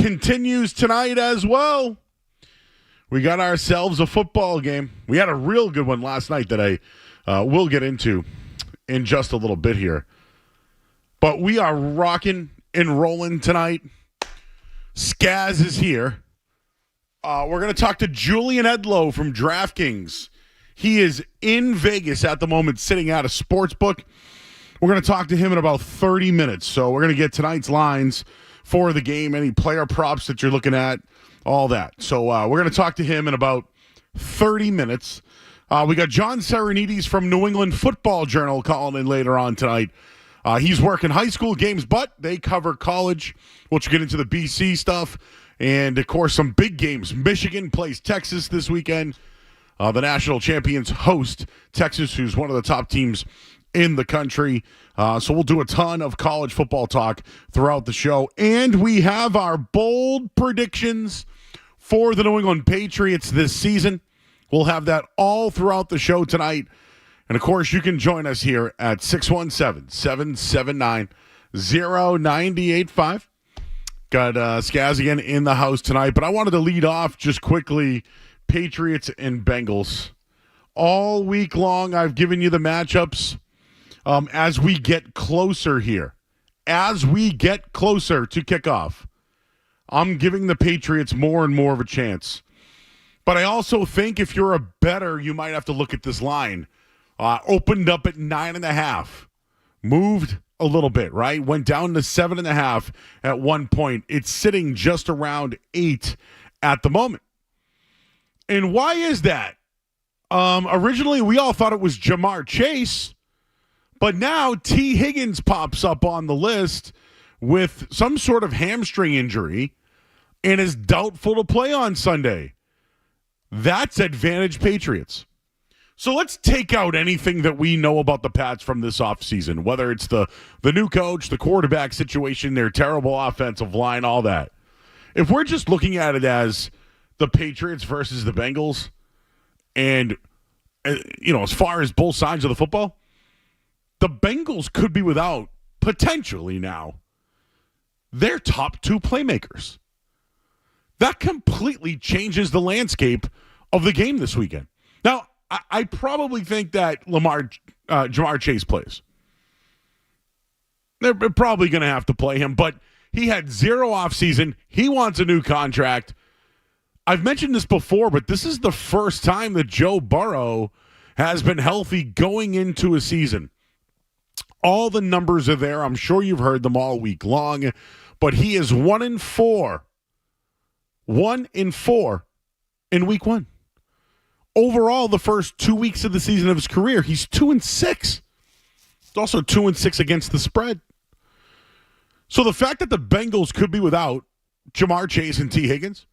continues tonight as well. We got ourselves a football game. We had a real good one last night that I will get into in just a little bit here. But we are rocking and rolling tonight. Skaz is here. We're going to talk to Julian Edlow from DraftKings. He is in Vegas at the moment, sitting at a sports book. We're going to talk to him in about 30 minutes. So we're going to get tonight's lines for the game, any player props that you're looking at, all that. So we're going to talk to him in about 30 minutes. We got John Serenes from New England Football Journal calling in later on tonight. He's working high school games, but they cover college. We'll get into the BC stuff. And, of course, some big games. Michigan plays Texas this weekend. The national champions host Texas, who's one of the top teams in the country. So we'll do a ton of college football talk throughout the show. And we have our bold predictions for the New England Patriots this season. We'll have that all throughout the show tonight. And, of course, you can join us here at 617-779-0985. Got Skaz again in the house tonight. But I wanted to lead off just quickly, Patriots and Bengals. All week long, I've given you the matchups as we get closer here. As we get closer to kickoff, I'm giving the Patriots more and more of a chance. But I also think if you're a bettor, you might have to look at this line. Opened up at 9.5. Moved a little bit, right? Went down to 7.5 at one point. It's sitting just around 8 at the moment. And why is that? Originally, we all thought it was Jamar Chase, but now T. Higgins pops up on the list with some sort of hamstring injury and is doubtful to play on Sunday. That's advantage Patriots. So let's take out anything that we know about the Pats from this offseason, whether it's the new coach, the quarterback situation, their terrible offensive line, all that. If we're just looking at it as the Patriots versus the Bengals, and, as far as both sides of the football, the Bengals could be without, potentially now, their top two playmakers. That completely changes the landscape of the game this weekend. Now, I probably think that Jamar Chase plays. They're probably going to have to play him, but he had zero offseason. He wants a new contract. I've mentioned this before, but this is the first time that Joe Burrow has been healthy going into a season. All the numbers are there. I'm sure you've heard them all week long, but he is 1-4. 1-4 in week one. Overall, the first 2 weeks of the season of his career, he's 2-6. He's also 2-6 against the spread. So the fact that the Bengals could be without Jamar Chase and T. Higgins,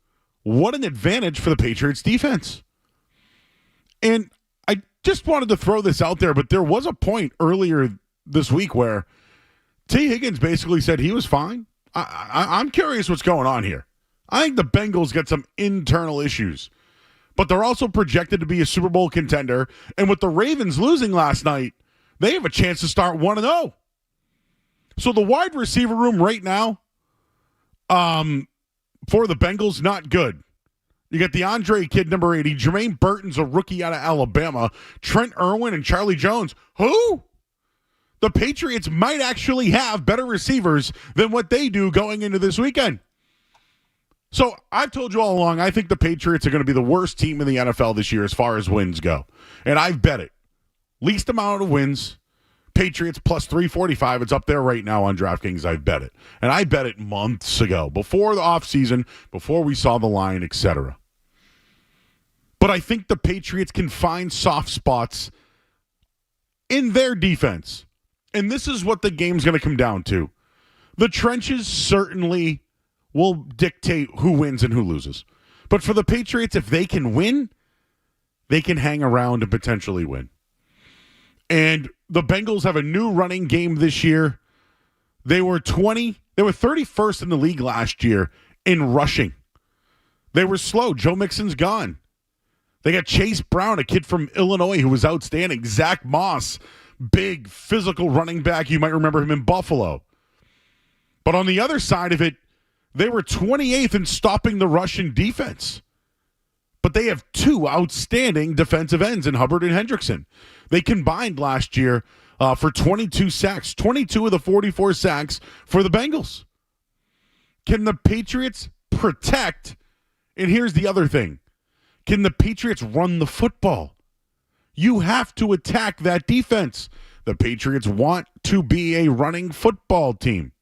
what an advantage for the Patriots defense. And I just wanted to throw this out there, but there was a point earlier this week where T. Higgins basically said he was fine. I'm curious what's going on here. I think the Bengals got some internal issues. But they're also projected to be a Super Bowl contender. And with the Ravens losing last night, they have a chance to start 1-0. So the wide receiver room right now for the Bengals, not good. You got the Andre kid, number 80. Jermaine Burton's a rookie out of Alabama. Trent Irwin and Charlie Jones. Who? The Patriots might actually have better receivers than what they do going into this weekend. So I've told you all along, I think the Patriots are going to be the worst team in the NFL this year as far as wins go. And I've bet it. Least amount of wins, Patriots plus 345. It's up there right now on DraftKings. I've bet it. And I bet it months ago, before the offseason, before we saw the line, etc. But I think the Patriots can find soft spots in their defense. And this is what the game's going to come down to. The trenches certainly will dictate who wins and who loses. But for the Patriots, if they can win, they can hang around and potentially win. And the Bengals have a new running game this year. They were 31st in the league last year in rushing. They were slow. Joe Mixon's gone. They got Chase Brown, a kid from Illinois who was outstanding. Zach Moss, big physical running back. You might remember him in Buffalo. But on the other side of it, They were 28th in stopping the Russian defense. But they have two outstanding defensive ends in Hubbard and Hendrickson. They combined last year for 22 sacks, 22 of the 44 sacks for the Bengals. Can the Patriots protect? And here's the other thing. Can the Patriots run the football? You have to attack that defense. The Patriots want to be a running football team.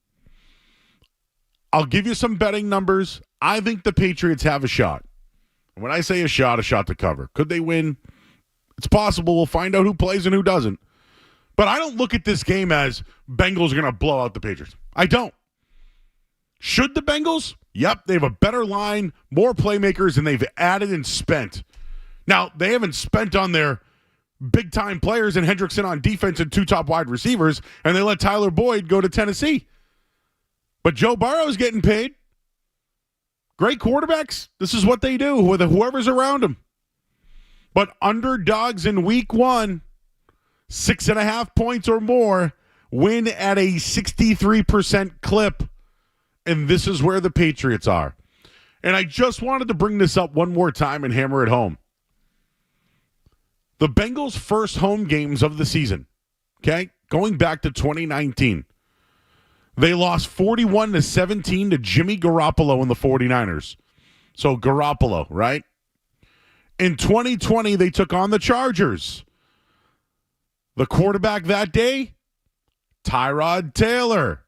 I'll give you some betting numbers. I think the Patriots have a shot. When I say a shot to cover. Could they win? It's possible. We'll find out who plays and who doesn't. But I don't look at this game as Bengals are going to blow out the Patriots. I don't. Should the Bengals? Yep, they have a better line, more playmakers, and they've added and spent. Now, they haven't spent on their big-time players and Hendrickson on defense and two top wide receivers, and they let Tyler Boyd go to Tennessee. But Joe Burrow's getting paid. Great quarterbacks, this is what they do with whoever's around them. But underdogs in week 1, 6.5 points or more, win at a 63% clip. And this is where the Patriots are. And I just wanted to bring this up one more time and hammer it home. The Bengals' first home games of the season, okay, going back to 2019, they lost 41-17 to Jimmy Garoppolo and the 49ers. So Garoppolo, right? In 2020, they took on the Chargers. The quarterback that day, Tyrod Taylor.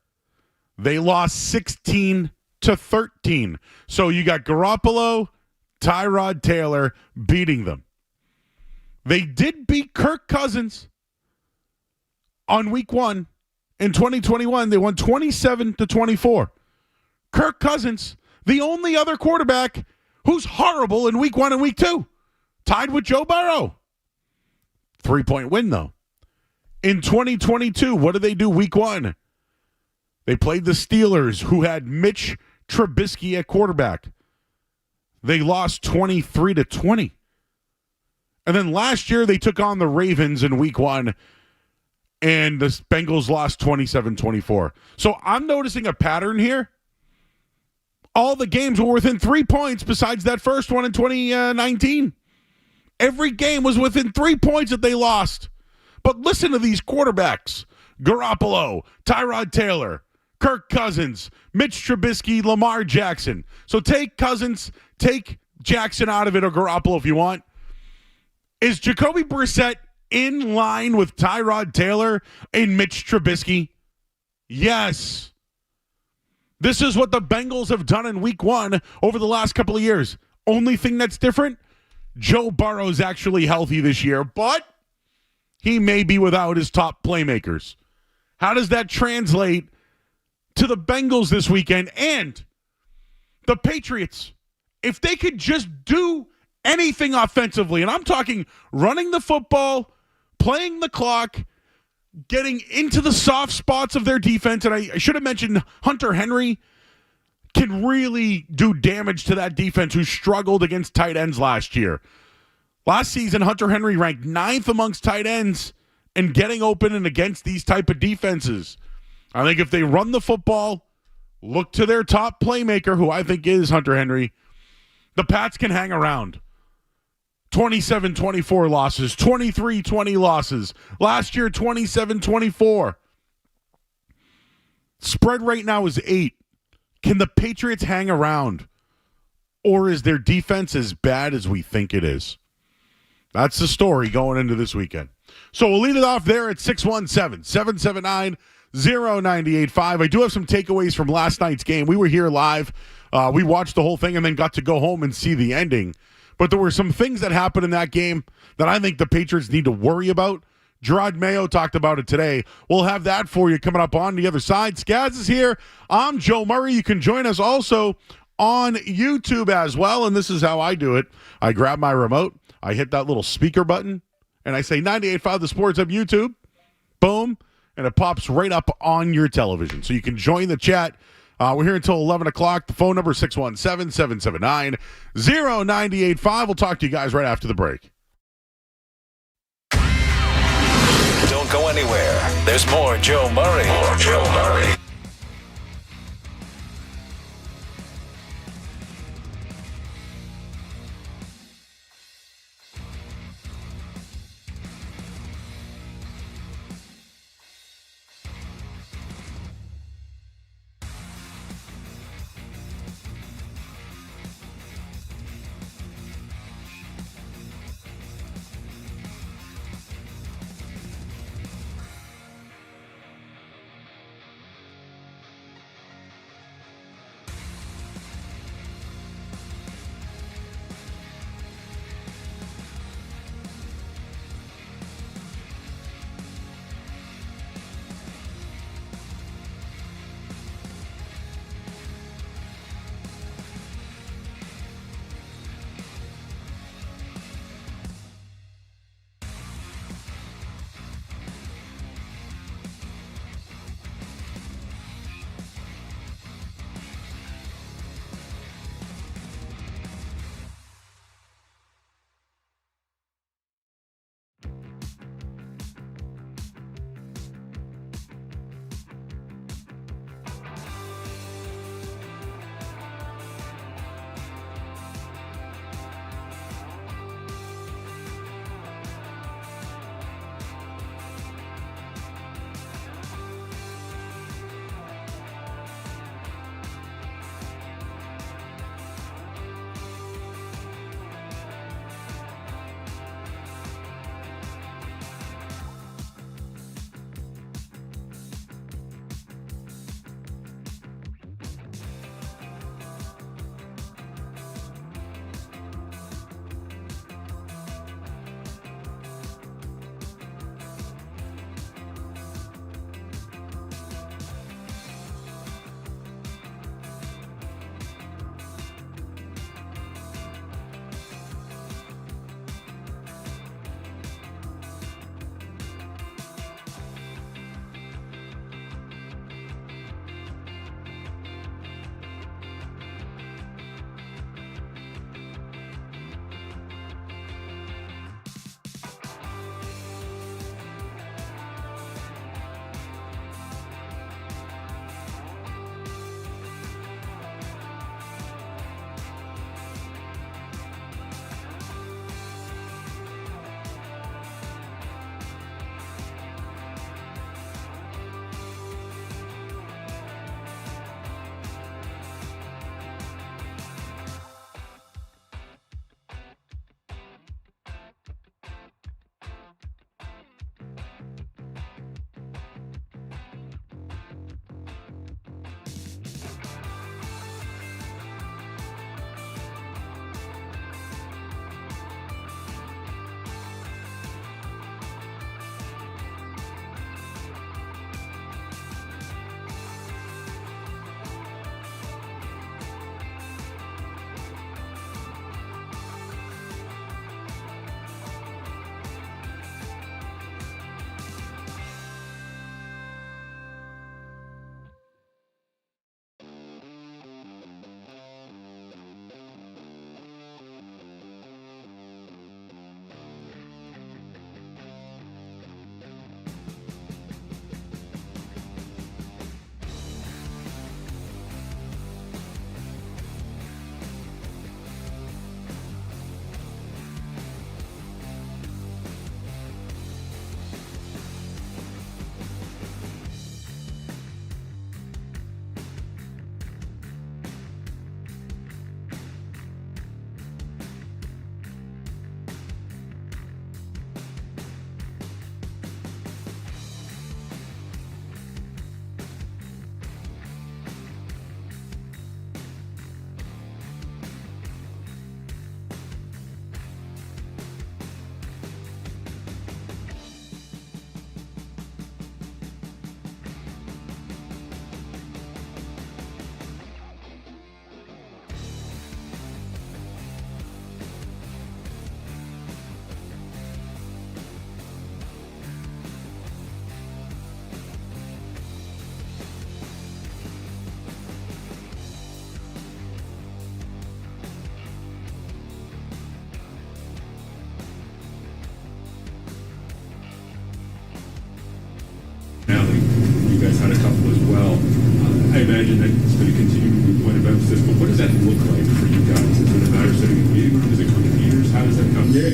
They lost 16-13. So you got Garoppolo, Tyrod Taylor beating them. They did beat Kirk Cousins on week 1. In 2021, they won 27-24. Kirk Cousins, the only other quarterback who's horrible in week 1 and week 2, tied with Joe Burrow. 3-point win, though. In 2022, what did they do week 1? They played the Steelers, who had Mitch Trubisky at quarterback. They lost 23-20. And then last year, they took on the Ravens in week 1, and the Bengals lost 27-24. So I'm noticing a pattern here. All the games were within 3 points besides that first one in 2019. Every game was within 3 points that they lost. But listen to these quarterbacks. Garoppolo, Tyrod Taylor, Kirk Cousins, Mitch Trubisky, Lamar Jackson. So take Cousins, take Jackson out of it, or Garoppolo if you want. Is Jacoby Brissett in line with Tyrod Taylor and Mitch Trubisky? Yes. This is what the Bengals have done in week 1 over the last couple of years. Only thing that's different, Joe Burrow's actually healthy this year, but he may be without his top playmakers. How does that translate to the Bengals this weekend and the Patriots? If they could just do anything offensively, and I'm talking running the football, playing the clock, getting into the soft spots of their defense, and I should have mentioned Hunter Henry can really do damage to that defense who struggled against tight ends last year. Last season, Hunter Henry ranked 9th amongst tight ends in getting open and against these type of defenses. I think if they run the football, look to their top playmaker, who I think is Hunter Henry, the Pats can hang around. 27-24 losses, 23-20 losses. Last year, 27-24. Spread right now is 8. Can the Patriots hang around? Or is their defense as bad as we think it is? That's the story going into this weekend. So we'll lead it off there at 617-779-0985. I do have some takeaways from last night's game. We were here live. We watched the whole thing and then got to go home and see the ending. But there were some things that happened in that game that I think the Patriots need to worry about. Gerod Mayo talked about it today. We'll have that for you coming up on the other side. Skaz is here. I'm Joe Murray. You can join us also on YouTube as well. And this is how I do it. I grab my remote. I hit that little speaker button. And I say 98.5 The Sports Hub YouTube. Boom. And it pops right up on your television. So you can join the chat. We're here until 11 o'clock. The phone number is 617-779-0985. We'll talk to you guys right after the break. Don't go anywhere. There's more Joe Murray. imagine that's going to continue to be a point of emphasis. But what does that look like for you guys? Is it a matter of setting a meeting room? Does it come in years? How does that come? Yeah,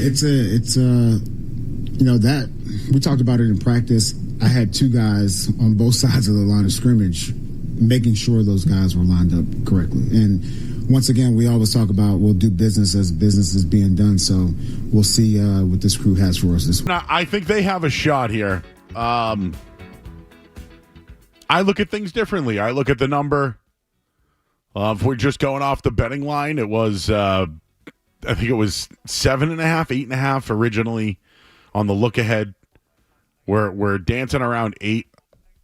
that we talked about it in practice. I had two guys on both sides of the line of scrimmage making sure those guys were lined up correctly. And once again, we always talk about we'll do business as business is being done. So we'll see what this crew has for us this week. Now, I think they have a shot here. I look at things differently. I look at the number. If we're just going off the betting line, it was, I think it was 7.5, 8.5 originally on the look ahead. We're dancing around 8.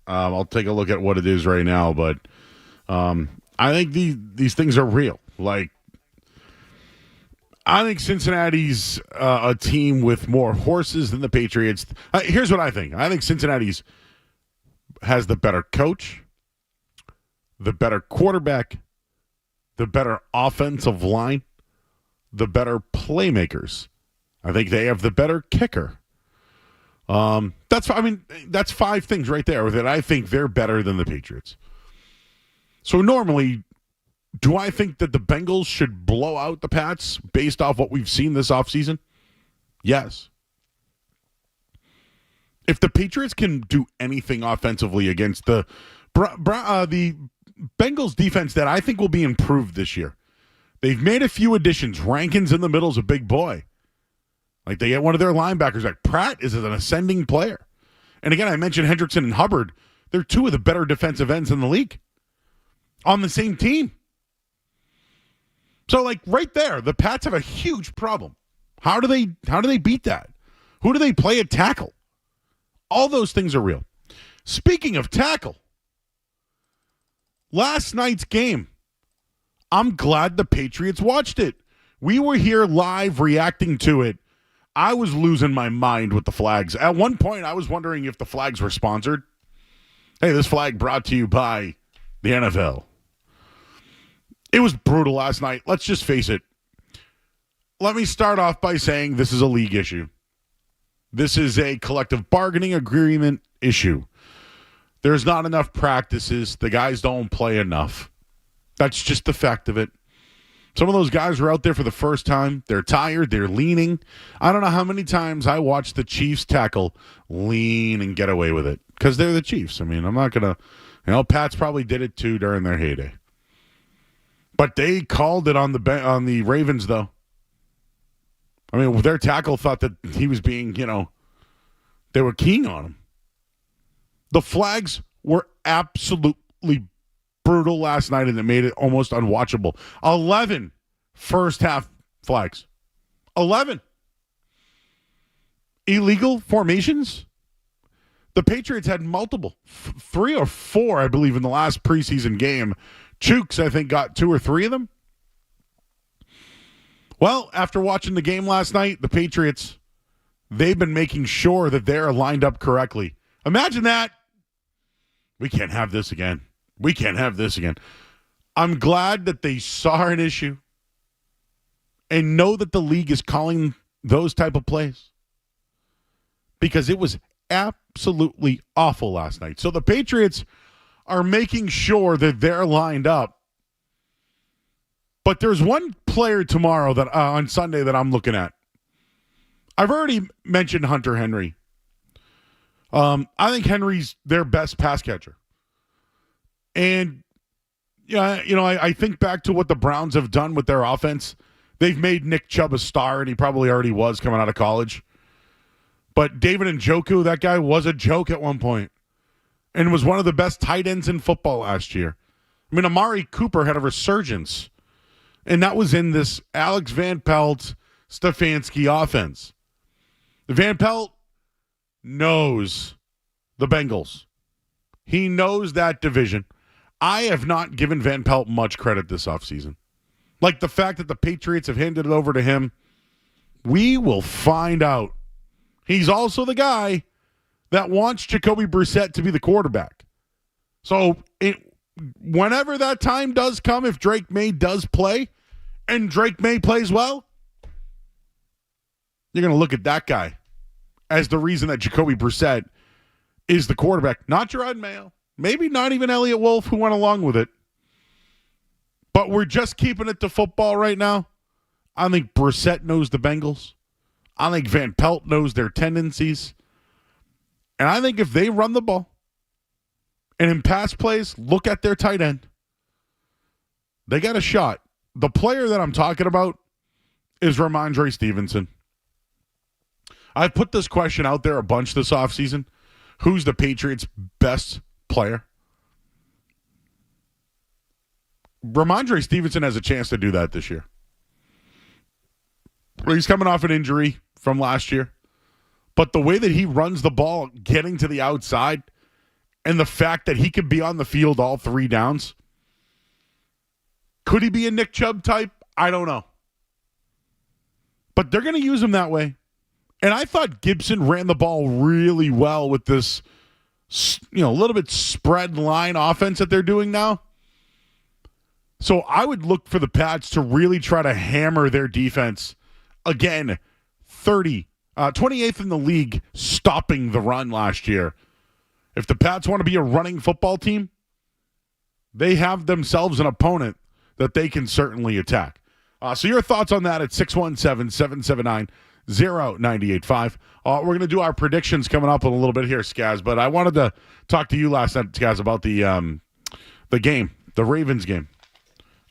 I'll take a look at what it is right now, but I think these things are real. Like, I think Cincinnati's a team with more horses than the Patriots. Here's what I think. I think Cincinnati's has the better coach, the better quarterback, the better offensive line, the better playmakers. I think they have the better kicker. That's 5 things right there that I think they're better than the Patriots. So normally, do I think that the Bengals should blow out the Pats based off what we've seen this offseason? Yes. If the Patriots can do anything offensively against the Bengals defense that I think will be improved this year, they've made a few additions. Rankin's in the middle is a big boy. Like, they get one of their linebackers. Like, Pratt is an ascending player. And again, I mentioned Hendrickson and Hubbard. They're two of the better defensive ends in the league on the same team. So, like, right there, the Pats have a huge problem. How do they beat that? Who do they play at tackle? All those things are real. Speaking of tackle, last night's game, I'm glad the Patriots watched it. We were here live reacting to it. I was losing my mind with the flags. At one point, I was wondering if the flags were sponsored. Hey, this flag brought to you by the NFL. It was brutal last night. Let's just face it. Let me start off by saying this is a league issue. This is a collective bargaining agreement issue. There's not enough practices. The guys don't play enough. That's just the fact of it. Some of those guys were out there for the first time. They're tired. They're leaning. I don't know how many times I watched the Chiefs tackle lean and get away with it because they're the Chiefs. I mean, I'm not going to, Pats probably did it too during their heyday. But they called it on the Ravens, though. I mean, their tackle thought that he was being, they were keying on him. The flags were absolutely brutal last night, and it made it almost unwatchable. 11 first-half flags. 11. Illegal formations. The Patriots had multiple. 3 or 4, I believe, in the last preseason game. Chooks, I think, got 2 or 3 of them. Well, after watching the game last night, the Patriots, they've been making sure that they're lined up correctly. Imagine that. We can't have this again. We can't have this again. I'm glad that they saw an issue and know that the league is calling those type of plays because it was absolutely awful last night. So the Patriots are making sure that they're lined up. But there's one player tomorrow that on Sunday that I'm looking at. I've already mentioned Hunter Henry. I think Henry's their best pass catcher. And, I think back to what the Browns have done with their offense. They've made Nick Chubb a star, and he probably already was coming out of college. But David Njoku, that guy was a joke at one point and was one of the best tight ends in football last year. I mean, Amari Cooper had a resurgence, and that was in this Alex Van Pelt, Stefanski offense. Van Pelt knows the Bengals. He knows that division. I have not given Van Pelt much credit this offseason. Like the fact that the Patriots have handed it over to him, we will find out. He's also the guy that wants Jacoby Brissett to be the quarterback. So whenever that time does come, if Drake May does play, and Drake May plays well, you're going to look at that guy as the reason that Jacoby Brissett is the quarterback. Not Gerod Mayo. Maybe not even Elliott Wolf, who went along with it. But we're just keeping it to football right now. I think Brissett knows the Bengals. I think Van Pelt knows their tendencies. And I think if they run the ball and in pass plays, look at their tight end, they got a shot. The player that I'm talking about is Ramondre Stevenson. I've put this question out there a bunch this offseason. Who's the Patriots' best player? Ramondre Stevenson has a chance to do that this year. He's coming off an injury from last year. But the way that he runs the ball, getting to the outside, and the fact that he could be on the field all 3 downs, could he be a Nick Chubb type? I don't know. But they're going to use him that way. And I thought Gibson ran the ball really well with this, a little bit spread line offense that they're doing now. So I would look for the Pats to really try to hammer their defense. Again, 28th in the league stopping the run last year. If the Pats want to be a running football team, they have themselves an opponent that they can certainly attack. So your thoughts on that at 617-779-0985. We're going to do our predictions coming up in a little bit here, Skaz, but I wanted to talk to you last night, Skaz, about the game, the Ravens game.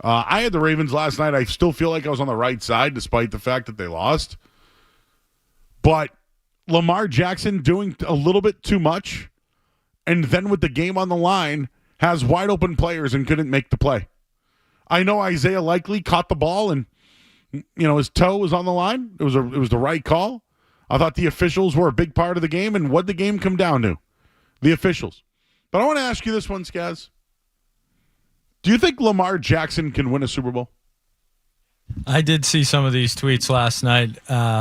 I had the Ravens last night. I still feel like I was on the right side despite the fact that they lost. But Lamar Jackson doing a little bit too much, and then with the game on the line, has wide open players and couldn't make the play. I know Isaiah Likely caught the ball and his toe was on the line. It was the right call. I thought the officials were a big part of the game, and what'd the game come down to? The officials. But I want to ask you this one, Skaz. Do you think Lamar Jackson can win a Super Bowl? I did see some of these tweets last night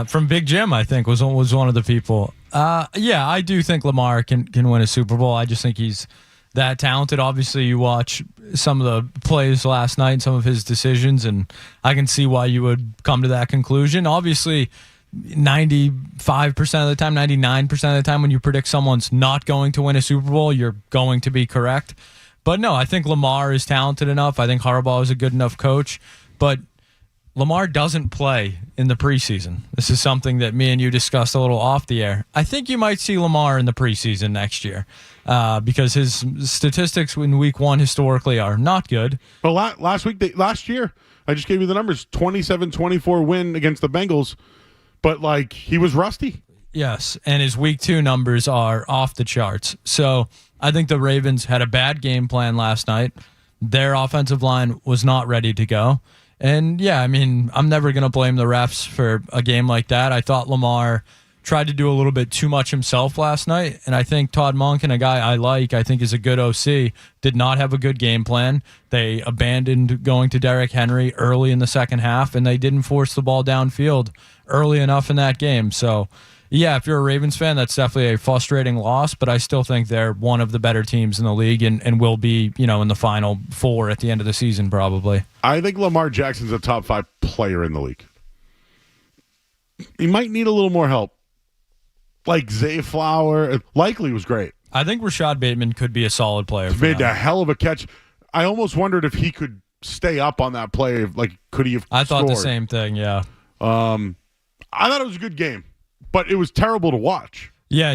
from Big Jim, I think, was one of the people. Yeah, I do think Lamar can win a Super Bowl. I just think he's that talented. Obviously, you watch some of the plays last night and some of his decisions, and I can see why you would come to that conclusion. Obviously, 95% of the time, 99% of the time when you predict someone's not going to win a Super Bowl, you're going to be correct. But no, I think Lamar is talented enough. I think Harbaugh is a good enough coach. But Lamar doesn't play in the preseason. This is something that me and you discussed a little off the air. I think you might see Lamar in the preseason next year because his statistics in week 1 historically are not good. Well, last year, I just gave you the numbers, 27-24 win against the Bengals, but he was rusty. Yes, and his week 2 numbers are off the charts. So I think the Ravens had a bad game plan last night. Their offensive line was not ready to go. And, yeah, I mean, I'm never going to blame the refs for a game like that. I thought Lamar tried to do a little bit too much himself last night, and I think Todd Monken, a guy I think is a good OC, did not have a good game plan. They abandoned going to Derrick Henry early in the second half, and they didn't force the ball downfield early enough in that game. So, yeah, if you're a Ravens fan, that's definitely a frustrating loss, but I still think they're one of the better teams in the league and will be, in the Final Four at the end of the season probably. I think Lamar Jackson's a top 5 player in the league. He might need a little more help. Like Zay Flower. Likely was great. I think Rashad Bateman could be a solid player. He made a hell of a catch. I almost wondered if he could stay up on that play. Could he have I thought scored? The same thing, yeah. I thought it was a good game. But it was terrible to watch. Yeah,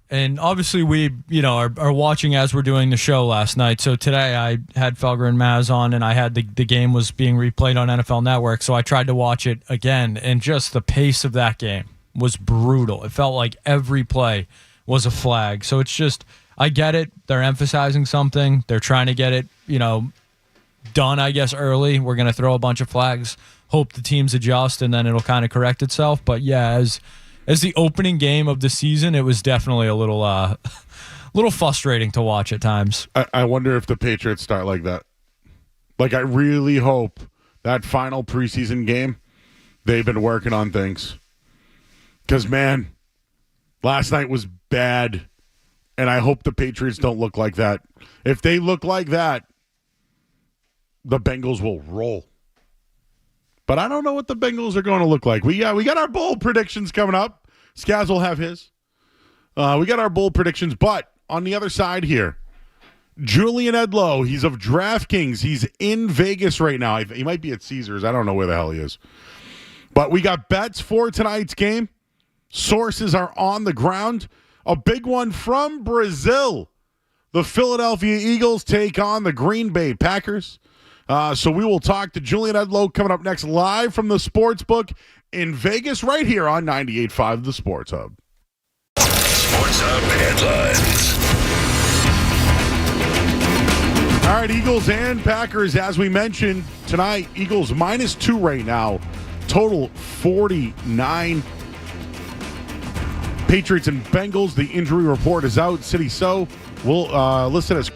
and obviously we, are watching as we're doing the show last night. So today I had Felger and Maz on, and I had the game was being replayed on NFL Network. So I tried to watch it again, and just the pace of that game was brutal. It felt like every play was a flag. So it's just, I get it. They're emphasizing something. They're trying to get it, done, I guess, early. We're going to throw a bunch of flags, hope the teams adjust, and then it'll kind of correct itself. But yeah, as the opening game of the season, it was definitely a little frustrating to watch at times. I wonder if the Patriots start like that. I really hope that final preseason game, they've been working on things. Because, man, last night was bad, and I hope the Patriots don't look like that. If they look like that, the Bengals will roll. But I don't know what the Bengals are going to look like. We got our bowl predictions coming up. Skaz will have his. We got our bowl predictions. But on the other side here, Julian Edlow, he's of DraftKings. He's in Vegas right now. He might be at Caesars. I don't know where the hell he is. But we got bets for tonight's game. Sources are on the ground. A big one from Brazil. The Philadelphia Eagles take on the Green Bay Packers. So we will talk to Julian Edlow coming up next live from the Sportsbook in Vegas right here on 98.5 The Sports Hub. Sports Hub headlines. All right, Eagles and Packers, as we mentioned tonight, Eagles -2 right now, total 49. Patriots and Bengals, the injury report is out. City So will listen as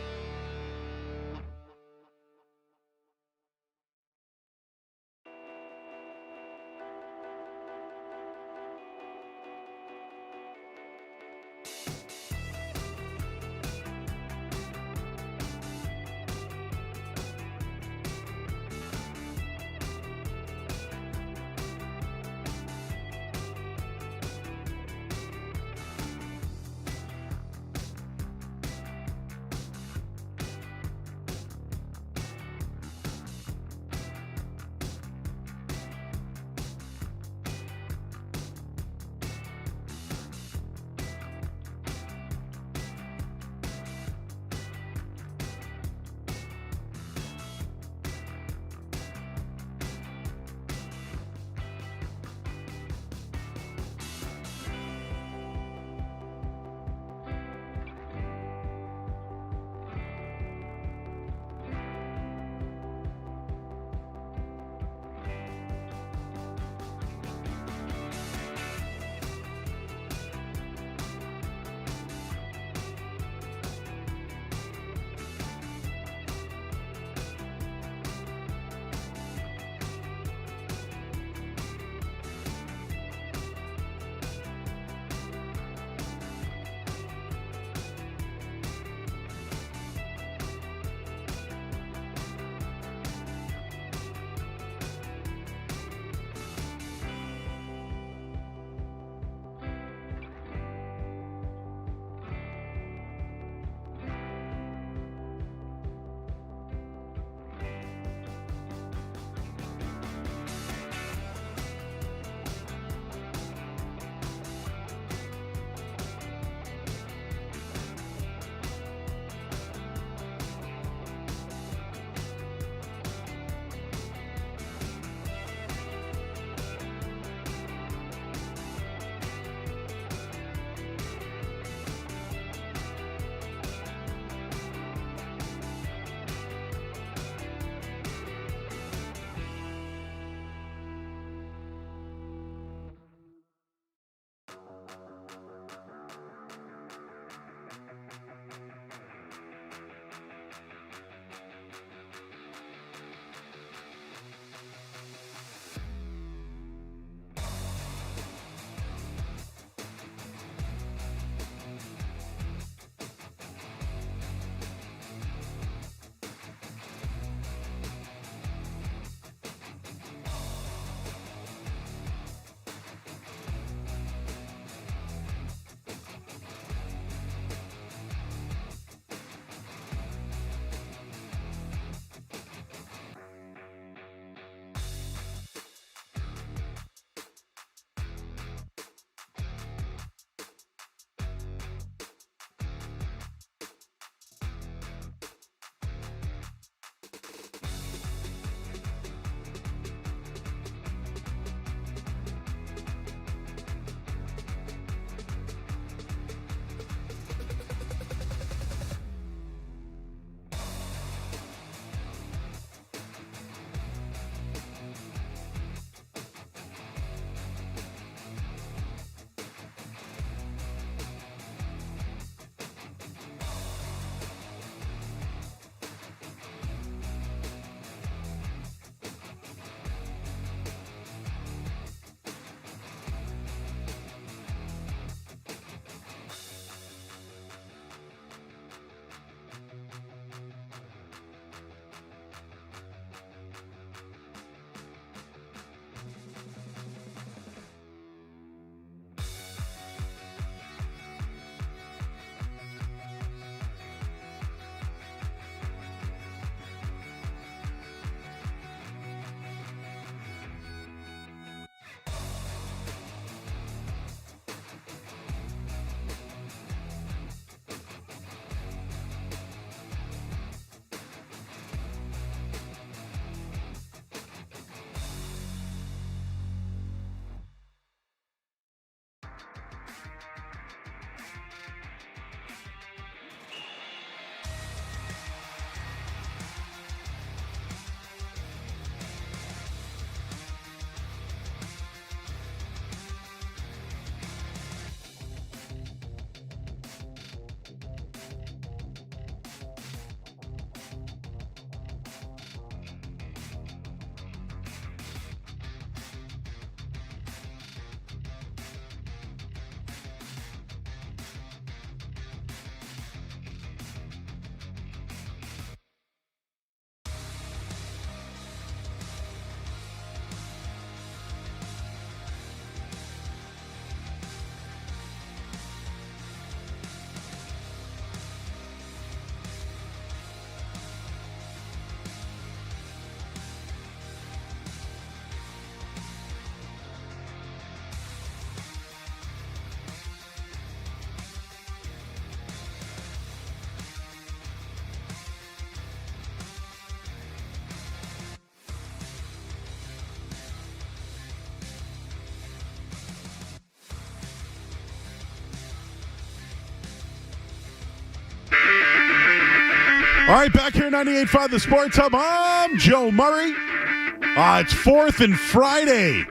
All right, back here 98.5 The Sports Hub. I'm Joe Murray. It's 4th and Friday.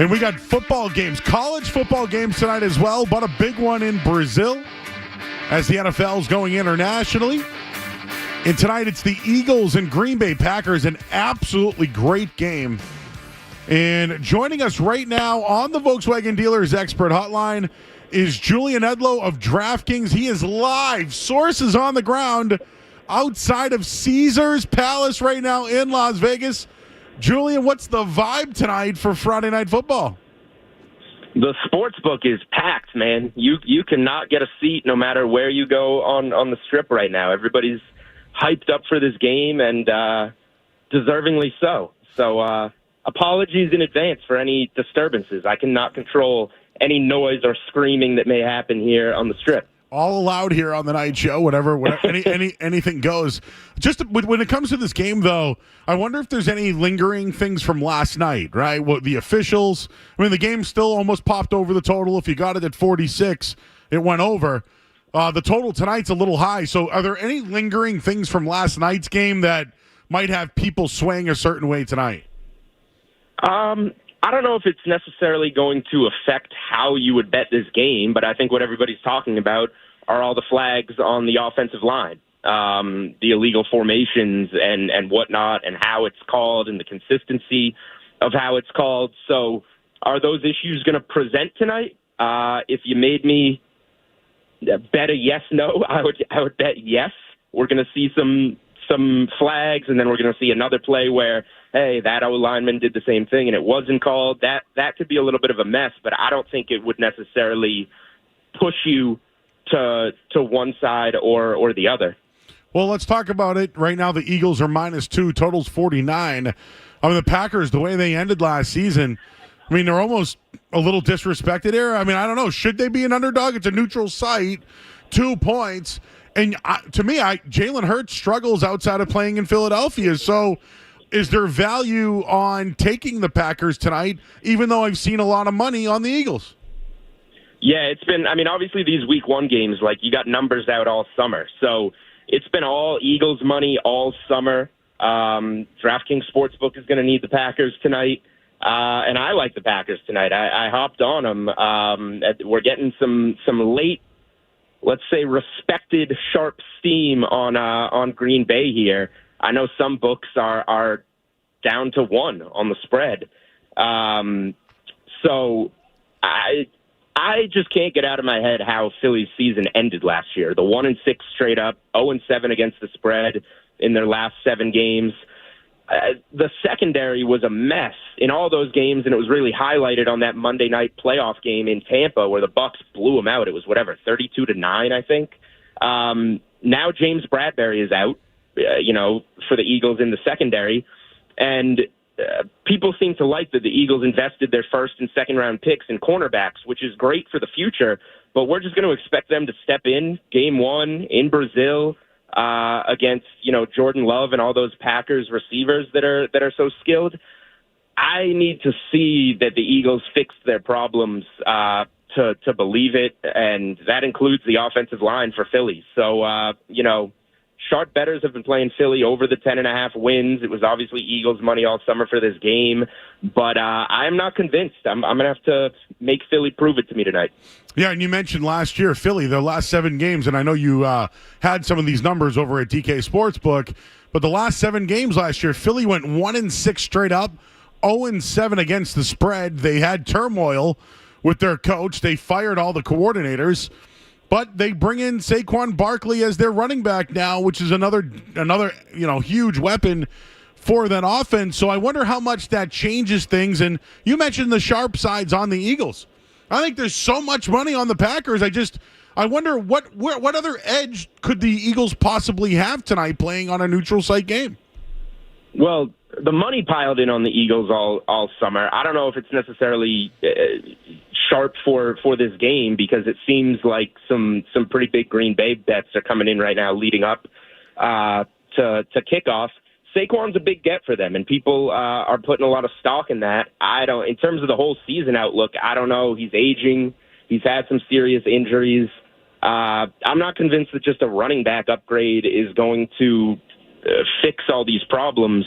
And we got football games, college football games tonight as well, but a big one in Brazil as the NFL's going internationally. And tonight it's the Eagles and Green Bay Packers, an absolutely great game. And joining us right now on the Volkswagen Dealers Expert Hotline is Julian Edlow of DraftKings. He is live, sources on the ground outside of Caesars Palace right now in Las Vegas. Julian, what's the vibe tonight for Friday Night Football? The sports book is packed, man. You cannot get a seat no matter where you go on the strip right now. Everybody's hyped up for this game, and deservingly so. So apologies in advance for any disturbances. I cannot control any noise or screaming that may happen here on the strip. All allowed here on the night show, whatever anything goes. Just when it comes to this game, though, I wonder if there's any lingering things from last night, right? What the officials, I mean, the game still almost popped over the total. If you got it at 46, it went over. The total tonight's a little high. So are there any lingering things from last night's game that might have people swaying a certain way tonight? I don't know if it's necessarily going to affect how you would bet this game, but I think what everybody's talking about are all the flags on the offensive line, the illegal formations and whatnot, and how it's called and the consistency of how it's called. So are those issues going to present tonight? If you made me bet a yes-no, I would bet yes. We're going to see some flags, and then we're going to see another play where, hey, that O-lineman did the same thing and it wasn't called. That could be a little bit of a mess, but I don't think it would necessarily push you to one side or the other. Well, let's talk about it. Right now, the Eagles are -2, totals 49. I mean, the Packers, the way they ended last season, I mean, they're almost a little disrespected here. I mean, I don't know. Should they be an underdog? It's a neutral site, 2 points. And to me, Jalen Hurts struggles outside of playing in Philadelphia. So is there value on taking the Packers tonight, even though I've seen a lot of money on the Eagles? Yeah, it's been, I mean, obviously these week one games, like you got numbers out all summer. So it's been all Eagles money all summer. DraftKings Sportsbook is going to need the Packers tonight. And I like the Packers tonight. I hopped on them. We're getting some late, let's say, respected sharp steam on Green Bay here. I know some books are down to 1 on the spread. So I just can't get out of my head how Philly's season ended last year. The 1-6 straight up, 0-7 against the spread in their last 7 games. The secondary was a mess in all those games, and it was really highlighted on that Monday night playoff game in Tampa where the Bucs blew them out. It was 32-9, I think. Now James Bradbury is out, for the Eagles in the secondary, and people seem to like that the Eagles invested their first and second round picks in cornerbacks, which is great for the future, but we're just going to expect them to step in game 1 in Brazil against, Jordan Love and all those Packers receivers that are so skilled. I need to see that the Eagles fixed their problems to believe it, and that includes the offensive line for Philly. So, sharp bettors have been playing Philly over the 10.5 wins. It was obviously Eagles money all summer for this game, but I am not convinced. I'm going to have to make Philly prove it to me tonight. Yeah, and you mentioned last year, Philly, their last 7 games, and I know you had some of these numbers over at DK Sportsbook, but the last 7 games last year, Philly went 1-6 straight up, 0-7 against the spread. They had turmoil with their coach. They fired all the coordinators. But they bring in Saquon Barkley as their running back now, which is another huge weapon for that offense. So I wonder how much that changes things. And you mentioned the sharp sides on the Eagles. I think there's so much money on the Packers. I wonder what other edge could the Eagles possibly have tonight playing on a neutral site game? Well, the money piled in on the Eagles all summer. I don't know if it's necessarily sharp for this game because it seems like some pretty big Green Bay bets are coming in right now leading up to kickoff. Saquon's a big get for them, and people are putting a lot of stock in that. In terms of the whole season outlook, I don't know. He's aging. He's had some serious injuries. I'm not convinced that just a running back upgrade is going to fix all these problems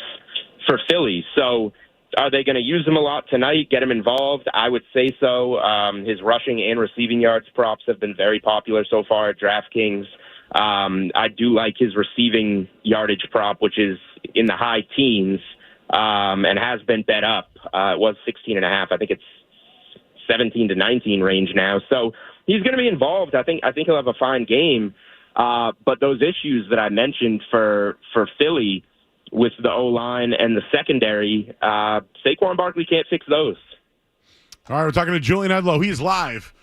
for Philly. So are they going to use him a lot tonight, get him involved? I would say so. His rushing and receiving yards props have been very popular so far at DraftKings. I do like his receiving yardage prop, which is in the high teens, and has been bet up. It was 16.5. I think it's 17 to 19 range now. So he's going to be involved. I think he'll have a fine game. But those issues that I mentioned for Philly with the O-line and the secondary, Saquon Barkley can't fix those. All right, we're talking to Julian Edlow. He's live.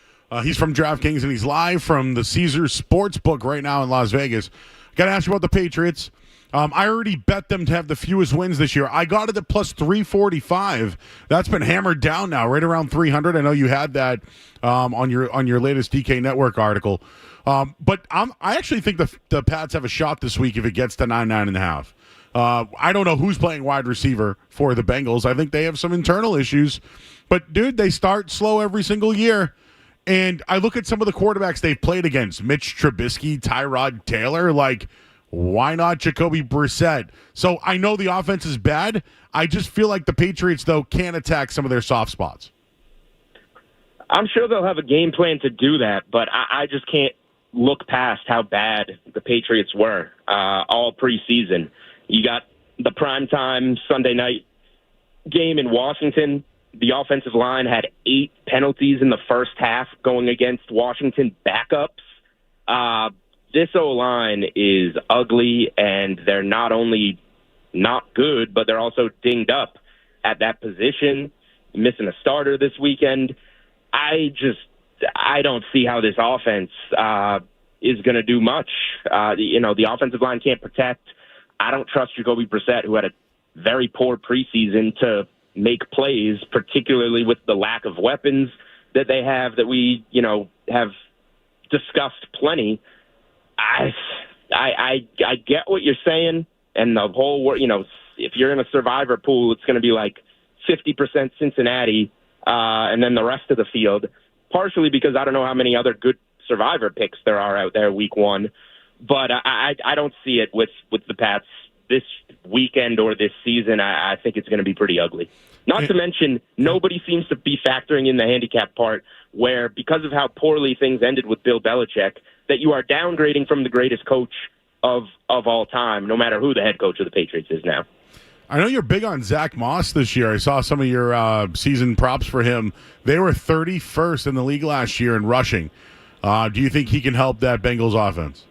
He's from DraftKings, and he's live from the Caesars Sportsbook right now in Las Vegas. Got to ask you about the Patriots. I already bet them to have the fewest wins this year. I got it at plus 345. That's been hammered down now, right around 300. I know you had that on your latest DK Network article. But I actually think the Pats have a shot this week if it gets to 9.5. I don't know who's playing wide receiver for the Bengals. I think they have some internal issues. But, dude, they start slow every single year. And I look at some of the quarterbacks they've played against, Mitch Trubisky, Tyrod Taylor, like, why not Jacoby Brissett? So I know the offense is bad. I just feel like the Patriots, though, can attack some of their soft spots. I'm sure they'll have a game plan to do that, but I just can't look past how bad the Patriots were all preseason. You got the primetime Sunday night game in Washington. The offensive line had 8 penalties in the first half going against Washington backups. This O-line is ugly, and they're not only not good, but they're also dinged up at that position, missing a starter this weekend. I don't see how this offense is going to do much. The offensive line can't protect. I don't trust Jacoby Brissett, who had a very poor preseason, to make plays, particularly with the lack of weapons that they have that we, have discussed plenty. I get what you're saying, and the whole, if you're in a survivor pool, it's going to be like 50% Cincinnati, and then the rest of the field, partially because I don't know how many other good survivor picks there are out there week one, but I don't see it with the Pats this weekend or this season. I think it's going to be pretty ugly. Not to mention, nobody seems to be factoring in the handicap part, where because of how poorly things ended with Bill Belichick, that you are downgrading from the greatest coach of all time, no matter who the head coach of the Patriots is now. I know you're big on Zach Moss this year. I saw some of your season props for him. They were 31st in the league last year in rushing. Do you think he can help that Bengals offense?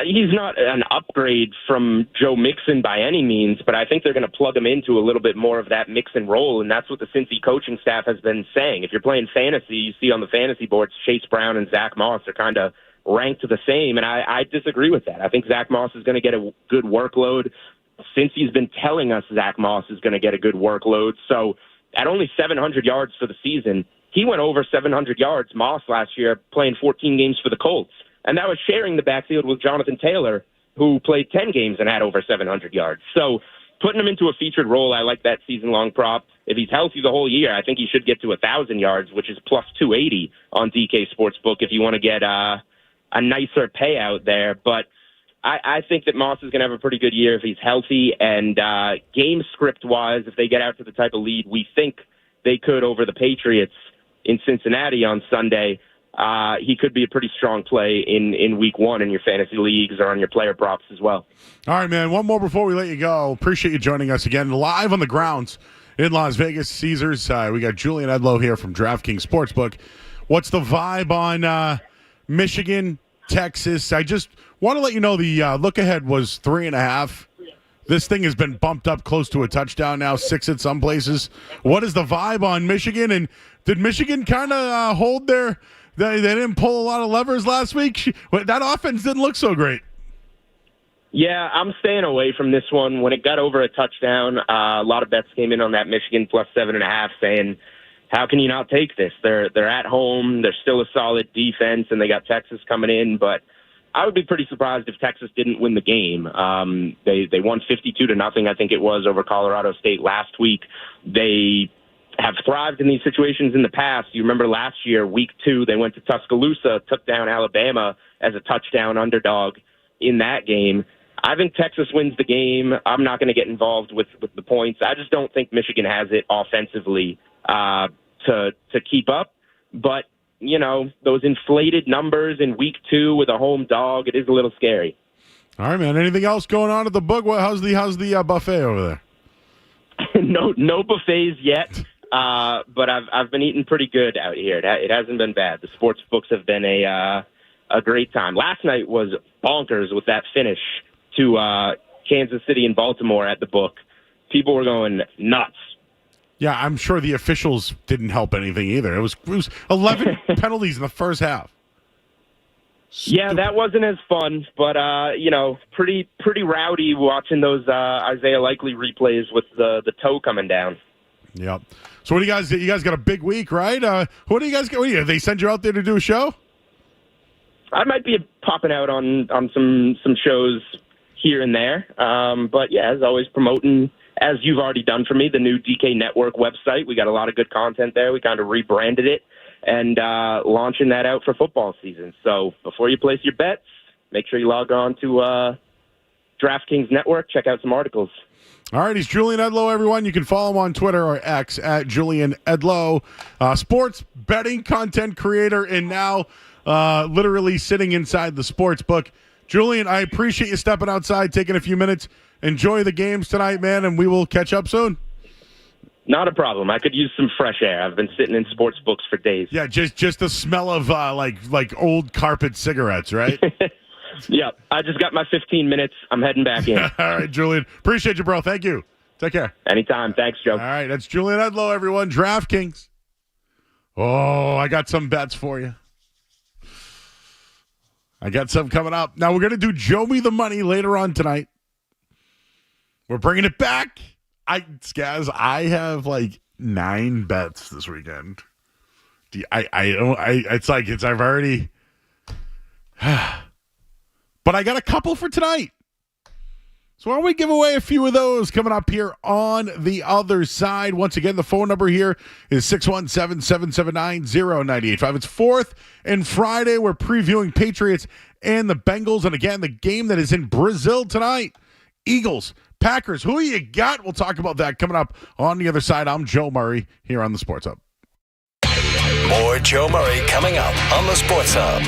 He's not an upgrade from Joe Mixon by any means, but I think they're going to plug him into a little bit more of that Mixon role, and that's what the Cincy coaching staff has been saying. If you're playing fantasy, you see on the fantasy boards, Chase Brown and Zach Moss are kind of ranked the same, and I disagree with that. I think Zach Moss is going to get a good workload. Cincy's been telling us Zach Moss is going to get a good workload, so at only 700 yards for the season, he went over 700 yards, Moss, last year, playing 14 games for the Colts. And that was sharing the backfield with Jonathan Taylor, who played 10 games and had over 700 yards. So putting him into a featured role, I like that season-long prop. If he's healthy the whole year, I think he should get to 1,000 yards, which is plus 280 on DK Sportsbook if you want to get a nicer payout there. But I think that Moss is going to have a pretty good year if he's healthy. And game script-wise, if they get out to the type of lead we think they could over the Patriots in Cincinnati on Sunday, he could be a pretty strong play in week one in your fantasy leagues or on your player props as well. All right, man. One more before we let you go. Appreciate you joining us again live on the grounds in Las Vegas, Caesars. We got Julian Edlow here from DraftKings Sportsbook. What's the vibe on Michigan, Texas? I just want to let you know the look ahead was 3.5. This thing has been bumped up close to a touchdown now, 6 at some places. What is the vibe on Michigan? And did Michigan kind of hold their... They didn't pull a lot of levers last week? That offense didn't look so great. Yeah, I'm staying away from this one. When it got over a touchdown, a lot of bets came in on that Michigan plus 7.5 saying, how can you not take this? They're at home. They're still a solid defense, and they got Texas coming in. But I would be pretty surprised if Texas didn't win the game. They won 52-0, I think it was, over Colorado State last week. They have thrived in these situations in the past. You remember last year, week 2, they went to Tuscaloosa, took down Alabama as a touchdown underdog in that game. I think Texas wins the game. I'm not going to get involved with the points. I just don't think Michigan has it offensively to keep up. But, you know, those inflated numbers in week 2 with a home dog, it is a little scary. All right, man. Anything else going on at the book? How's the buffet over there? No buffets yet, but I've been eating pretty good out here. It hasn't been bad. The sports books have been a great time. Last night was bonkers with that finish to Kansas City and Baltimore at the book. People were going nuts. Yeah, I'm sure the officials didn't help anything either. It was 11 penalties in the first half. Yeah, that wasn't as fun, but you know, pretty rowdy watching those Isaiah Likely replays with the toe coming down. Yep. So what do you guys? You guys got a big week, right? What do you guys get? They send you out there to do a show? I might be popping out on some shows here and there, but yeah, as always, promoting, as you've already done for me, the new DK Network website. We got a lot of good content there. We kind of rebranded it and launching that out for football season. So before you place your bets, make sure you log on to DraftKings Network, check out some articles. All right, he's Julian Edlow, everyone. You can follow him on Twitter or X at Julian Edlow, sports betting content creator, and now literally sitting inside the sports book. Julian, I appreciate you stepping outside, taking a few minutes. Enjoy the games tonight, man, and we will catch up soon. Not a problem. I could use some fresh air. I've been sitting in sports books for days. Yeah, just the smell of like old carpet cigarettes, right? Yep. I just got my 15 minutes. I'm heading back in. All right, Julian. Appreciate you, bro. Thank you. Take care. Anytime. Thanks, Joe. All right, that's Julian Edlow, everyone. DraftKings. Oh, I got some bets for you. I got some coming up. Now, we're going to do Joe Me the Money later on tonight. We're bringing it back. Skaz, I have like 9 bets this weekend. I've already, but I got a couple for tonight. So why don't we give away a few of those coming up here on the other side? Once again, the phone number here is 617-779-0985. It's 4th and Friday. We're previewing Patriots and the Bengals. And again, the game that is in Brazil tonight, Eagles, Packers. Who you got? We'll talk about that coming up on the other side. I'm Joe Murray here on the Sports Hub. More Joe Murray coming up on the Sports Hub.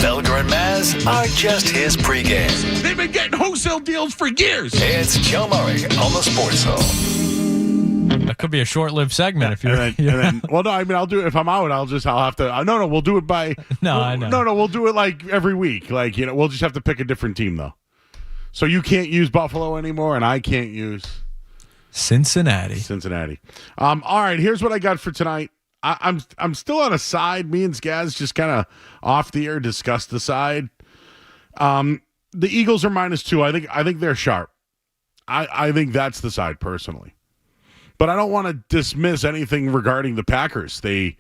Felger and Maz are just his pregame. They've been getting wholesale deals for years. It's Joe Murray on the Sports Hub. That could be a short-lived segment if you're. Well, no, I mean, I'll do it if I'm out. I'll have to. No, we'll do it by. I know. No, we'll do it like every week. Like, we'll just have to pick a different team though. So you can't use Buffalo anymore, and I can't use Cincinnati. All right, here's what I got for tonight. I'm still on a side. Me and Skaz just kind of off the air discussed the side. The Eagles are -2. I think they're sharp. I think that's the side personally. But I don't want to dismiss anything regarding the Packers. They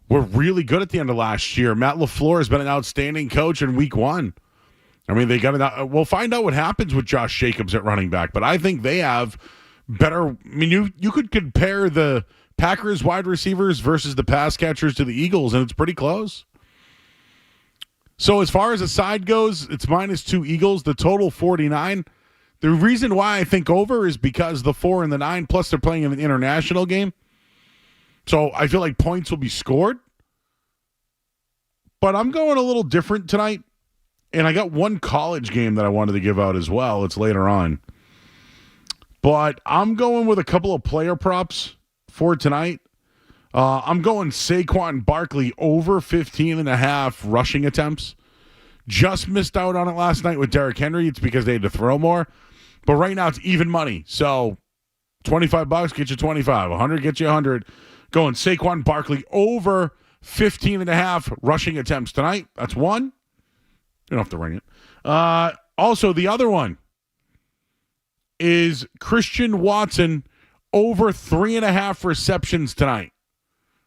were really good at the end of last year. Matt LaFleur has been an outstanding coach in week 1. I mean, we'll find out what happens with Josh Jacobs at running back, but I think they have better. I mean, you could compare the Packers wide receivers versus the pass catchers to the Eagles, and it's pretty close. So as far as the side goes, it's -2 Eagles, the total 49. The reason why I think over is because the 4 and the 9, plus they're playing in an international game. So I feel like points will be scored. But I'm going a little different tonight. And I got one college game that I wanted to give out as well. It's later on. But I'm going with a couple of player props for tonight. I'm going Saquon Barkley over 15.5 rushing attempts. Just missed out on it last night with Derrick Henry. It's because they had to throw more. But right now it's even money. So $25 gets you 25. 100 gets you 100. Going Saquon Barkley over 15.5 rushing attempts tonight. That's one. You don't have to ring it. Also, the other one is Christian Watson over 3.5 receptions tonight.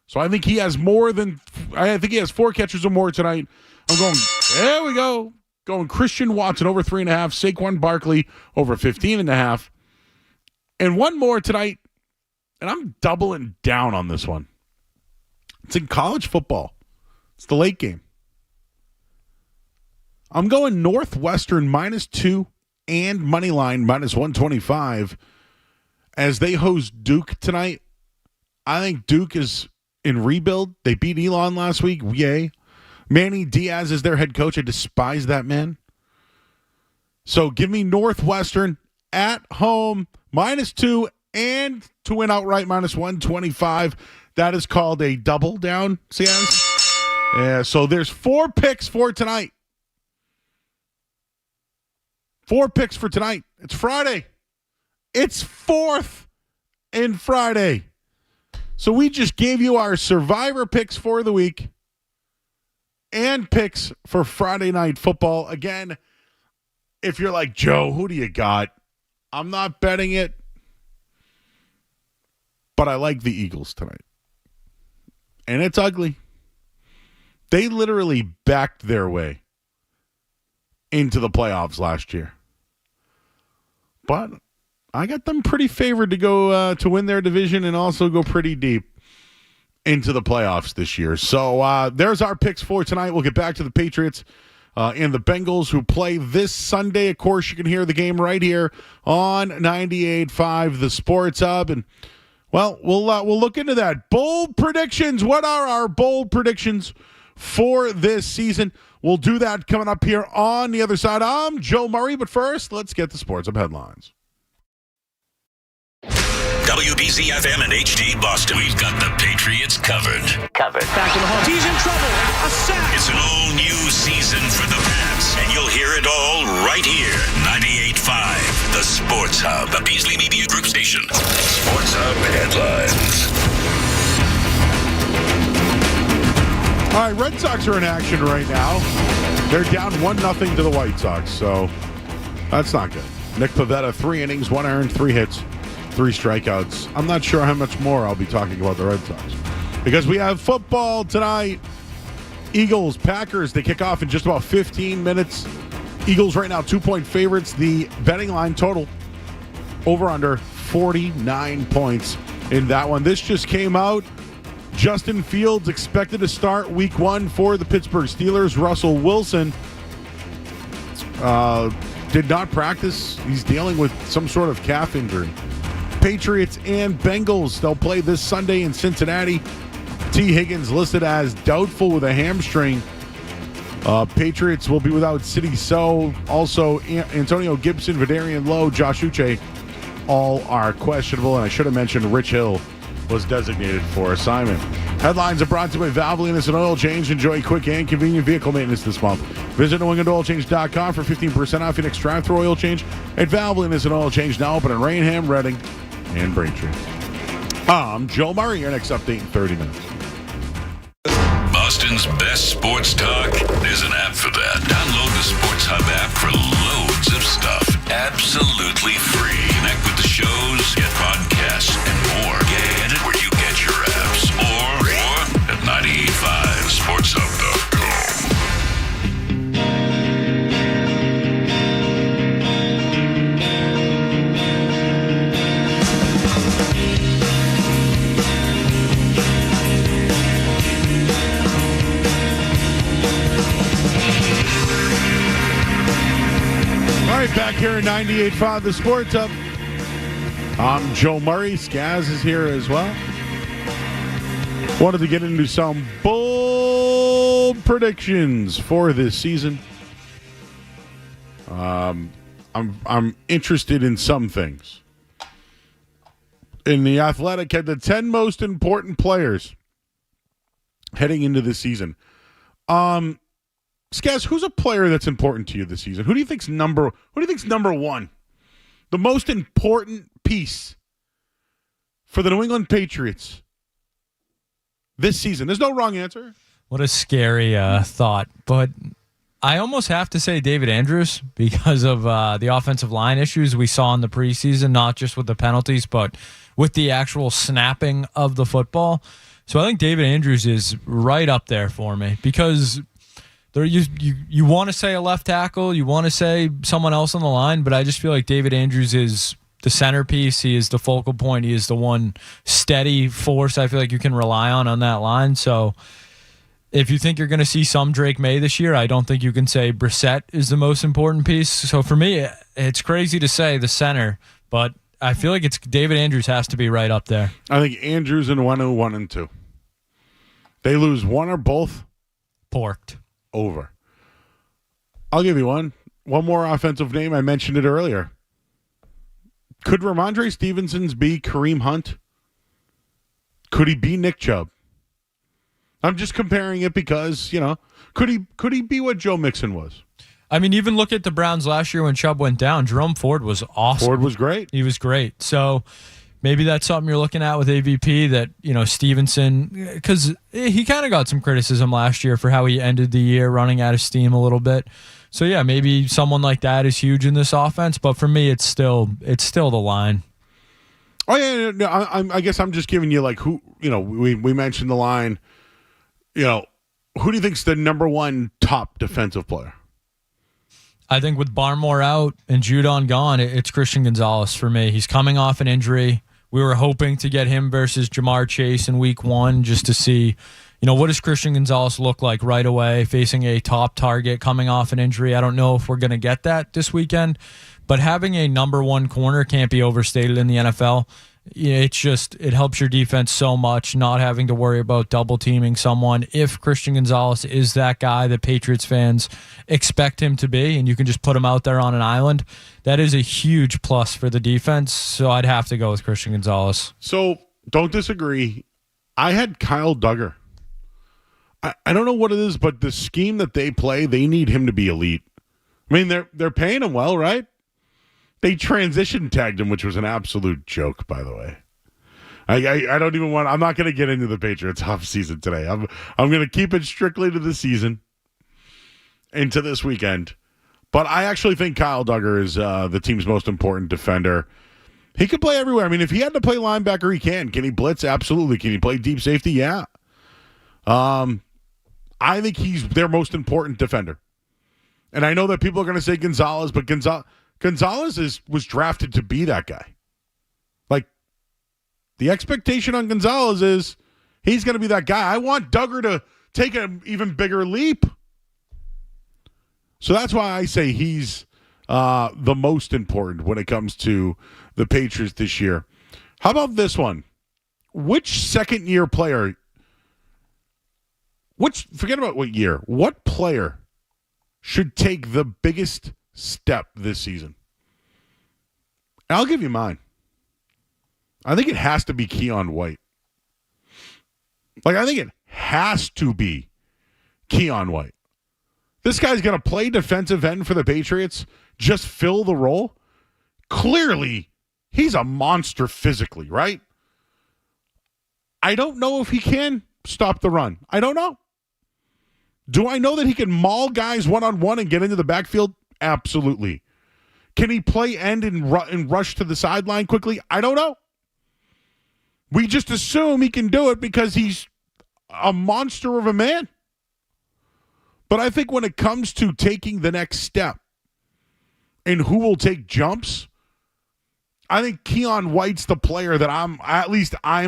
So I think he has he has 4 catches or more tonight. There we go. Going Christian Watson over 3.5, Saquon Barkley over 15.5. And one more tonight, and I'm doubling down on this one. It's in college football. It's the late game. I'm going Northwestern -2 and moneyline -125 as they host Duke tonight. I think Duke is in rebuild. They beat Elon last week. Yay. Manny Diaz is their head coach. I despise that man. So give me Northwestern at home -2 and to win outright -125. That is called a double down, Ciaz. So there's 4 picks for tonight. 4 picks for tonight. It's Friday. It's 4th and Friday. So we just gave you our Survivor picks for the week and picks for Friday Night Football. Again, if you're like, Joe, who do you got? I'm not betting it, but I like the Eagles tonight. And it's ugly. They literally backed their way into the playoffs last year. But I got them pretty favored to go to win their division and also go pretty deep into the playoffs this year. So there's our picks for tonight. We'll get back to the Patriots and the Bengals who play this Sunday. Of course, you can hear the game right here on 98.5 The Sports Hub. And, well, we'll look into that. Bold predictions. What are our bold predictions for this season? We'll do that coming up here on the other side. I'm Joe Murray, but first, let's get the Sports Hub headlines. WBZ-FM and HD Boston. We've got the Patriots covered. Back to the home. He's in trouble. A sack. It's an all-new season for the Pats, and you'll hear it all right here. 98.5, the Sports Hub, a Beasley Media Group station. Sports Hub headlines. All right, Red Sox are in action right now. They're down 1-0 to the White Sox, so that's not good. Nick Pivetta, 3 innings, 1 earned, 3 hits, 3 strikeouts. I'm not sure how much more I'll be talking about the Red Sox because we have football tonight. Eagles, Packers, they kick off in just about 15 minutes. Eagles right now 2-point favorites. The betting line total over under 49 points in that one. This just came out. Justin Fields expected to start week 1 for the Pittsburgh Steelers. Russell Wilson did not practice. He's dealing with some sort of calf injury. Patriots and Bengals, they'll play this Sunday in Cincinnati. T. Higgins listed as doubtful with a hamstring. Patriots will be without City So. Also, Antonio Gibson, Vidarian Lowe, Josh Uche, all are questionable. And I should have mentioned Rich Hill was designated for assignment. Headlines are brought to you by Valvoline Innocent Oil Change. Enjoy quick and convenient vehicle maintenance this month. Visit NewEnglandOilChange.com for 15% off your next drive-thru oil change at Valvoline Innocent Oil Change, now open in Rainham, Reading, and Braintree. I'm Joe Murray. Your next update in 30 minutes. Boston's best sports talk. There's an app for that. Download the Sports Hub app for loads of stuff. Absolutely free. Connect with the shows, get podcasts, and more. Get it where you get your apps. Or at 985sportshub.com. All right, back here at 98.5 The Sports Hub. I'm Joe Murray. Skaz is here as well. Wanted to get into some bold predictions for this season. I'm interested in some things. In The Athletic, had the 10 most important players heading into this season. Skaz, who's a player that's important to you this season? Who do you think's number one? The most important piece for the New England Patriots this season. There's no wrong answer. What a scary thought. But I almost have to say David Andrews because of the offensive line issues we saw in the preseason, not just with the penalties, but with the actual snapping of the football. So I think David Andrews is right up there for me because you want to say a left tackle, you want to say someone else on the line, but I just feel like David Andrews is the centerpiece. He is the focal point. He is the one steady force I feel like you can rely on that line. So if you think you're going to see some Drake May this year, I don't think you can say Brissett is the most important piece. So for me, it's crazy to say the center, but I feel like it's David Andrews has to be right up there. I think Andrews and 1 and 2. They lose one or both. Porked. Over. I'll give you one more offensive name. I mentioned it earlier. Could Ramondre Stevenson's be Kareem Hunt? Could he be Nick Chubb? I'm just comparing it because, could he be what Joe Mixon was? I mean, even look at the Browns last year when Chubb went down. Jerome Ford was awesome. Ford was great. He was great. So maybe that's something you're looking at with AVP that, Stevenson, because he kind of got some criticism last year for how he ended the year running out of steam a little bit. So, yeah, maybe someone like that is huge in this offense. But for me, it's still the line. Oh, yeah. No, I guess I'm just giving you, like, who, we mentioned the line. Who do you think's the number one top defensive player? I think with Barmore out and Judon gone, it's Christian Gonzalez for me. He's coming off an injury. We were hoping to get him versus Jamar Chase in week 1 just to see, what does Christian Gonzalez look like right away facing a top target coming off an injury. I don't know if we're going to get that this weekend, but having a number 1 corner can't be overstated in the NFL. It helps your defense so much not having to worry about double teaming someone. If Christian Gonzalez is that guy that Patriots fans expect him to be, and you can just put him out there on an island, that is a huge plus for the defense. So I'd have to go with Christian Gonzalez. So don't disagree. I had Kyle Duggar. I don't know what it is, but the scheme that they play, they need him to be elite. I mean, they're paying him well, right? They transition tagged him, which was an absolute joke, by the way. I don't even want. I'm not going to get into the Patriots off season today. I'm going to keep it strictly to the season, into this weekend. But I actually think Kyle Duggar is the team's most important defender. He could play everywhere. I mean, if he had to play linebacker, he can. Can he blitz? Absolutely. Can he play deep safety? Yeah. I think he's their most important defender. And I know that people are going to say Gonzalez, but Gonzalez was drafted to be that guy. Like, the expectation on Gonzalez is he's going to be that guy. I want Duggar to take an even bigger leap. So that's why I say he's the most important when it comes to the Patriots this year. How about this one? Which second-year player, forget about what year, what player should take the biggest step this season? And I'll give you mine. I think it has to be Keon White. I think it has to be Keon White. This guy's going to play defensive end for the Patriots, just fill the role. Clearly, he's a monster physically, right? I don't know if he can stop the run. I don't know. Do I know that he can maul guys one-on-one and get into the backfield? Absolutely. Can he play end and rush to the sideline quickly? I don't know. We just assume he can do it because he's a monster of a man. But I think when it comes to taking the next step and who will take jumps, I think Keon White's the player that I'm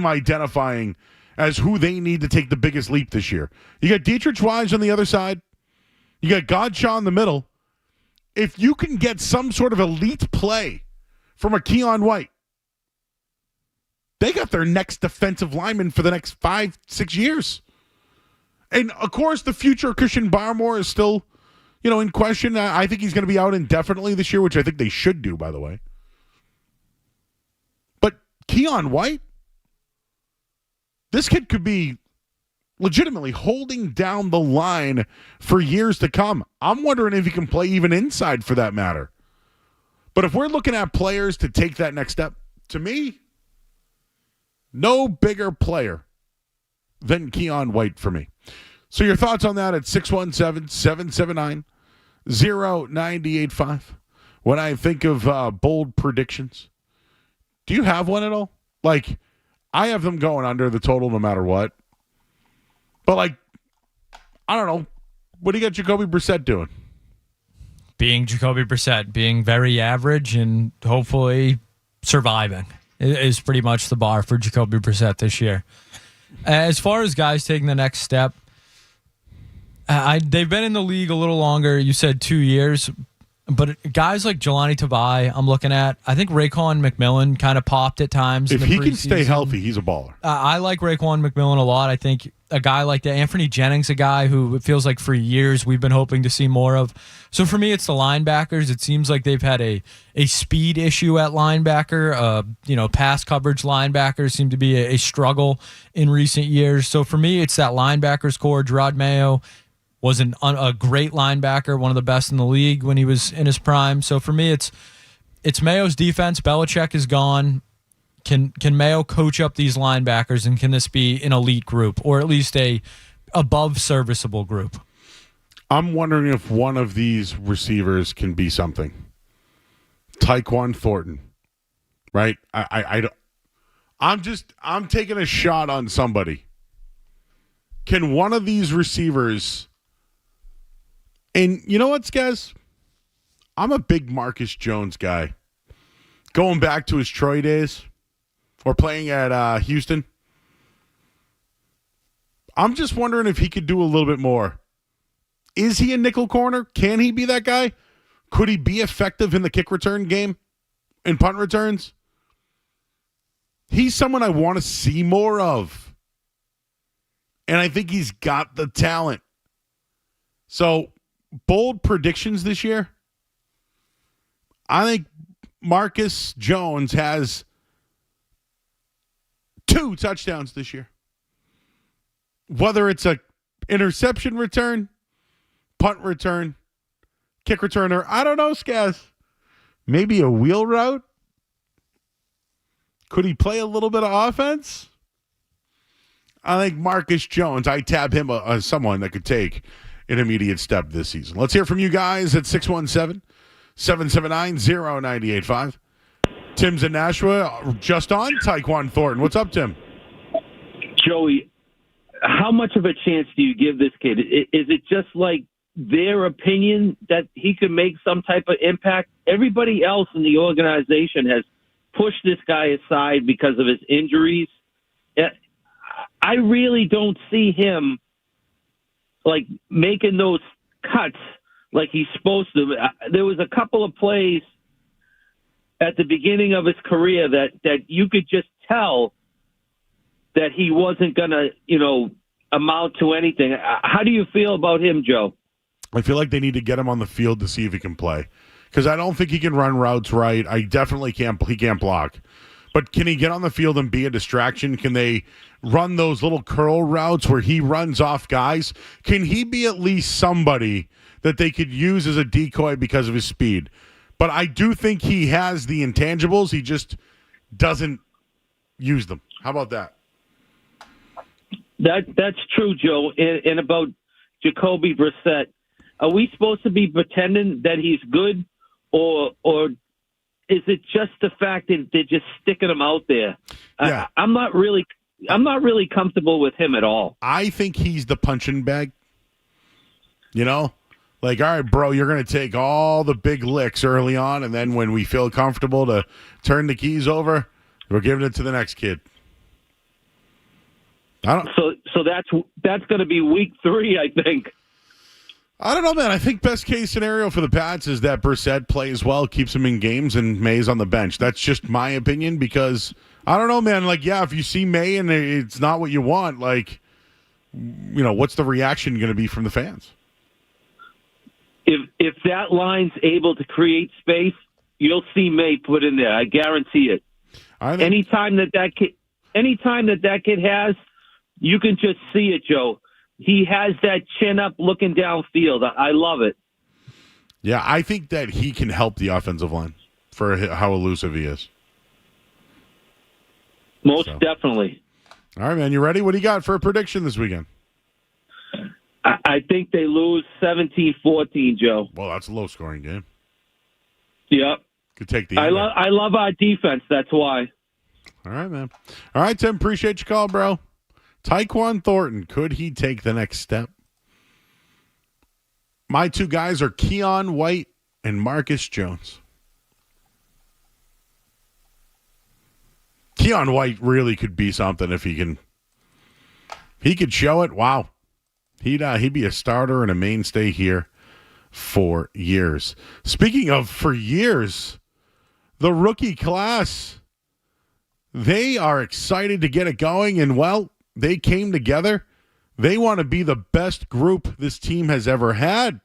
identifying as who they need to take the biggest leap this year. You got Dietrich Wise on the other side. You got Godshaw in the middle. If you can get some sort of elite play from a Keon White, they got their next defensive lineman for the next 5-6 years. And, of course, the future of Christian Barmore is still, in question. I think he's going to be out indefinitely this year, which I think they should do, by the way. But Keon White, this kid could be legitimately holding down the line for years to come. I'm wondering if he can play even inside for that matter. But if we're looking at players to take that next step, to me, no bigger player than Keon White for me. So your thoughts on that at 617-779-0985. When I think of bold predictions, do you have one at all? I have them going under the total no matter what. But, I don't know. What do you got Jacoby Brissett doing? Being Jacoby Brissett, being very average and hopefully surviving is pretty much the bar for Jacoby Brissett this year. As far as guys taking the next step, they've been in the league a little longer. You said 2 years. But guys like Jelani Tavai, I'm looking at. I think Raekwon McMillan kind of popped at times. If he can stay healthy, he's a baller. I like Raekwon McMillan a lot. I think a guy like that, Anthony Jennings, a guy who it feels like for years we've been hoping to see more of. So for me, it's the linebackers. It seems like they've had a speed issue at linebacker. Pass coverage linebackers seem to be a struggle in recent years. So for me, it's that linebackers core. Gerod Mayo was a great linebacker, one of the best in the league when he was in his prime. So for me, it's Mayo's defense. Belichick is gone. Can Mayo coach up these linebackers, and can this be an elite group, or at least a above serviceable group? I'm wondering if one of these receivers can be something. Tyquan Thornton, right? I'm taking a shot on somebody. Can one of these receivers? And you know what, guys? I'm a big Marcus Jones guy. Going back to his Troy days or playing at Houston. I'm just wondering if he could do a little bit more. Is he a nickel corner? Can he be that guy? Could he be effective in the kick return game? In punt returns? He's someone I want to see more of. And I think he's got the talent. So, bold predictions this year. I think Marcus Jones has 2 touchdowns this year. Whether it's a interception return, punt return, kick returner, I don't know, Skaz. Maybe a wheel route? Could he play a little bit of offense? I think Marcus Jones, I tab him as someone that could take an immediate step this season. Let's hear from you guys at 617-779-0985. Tim's in Nashua, just on Tyquan Thornton. What's up, Tim? Joey, how much of a chance do you give this kid? Is it just like their opinion that he could make some type of impact? Everybody else in the organization has pushed this guy aside because of his injuries. I really don't see him making those cuts like he's supposed to. There was a couple of plays at the beginning of his career that you could just tell that he wasn't going to, amount to anything. How do you feel about him, Joe? I feel like they need to get him on the field to see if he can play. Because I don't think he can run routes right. I definitely can't. He can't block. But can he get on the field and be a distraction? Can they run those little curl routes where he runs off guys? Can he be at least somebody that they could use as a decoy because of his speed? But I do think he has the intangibles. He just doesn't use them. How about that? That's true, Joe. And about Jacoby Brissett, are we supposed to be pretending that he's good, or is it just the fact that they're just sticking him out there? Yeah. I'm not really comfortable with him at all. I think he's the punching bag. You know? Like, all right, bro, you're going to take all the big licks early on, and then when we feel comfortable to turn the keys over, we're giving it to the next kid. So that's going to be week 3, I think. I don't know, man. I think best case scenario for the Pats is that Brissett plays well, keeps him in games, and May's on the bench. That's just my opinion because, I don't know, man. Like, yeah, if you see May and it's not what you want, like, you know, what's the reaction going to be from the fans? If that line's able to create space, you'll see May put in there. I guarantee it. Anytime that kid has, you can just see it, Joe. He has that chin up looking downfield. I love it. Yeah, I think that he can help the offensive line for how elusive he is. Most definitely. All right, man. You ready? What do you got for a prediction this weekend? I think they lose 17-14, Joe. Well, that's a low-scoring game. Yep. Could take the I love our defense. That's why. All right, man. All right, Tim. Appreciate your call, bro. Tyquan Thornton, could he take the next step? My two guys are Keon White and Marcus Jones. Keon White really could be something if he could show it. Wow. He'd be a starter and a mainstay here for years. Speaking of for years, the rookie class, they are excited to get it going, and well, they came together. They want to be the best group this team has ever had.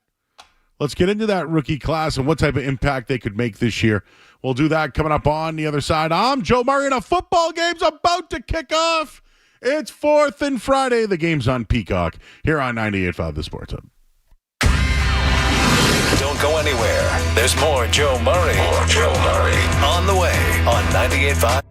Let's get into that rookie class and what type of impact they could make this year. We'll do that coming up on the other side. I'm Joe Murray, and a football game's about to kick off. It's 4th and Friday. The game's on Peacock here on 98.5 The Sports Hub. Don't go anywhere. There's more Joe Murray. On the way on 98.5.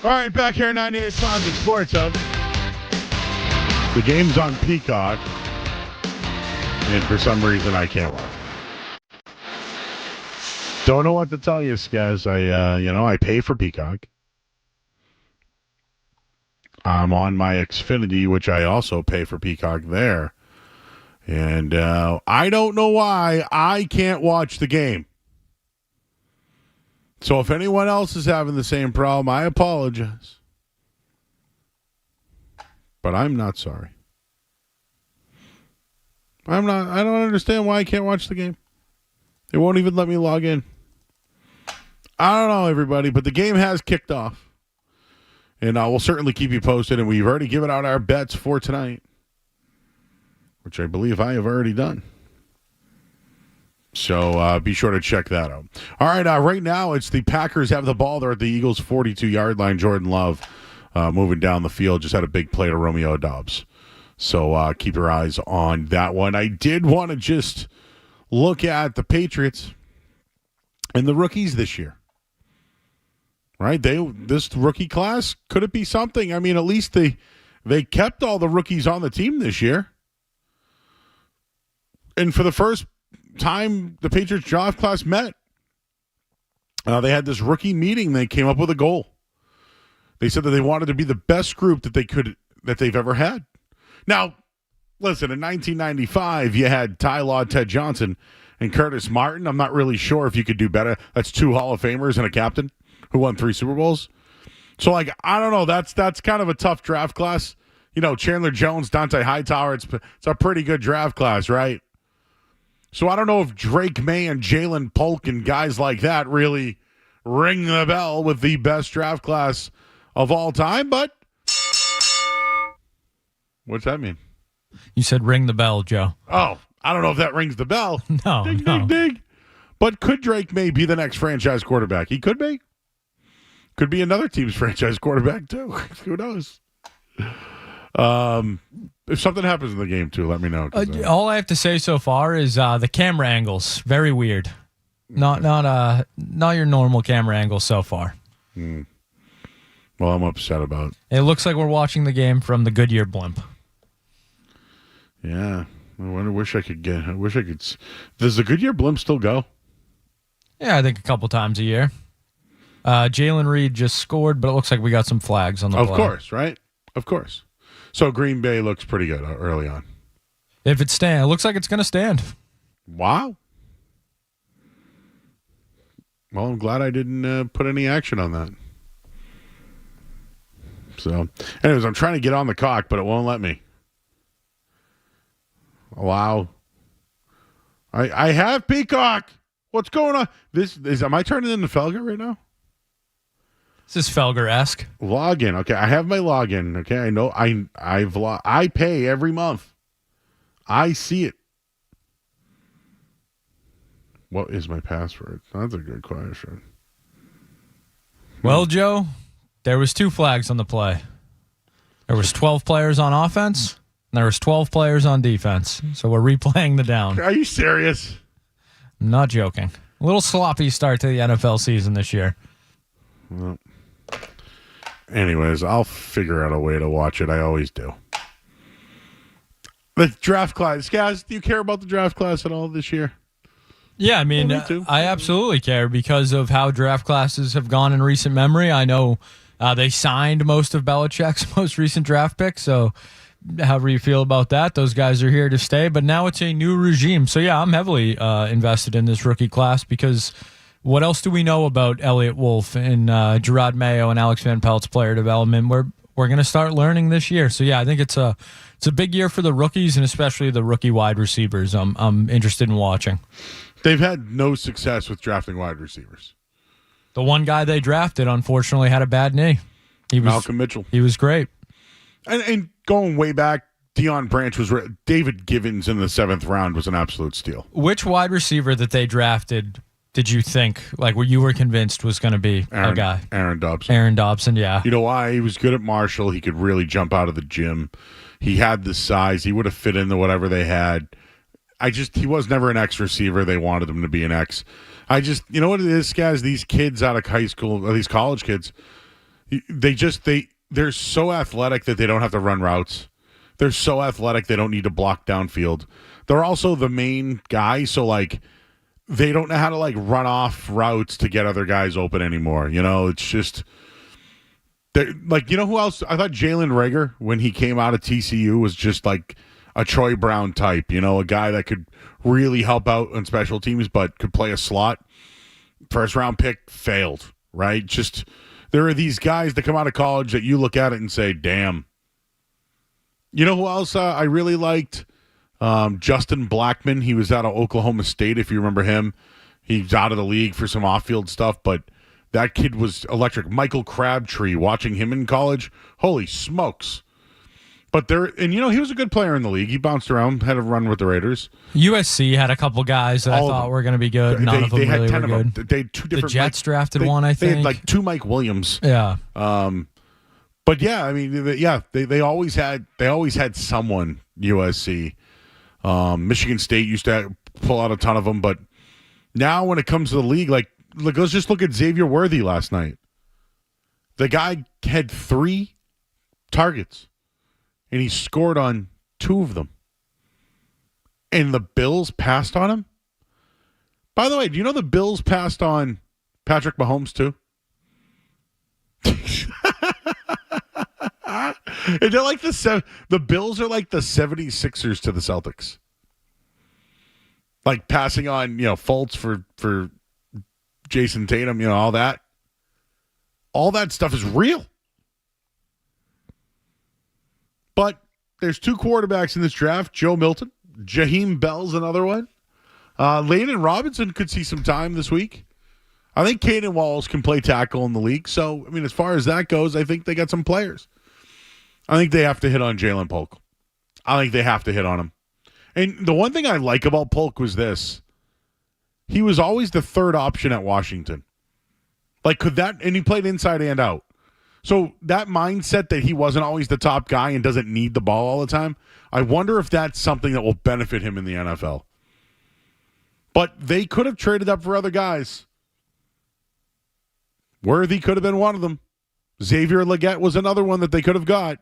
All right, back here, 98.5 The Sports Hub. The game's on Peacock, and for some reason I can't watch. Don't know what to tell you, Skaz. I pay for Peacock. I'm on my Xfinity, which I also pay for Peacock there. And I don't know why I can't watch the game. So if anyone else is having the same problem, I apologize. But I'm not sorry. I don't understand why I can't watch the game. They won't even let me log in. I don't know, everybody, but the game has kicked off. And I will certainly keep you posted, and we've already given out our bets for tonight, which I believe I have already done. So be sure to check that out. All right, right now it's the Packers have the ball. They're at the Eagles' 42-yard line. Jordan Love moving down the field. Just had a big play to Romeo Doubs. So keep your eyes on that one. I did want to just look at the Patriots and the rookies this year. Right? This rookie class, could it be something? I mean, at least they kept all the rookies on the team this year. And for the first time the Patriots draft class met, they had this rookie meeting. They came up with a goal. They said that they wanted to be the best group that they've ever had. Now, listen, in 1995, you had Ty Law, Ted Johnson, and Curtis Martin. I'm not really sure if you could do better. That's 2 Hall of Famers and a captain who won 3 Super Bowls. So, I don't know. That's kind of a tough draft class. Chandler Jones, Dante Hightower, it's a pretty good draft class, right? So I don't know if Drake May and Jalen Polk and guys like that really ring the bell with the best draft class of all time, but what's that mean? You said ring the bell, Joe. Oh, I don't know if that rings the bell. No, ding, no. ding, ding. But could Drake May be the next franchise quarterback? He could be. Could be another team's franchise quarterback, too. Who knows? If something happens in the game, too, let me know. All I have to say so far is the camera angles. Very weird. Not your normal camera angle so far. Well, I'm upset about it. It looks like we're watching the game from the Goodyear blimp. Yeah. I wish I could. Does the Goodyear blimp still go? Yeah, I think a couple times a year. Jalen Reed just scored, but it looks like we got some flags on the play. Of course, right? Of course. So Green Bay looks pretty good early on. If it stands, it looks like it's going to stand. Wow. Well, I'm glad I didn't put any action on that. So, anyways, I'm trying to get on the cock, but it won't let me. Wow. I have Peacock. What's going on? Am I turning into Felger right now? This is Felger-esque. Login. Okay, I have my login. Okay, I know I pay every month. I see it. What is my password? That's a good question. Well, Joe, there was 2 flags on the play. There was 12 players on offense, and there was 12 players on defense. So we're replaying the down. Are you serious? I'm not joking. A little sloppy start to the NFL season this year. Well, anyways, I'll figure out a way to watch it. I always do. The draft class. Guys, do you care about the draft class at all this year? Yeah, I mean, me too. I absolutely care because of how draft classes have gone in recent memory. I know they signed most of Belichick's most recent draft picks, so however you feel about that, those guys are here to stay. But now it's a new regime. So, yeah, I'm heavily invested in this rookie class because what else do we know about Elliott Wolf and Gerod Mayo and Alex Van Pelt's player development? We're going to start learning this year. So, yeah, I think it's a big year for the rookies and especially the rookie wide receivers. I'm interested in watching. They've had no success with drafting wide receivers. The one guy they drafted, unfortunately, had a bad knee. Malcolm Mitchell. He was great. And going way back, Deion Branch was David Givens in the 7th round was an absolute steal. Which wide receiver that they drafted did you think, where you were convinced was going to be a guy? Aaron Dobson. Aaron Dobson, yeah. You know why? He was good at Marshall. He could really jump out of the gym. He had the size. He would have fit into whatever they had. He was never an X receiver. They wanted him to be an X. You know what it is, guys? These kids out of high school, these college kids, they're so athletic that they don't have to run routes. They're so athletic they don't need to block downfield. They're also the main guy, so like they don't know how to like run off routes to get other guys open anymore. It's just like, who else? I thought Jalen Reagor, when he came out of TCU, was just like a Troy Brown type, a guy that could really help out on special teams but could play a slot. First round pick, failed, right? Just there are these guys that come out of college that you look at it and say, damn. You know who else I really liked? Justin Blackmon. He was out of Oklahoma State, if you remember him. He's out of the league for some off-field stuff, but that kid was electric. Michael Crabtree, watching him in college, holy smokes. But he was a good player in the league. He bounced around, had a run with the Raiders. USC had a couple guys that I thought were going to be good. None of them really were good. They had two different. The Jets drafted one, I think. They had like two Mike Williams. Yeah. But yeah, I mean, they always had someone. USC, Michigan State used to pull out a ton of them, but now when it comes to the league, like let's just look at Xavier Worthy last night. The guy had 3 targets, and he scored on 2 of them. And the Bills passed on him. By the way, do you know the Bills passed on Patrick Mahomes too? And they're like the Bills are like the 76ers to the Celtics. Like passing on, Fultz for Jason Tatum, all that. All that stuff is real. But there's 2 quarterbacks in this draft, Joe Milton. Jaheim Bell's another one. Landon Robinson could see some time this week. I think Caden Wallace can play tackle in the league. So, I mean, as far as that goes, I think they got some players. I think they have to hit on Jalen Polk. I think they have to hit on him. And the one thing I like about Polk was this. He was always the 3rd option at Washington. Like, and he played inside and out. So that mindset that he wasn't always the top guy and doesn't need the ball all the time, I wonder if that's something that will benefit him in the NFL. But they could have traded up for other guys. Worthy could have been one of them. Xavier Legette was another one that they could have got.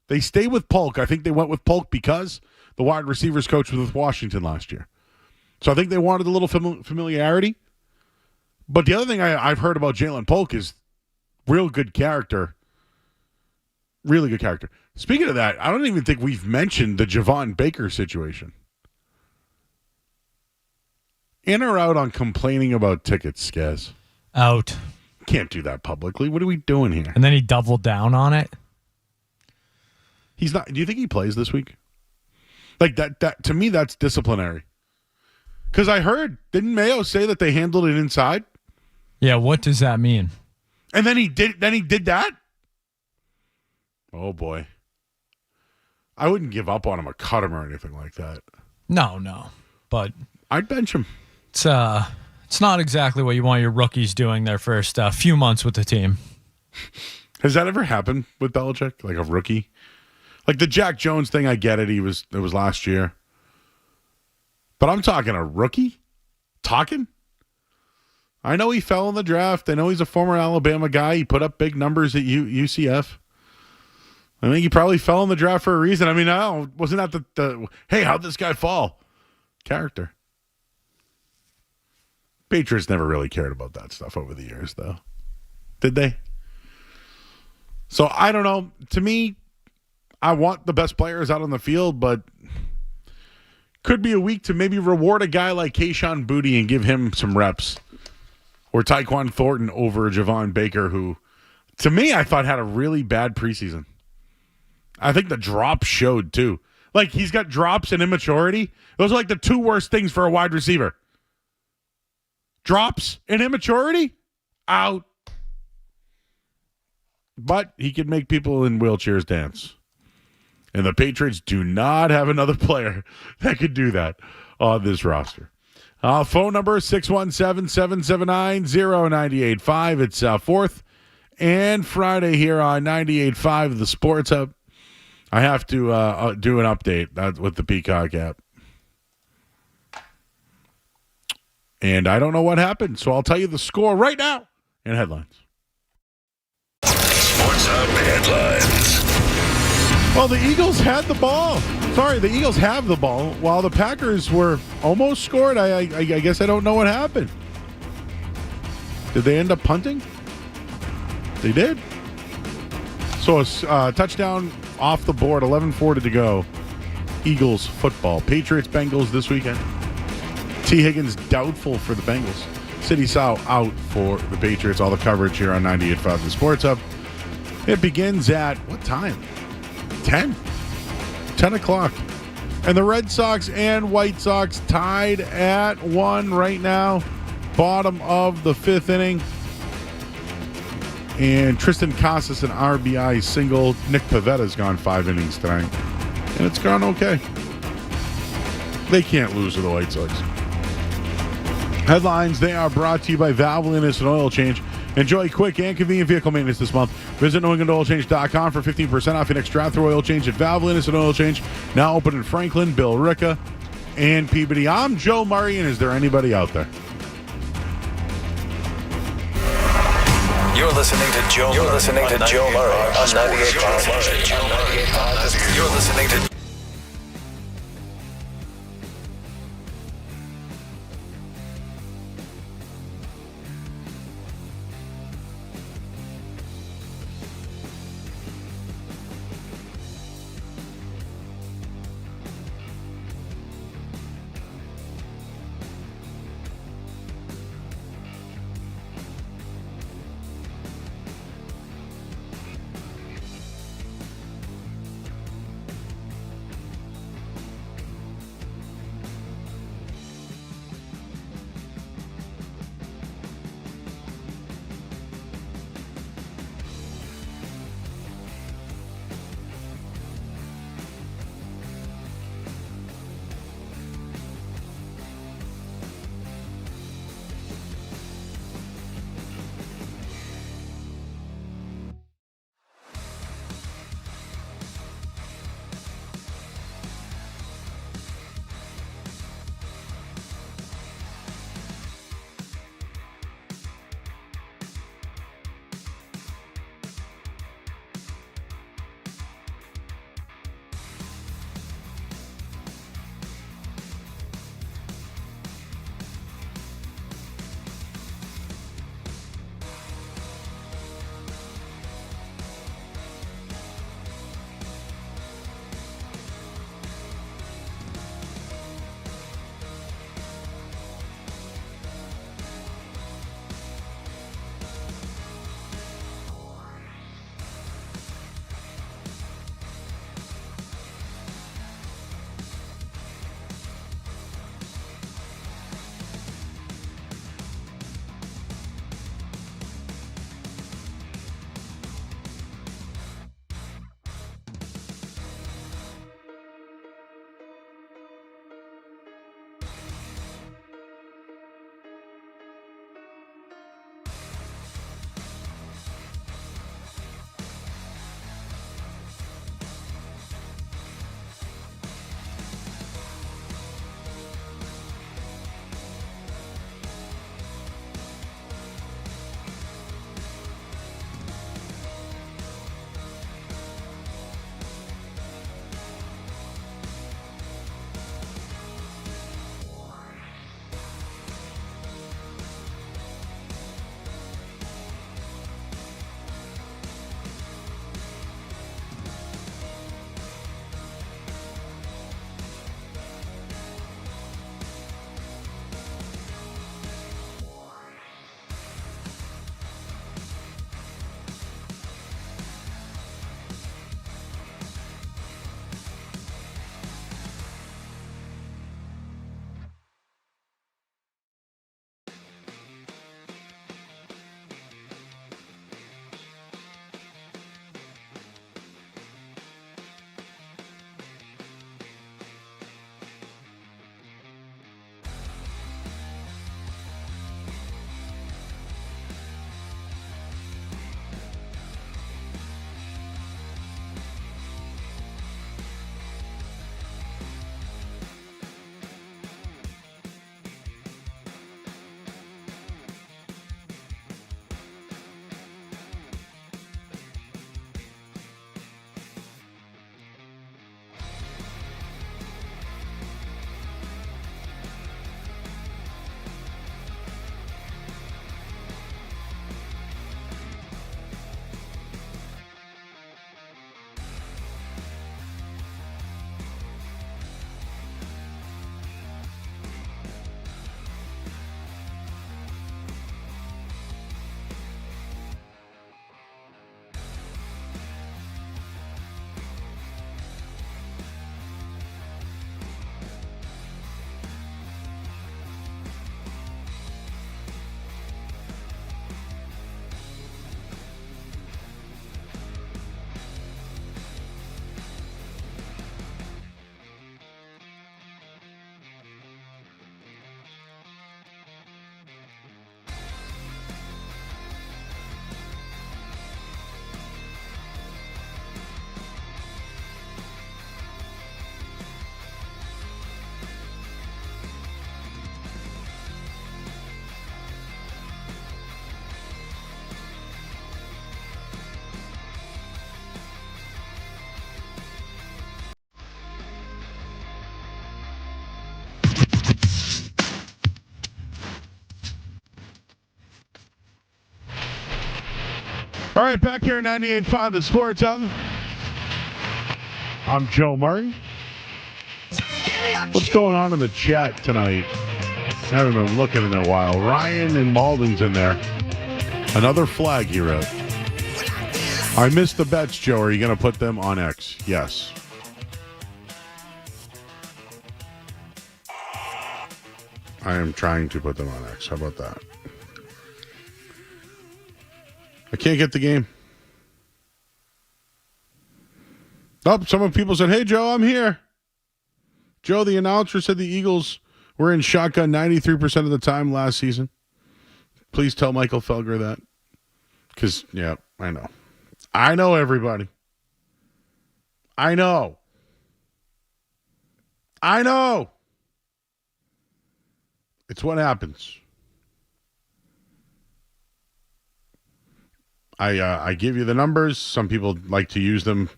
They stay with Polk. I think they went with Polk because the wide receivers coach was with Washington last year. So I think they wanted a little familiarity. But the other thing I've heard about Jalen Polk is real good character. Really good character. Speaking of that, I don't even think we've mentioned the Javon Baker situation. In or out on complaining about tickets, Skaz? Out. Can't do that publicly. What are we doing here? And then he doubled down on it. He's not. Do you think he plays this week? Like that to me, that's disciplinary. Because I heard, didn't Mayo say that they handled it inside? Yeah, what does that mean? And then he did that? Oh boy. I wouldn't give up on him or cut him or anything like that. No. But I'd bench him. It's not exactly what you want your rookies doing their first few months with the team. Has that ever happened with Belichick? Like a rookie? Like the Jack Jones thing, I get it. It was last year. But I'm talking a rookie? Talking? I know he fell in the draft. I know he's a former Alabama guy. He put up big numbers at UCF. I think he probably fell in the draft for a reason. I mean, wasn't that the hey, how'd this guy fall? Character. Patriots never really cared about that stuff over the years, though. Did they? So, I don't know. To me, I want the best players out on the field, but could be a week to maybe reward a guy like Kayshon Boutte and give him some reps. Or Tyquan Thornton over Javon Baker, who, to me, I thought had a really bad preseason. I think the drops showed, too. Like, he's got drops and immaturity. Those are like the 2 worst things for a wide receiver. Drops and immaturity? Out. But he can make people in wheelchairs dance. And the Patriots do not have another player that could do that on this roster. Phone number 617-779-0985. It's 4th and Friday here on 98.5 The Sports Hub. I have to do an update with the Peacock app. And I don't know what happened, so I'll tell you the score right now in headlines. Sports Hub headlines. Well, the Eagles had the ball. Sorry, the Eagles have the ball while the Packers were almost scored. I guess I don't know what happened. Did they end up punting? They did. So a touchdown off the board, 11:40 to go. Eagles football. Patriots, Bengals this weekend. T. Higgins doubtful for the Bengals. City Sow out for the Patriots. All the coverage here on 98.5 The Sports Hub. It begins at what time? 10 o'clock. And the Red Sox and White Sox tied at 1 right now. Bottom of the 5th inning. And Tristan Casas, an RBI single. Nick Pavetta's gone 5 innings tonight. And it's gone okay. They can't lose to the White Sox. Headlines, they are brought to you by Valvoline Innocent Oil Change. Enjoy quick and convenient vehicle maintenance this month. Visit NewEnglandOilChange.com for 15% off your next drive-through oil change at Valvoline Innocent Oil Change. Now open in Franklin, Billerica, and Peabody. I'm Joe Murray, and is there anybody out there? You're listening to Joe Murray on 98.5. You're listening to All right, back here at 98.5 The Sports Hub. I'm Joe Murray. What's going on in the chat tonight? I haven't been looking in a while. Ryan and Malden's in there. Another flag he wrote. I missed the bets, Joe. Are you going to put them on X? Yes. I am trying to put them on X. How about that? I can't get the game. Oh, some of people said, hey, Joe, I'm here. Joe, the announcer, said the Eagles were in shotgun 93% of the time last season. Please tell Michael Felger that. Because, yeah, I know. I know, everybody. I know. It's what happens. I give you the numbers. Some people like to use them.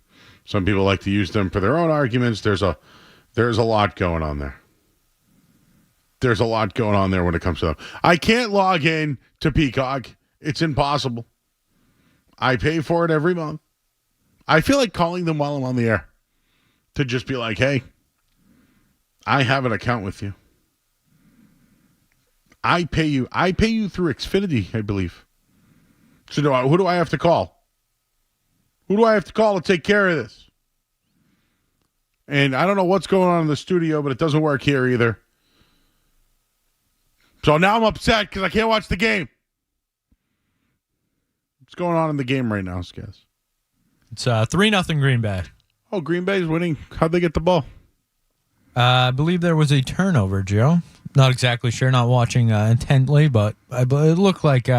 Some people like to use them for their own arguments. There's a lot going on there. There's a lot going on there when it comes to them. I can't log in to Peacock. It's impossible. I pay for it every month. I feel like calling them while I'm on the air to just be like, hey, I have an account with you. I pay you through Xfinity, I believe. So who do I have to call? Who do I have to call to take care of this? And I don't know what's going on in the studio, but it doesn't work here either. So now I'm upset because I can't watch the game. What's going on in the game right now, Skaz? It's 3-0 Green Bay. Oh, Green Bay's winning. How'd they get the ball? I believe there was a turnover, Joe. Not exactly sure, not watching intently, but it looked like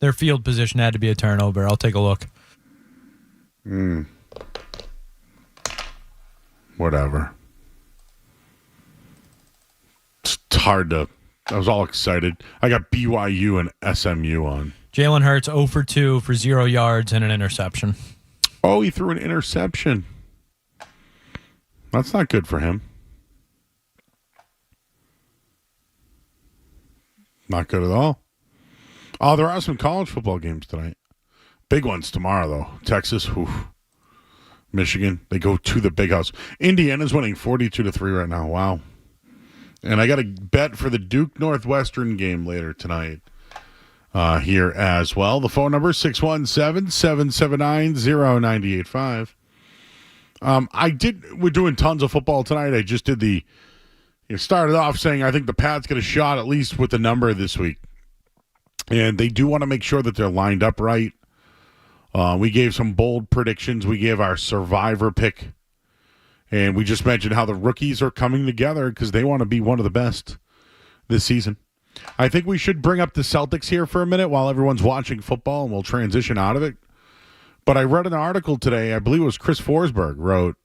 their field position had to be a turnover. I'll take a look. Whatever. It's hard to... I was all excited. I got BYU and SMU on. Jalen Hurts 0 for 2 for 0 yards and an interception. Oh, he threw an interception. That's not good for him. Not good at all. Oh, there are some college football games tonight. Big ones tomorrow, though. Texas, Michigan, they go to the big house. Indiana's winning 42-3 right now. Wow. And I got a bet for the Duke Northwestern game later tonight here as well. The phone number is 617-779-0985. We're doing tons of football tonight. I just did started off saying I think the Pats get a shot at least with the number this week. And they do want to make sure that they're lined up right. We gave some bold predictions. We gave our survivor pick. And we just mentioned how the rookies are coming together because they want to be one of the best this season. I think we should bring up the Celtics here for a minute while everyone's watching football, and we'll transition out of it. But I read an article today, I believe it was Chris Forsberg wrote,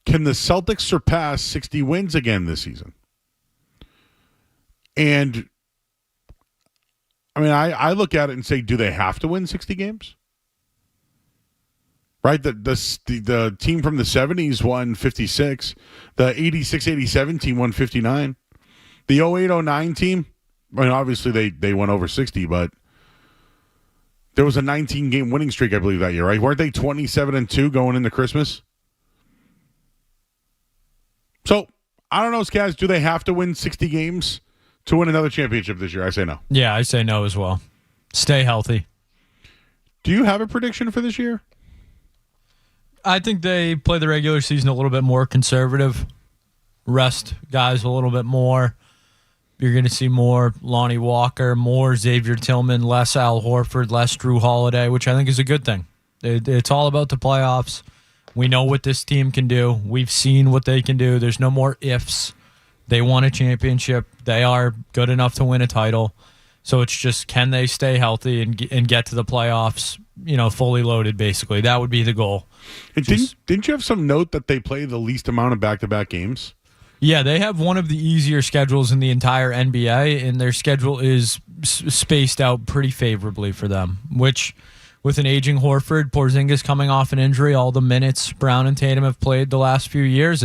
can the Celtics surpass 60 wins again this season? And, I mean, I look at it and say, do they have to win 60 games? Right? The team from the 70s won 56. The 86-87 team won 59. The 08-09 team, I mean, obviously they went over 60, but there was a 19-game winning streak, I believe, that year, right? Weren't they 27-2 going into Christmas? So, I don't know, Skaz, do they have to win 60 games to win another championship this year? I say no. Yeah, I say no as well. Stay healthy. Do you have a prediction for this year? I think they play the regular season a little bit more conservative. Rest guys a little bit more. You're going to see more Lonnie Walker, more Xavier Tillman, less Al Horford, less Drew Holiday, which I think is a good thing. It's all about the playoffs. We know what this team can do. We've seen what they can do. There's no more ifs. They won a championship. They are good enough to win a title. So it's just, can they stay healthy and get to the playoffs, fully loaded, basically. That would be the goal. And didn't you have some note that they play the least amount of back-to-back games? Yeah, they have one of the easier schedules in the entire NBA, and their schedule is spaced out pretty favorably for them, which, with an aging Horford, Porzingis coming off an injury, all the minutes Brown and Tatum have played the last few years,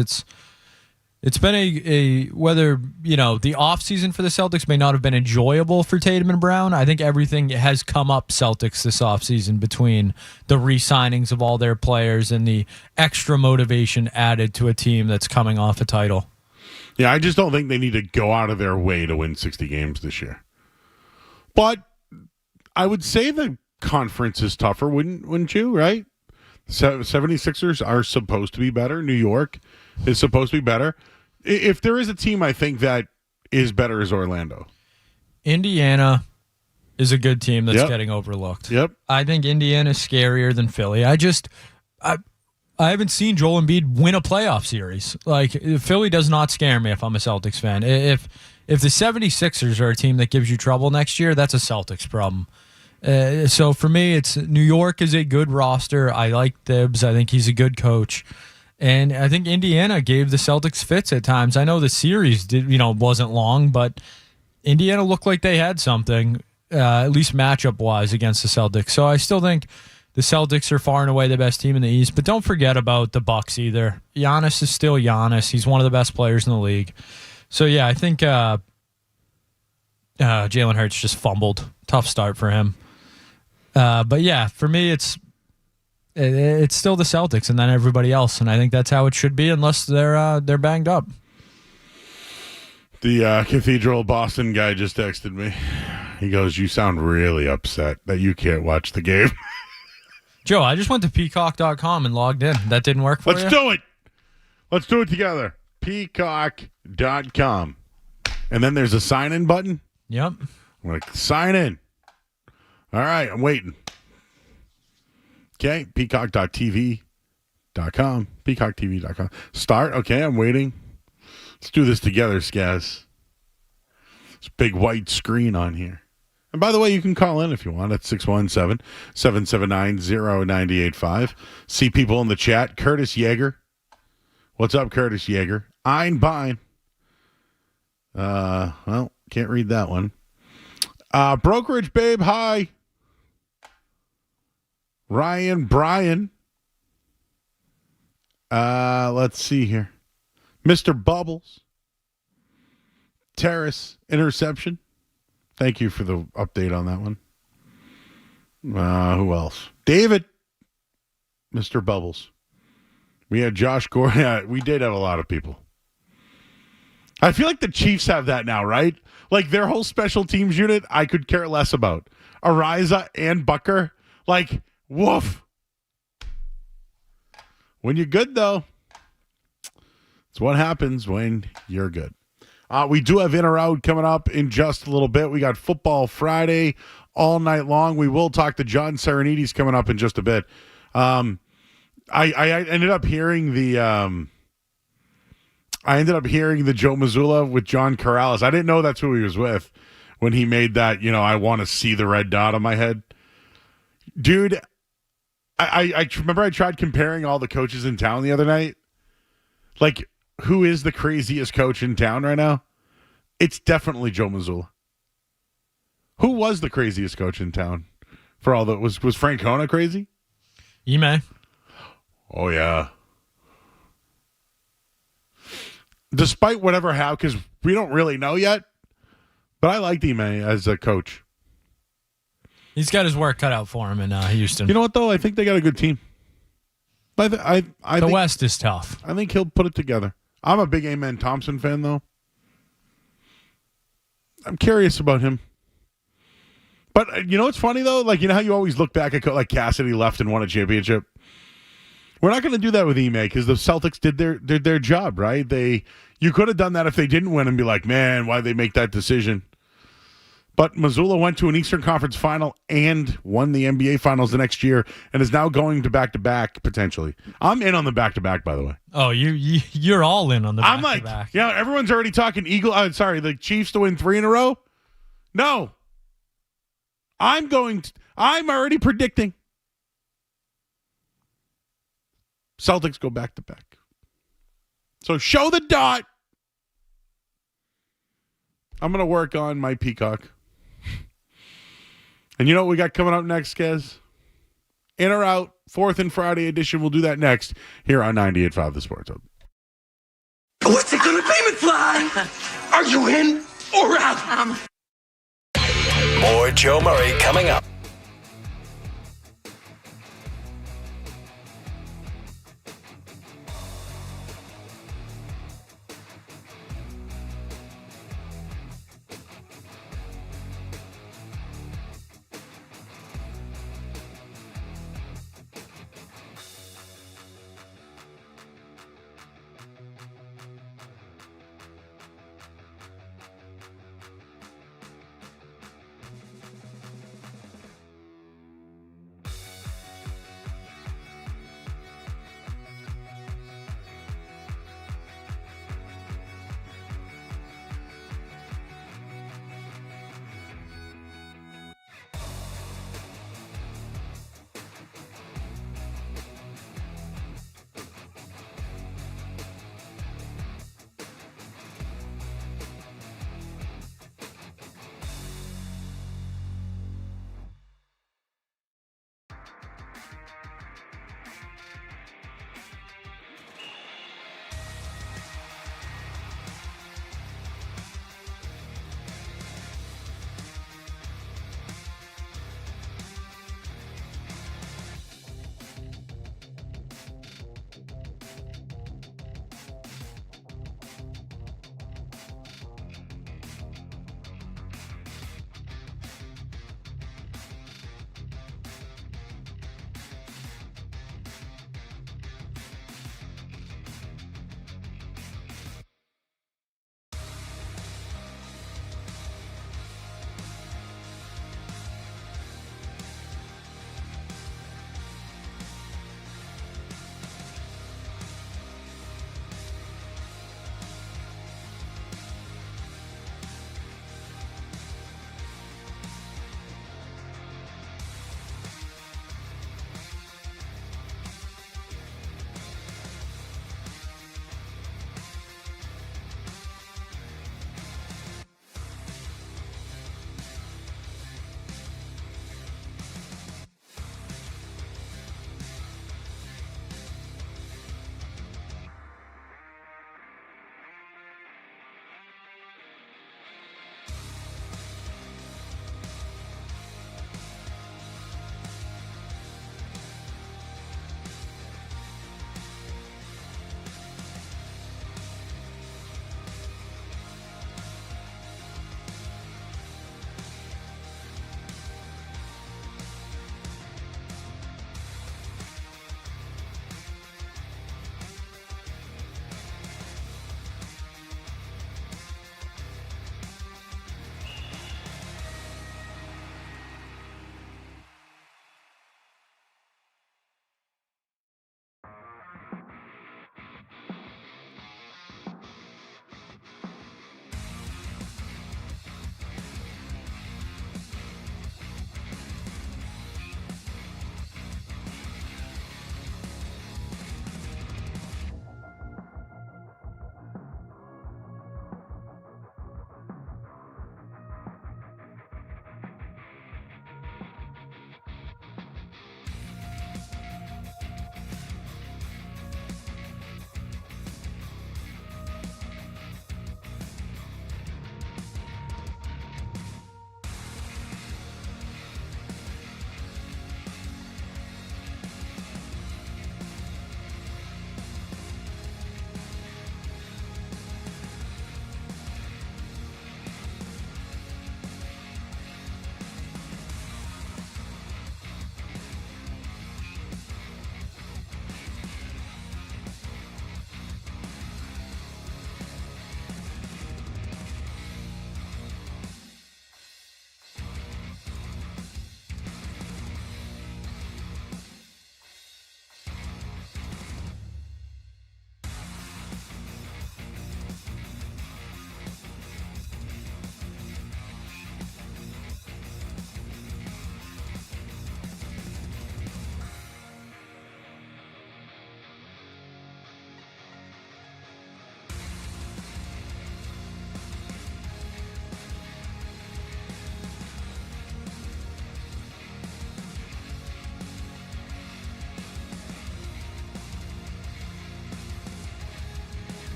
It's been a whether, the offseason for the Celtics may not have been enjoyable for Tatum and Brown. I think everything has come up Celtics this offseason between the re-signings of all their players and the extra motivation added to a team that's coming off a title. Yeah, I just don't think they need to go out of their way to win 60 games this year. But I would say the conference is tougher, wouldn't you, right? 76ers are supposed to be better. New York is supposed to be better. If there is a team I think that is better, is Orlando. Indiana is a good team that's getting overlooked. Yep. I think Indiana's scarier than Philly. I haven't seen Joel Embiid win a playoff series. Like, Philly does not scare me if I'm a Celtics fan. If the 76ers are a team that gives you trouble next year, that's a Celtics problem. So for me, it's New York is a good roster. I like Thibs. I think he's a good coach. And I think Indiana gave the Celtics fits at times. I know the series wasn't long, but Indiana looked like they had something, at least matchup-wise, against the Celtics. So I still think the Celtics are far and away the best team in the East. But don't forget about the Bucks either. Giannis is still Giannis. He's one of the best players in the league. So, yeah, I think Jalen Hurts just fumbled. Tough start for him. But, yeah, for me, it's still the Celtics and then everybody else, and I think that's how it should be unless they're banged up. The Cathedral Boston guy just texted me. He goes, "You sound really upset that you can't watch the game." Joe, I just went to peacock.com and logged in. That didn't work for you? Let's do it. Let's do it together. Peacock.com. And then there's a sign-in button. Yep. I'm going to sign in. All right, I'm waiting. Okay, peacock.tv.com, peacocktv.com. Start. Okay, I'm waiting. Let's do this together, Skaz. This big white screen on here. And by the way, you can call in if you want at 617-779-0985. See people in the chat. Curtis Yeager. What's up, Curtis Yeager? Ein Bein. Well, can't read that one. Brokerage Babe, hi. Ryan Bryan. Let's see here. Mr. Bubbles. Terrace Interception. Thank you for the update on that one. Who else? David. Mr. Bubbles. We had Josh Gordon. Yeah, we did have a lot of people. I feel like the Chiefs have that now, right? Like their whole special teams unit, I could care less about. Ariza and Bucker. Like, woof. When you're good, though, it's what happens when you're good. We do have In or Out coming up in just a little bit. We got Football Friday all night long. We will talk to John Serenes coming up in just a bit. I ended up hearing the Joe Mazzulla with John Corrales. I didn't know that's who he was with when he made that, I want to see the red dot on my head. Dude, I remember I tried comparing all the coaches in town the other night. Like, who is the craziest coach in town right now? It's definitely Joe Mazzulla. Who was the craziest coach in town? For all that was Francona crazy? Ime. Oh yeah. Despite whatever happened, because we don't really know yet, but I liked Ime as a coach. He's got his work cut out for him in Houston. You know what though? I think they got a good team. The West is tough. I think he'll put it together. I'm a big Amen Thompson fan, though. I'm curious about him. But you know what's funny, though? Like, you know how you always look back at like Cassidy left and won a championship? We're not going to do that with Ime because the Celtics did their job, right? You could have done that if they didn't win and be like, man, why'd they make that decision? But Mazzulla went to an Eastern Conference final and won the NBA Finals the next year and is now going to back-to-back potentially. I'm in on the back-to-back, by the way. Oh, you're all in on the back-to-back. I'm like, everyone's already talking the Chiefs to win 3 in a row. No. I'm already predicting Celtics go back-to-back. So show the dot. I'm going to work on my Peacock. And you know what we got coming up next, Kez? In or Out, 4th and Friday edition. We'll do that next here on 98.5 The Sports Hub. What's it gonna Are you in or out? More Joe Murray coming up.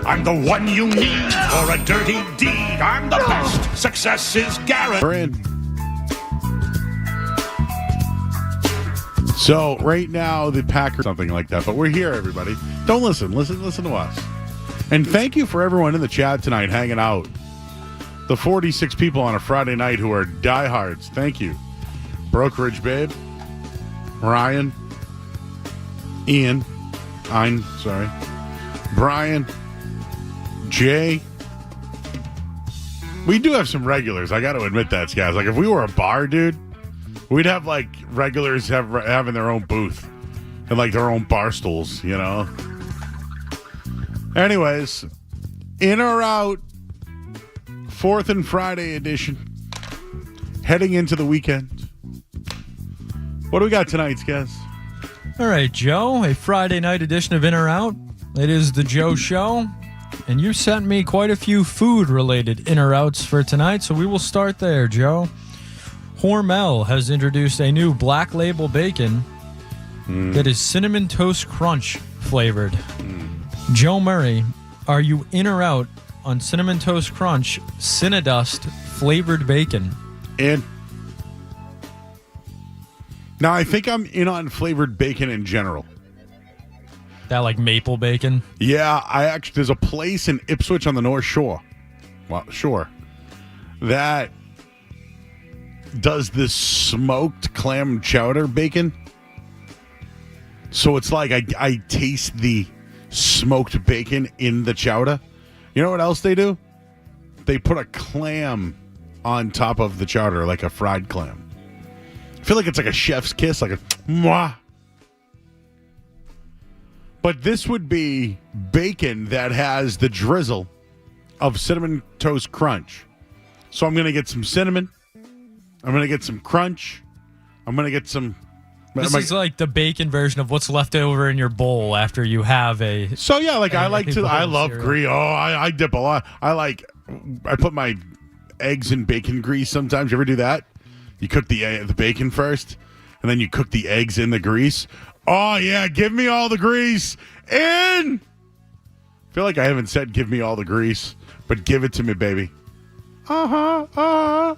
I'm the one you need for a dirty deed. I'm the best. Success is guaranteed. We're in. So right now the Packers something like that, but we're here, everybody. Don't listen to us. And thank you for everyone in the chat tonight hanging out. The 46 people on a Friday night who are diehards. Thank you. Brokerage Babe, Ryan, Ian, Brian, Jay. We do have some regulars. I got to admit that, guys. Like if we were a bar, dude, we'd have like regulars having their own booth and like their own bar stools, you know. Anyways, in or out, 4th and Friday edition, heading into the weekend. What do we got tonight, guys? All right, Joe, a Friday night edition of In or Out. It is the Joe Show, and you sent me quite a few food-related in or outs for tonight, so we will start there, Joe. Hormel has introduced a new black label bacon that is Cinnamon Toast Crunch flavored. Joe Murray, are you in or out on Cinnamon Toast Crunch Cinnadust flavored bacon? In. Now, I think I'm in on flavored bacon in general. That like maple bacon? Yeah, there's a place in Ipswich on the North Shore. Well, sure. That does this smoked clam chowder bacon. So it's like I taste the smoked bacon in the chowder. You know what else they do? They put a clam on top of the chowder, like a fried clam. I feel like it's like a chef's kiss, like a mwah. But this would be bacon that has the drizzle of Cinnamon Toast Crunch. So I'm going to get some cinnamon. I'm going to get some crunch. I'm going to get some... This is like the bacon version of what's left over in your bowl after you have a... So yeah, like I love grease. Oh, I dip a lot. I put my eggs in bacon grease sometimes. You ever do that? You cook the bacon first, and then you cook the eggs in the grease. Oh, yeah, give me all the grease. In! I feel like I haven't said give me all the grease, but give it to me, baby. Uh-huh, uh-huh.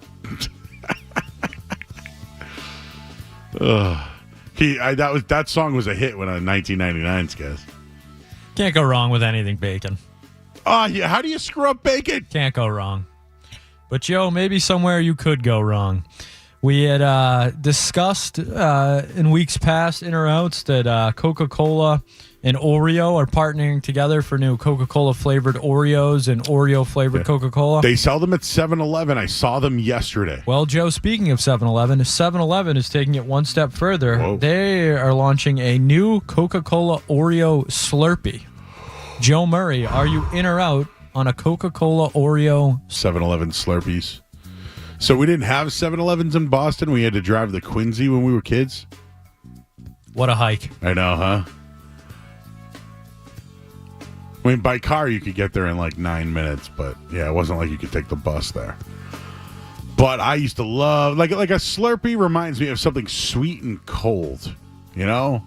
That song was a hit when 1999, guys. Can't go wrong with anything bacon. Oh, yeah, how do you screw up bacon? Can't go wrong. But, Joe, maybe somewhere you could go wrong. We had discussed in weeks past in or outs that Coca-Cola and Oreo are partnering together for new Coca-Cola flavored Oreos and Oreo flavored Coca-Cola. They sell them at 7-Eleven. I saw them yesterday. Well, Joe, speaking of 7-Eleven, 7-Eleven is taking it one step further. Whoa. They are launching a new Coca-Cola Oreo Slurpee. Joe Murray, are you in or out on a Coca-Cola Oreo 7-Eleven Slurpees? So we didn't have 7-Elevens in Boston. We had to drive to Quincy when we were kids. What a hike. I know, huh? I mean, by car you could get there in like 9 minutes, but yeah, it wasn't like you could take the bus there. But I used to love, like a Slurpee reminds me of something sweet and cold, you know?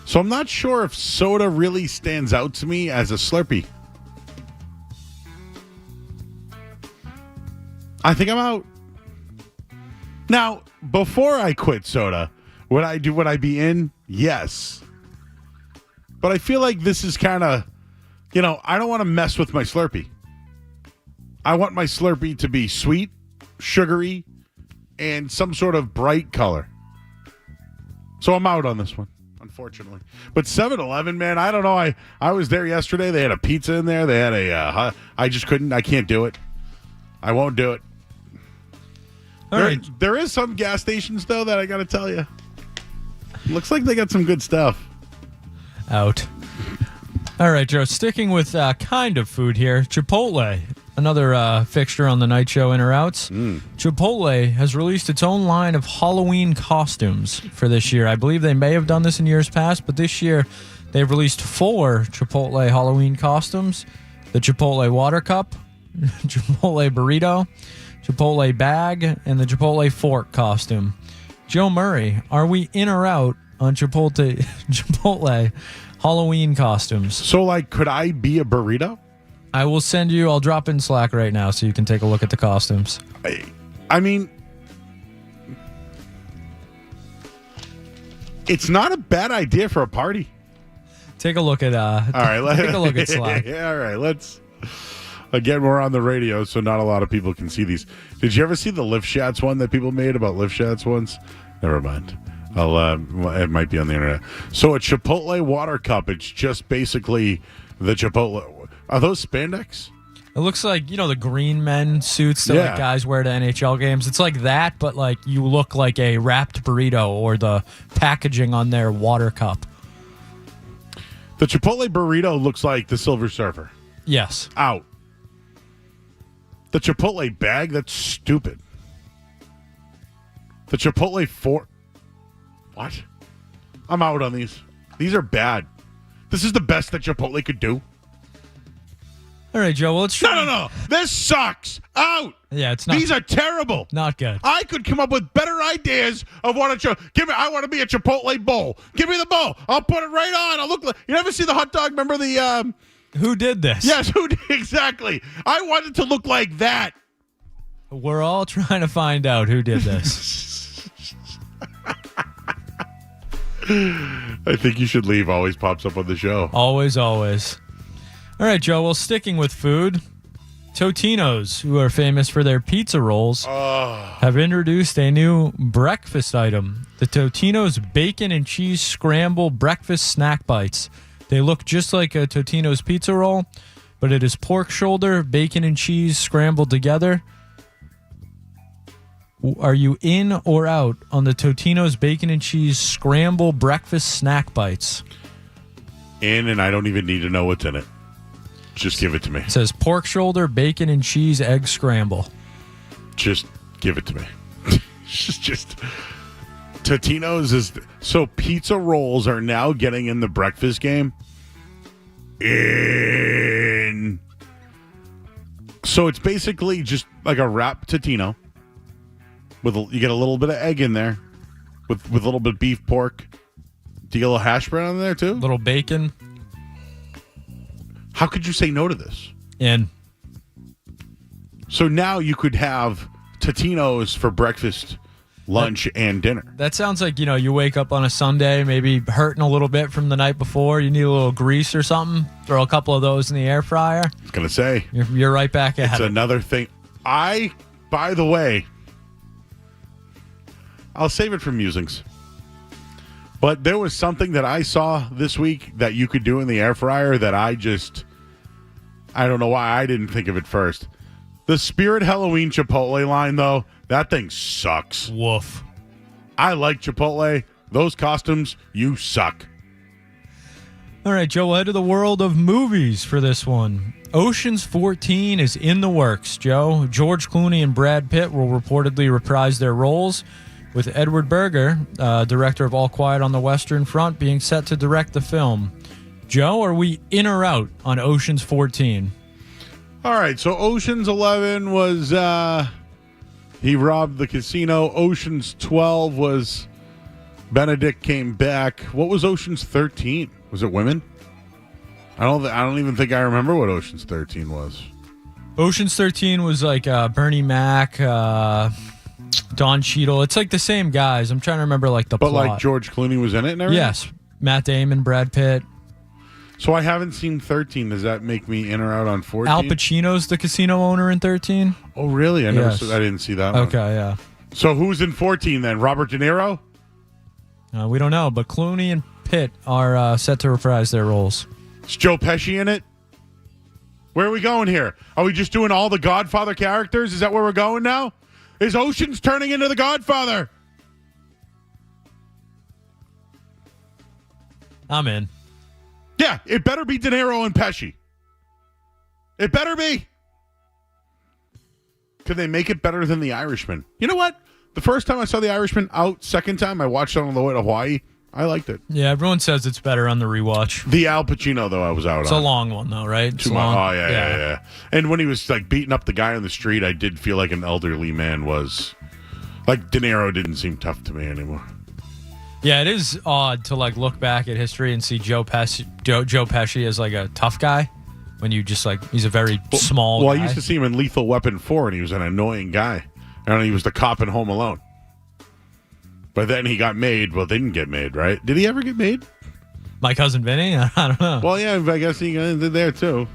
So I'm not sure if soda really stands out to me as a Slurpee. I think I'm out. Now, before I quit soda, would I be in? Yes. But I feel like this is kind of, I don't want to mess with my Slurpee. I want my Slurpee to be sweet, sugary, and some sort of bright color. So I'm out on this one, unfortunately. But 7-Eleven, man, I don't know. I was there yesterday. They had a pizza in there. They had I just couldn't. I can't do it. I won't do it. There is some gas stations, though, that I got to tell you. Looks like they got some good stuff. Out. All right, Joe, sticking with kind of food here. Chipotle, another fixture on the night show in or outs. Chipotle has released its own line of Halloween costumes for this year. I believe they may have done this in years past, but this year they've released 4 Chipotle Halloween costumes. The Chipotle Water Cup, Chipotle Burrito, Chipotle Bag, and the Chipotle Fork costume. Joe Murray, are we in or out on Chipotle Halloween costumes. So, like, could I be a burrito? I'll drop in Slack right now so you can take a look at the costumes. I mean, it's not a bad idea for a party. Take a look at all right, take a look at Slack. Yeah, all right, let's. Again, we're on the radio, so not a lot of people can see these. Did you ever see the lift shots one that people made about lift shots once? Never mind. It might be on the internet. So a Chipotle water cup, it's just basically the Chipotle. Are those spandex? It looks like, the green men suits that like guys wear to NHL games. It's like that, but like you look like a wrapped burrito or the packaging on their water cup. The Chipotle burrito looks like the Silver Surfer. Yes. Out. The Chipotle bag, that's stupid. The Chipotle fork. What? I'm out on these. These are bad. This is the best that Chipotle could do. All right, Joe. Well, let's try. No. This sucks. Out. Yeah, it's not. These are terrible. Not good. I could come up with better ideas of what I want to be a Chipotle bowl. Give me the bowl. I'll put it right on. I'll look like. You ever see the hot dog? Remember the Who did this? Yes, who did exactly? I want it to look like that. We're all trying to find out who did this. I think you should leave. Always pops up on the show. Always. All right, Joe. Well, sticking with food, Totino's, who are famous for their pizza rolls, have introduced a new breakfast item: the Totino's Bacon and Cheese Scramble Breakfast Snack Bites. They look just like a Totino's pizza roll, but it is pork shoulder, bacon, and cheese scrambled together. Are you in or out on the Totino's Bacon and Cheese Scramble Breakfast Snack Bites? In, and I don't even need to know what's in it. Just give it to me. It says pork shoulder, bacon, and cheese egg scramble. Just give it to me. just Totino's is so pizza rolls are now getting in the breakfast game. So it's basically just like a wrapped Totino you get a little bit of egg in there with a little bit of beef pork. Do you get a little hash brown in there too? Little bacon. How could you say no to this? In. So now you could have Totino's for breakfast, lunch, and dinner. That sounds like, you wake up on a Sunday, maybe hurting a little bit from the night before. You need a little grease or something. Throw a couple of those in the air fryer. I was going to say. You're right back at it. It's another thing. By the way, I'll save it for musings. But there was something that I saw this week that you could do in the air fryer that I don't know why I didn't think of it first. The Spirit Halloween Chipotle line, though, that thing sucks. Woof. I like Chipotle. Those costumes, you suck. All right, Joe, we'll head to the world of movies for this one. Ocean's 14 is in the works, Joe. George Clooney and Brad Pitt will reportedly reprise their roles, with Edward Berger, director of All Quiet on the Western Front, being set to direct the film. Joe, are we in or out on Ocean's 14? All right, so Ocean's 11 was he robbed the casino. Ocean's 12 was Benedict came back. What was Ocean's 13? Was it women? I don't even think I remember what Ocean's 13 was. Ocean's 13 was like Bernie Mac, Don Cheadle. It's like the same guys. I'm trying to remember the plot. But like George Clooney was in it and everything? Yes. Matt Damon, Brad Pitt. So I haven't seen 13. Does that make me in or out on 14? Al Pacino's the casino owner in 13. Oh, really? I didn't see that one. Okay, yeah. So who's in 14 then? Robert De Niro? We don't know, but Clooney and Pitt are set to reprise their roles. Is Joe Pesci in it? Where are we going here? Are we just doing all the Godfather characters? Is that where we're going now? Is Ocean's turning into the Godfather? I'm in. Yeah, it better be De Niro and Pesci. It better be. Could they make it better than The Irishman? You know what? The first time I saw The Irishman out, second time I watched it on the way to Hawaii, I liked it. Yeah, everyone says it's better on the rewatch. The Al Pacino, though, I was out on. It's a long one, though, right? Too long. Oh, yeah. And when he was beating up the guy on the street, I did feel like an elderly man was. Like De Niro didn't seem tough to me anymore. Yeah, it is odd to like look back at history and see Joe Pesci as like a tough guy when you just like he's a very small guy. I used to see him in Lethal Weapon 4 and he was an annoying guy. And he was the cop in Home Alone. But then he got made. Well, didn't get made, right? Did he ever get made? My Cousin Vinny? I don't know. Well, yeah, I guess he did there too.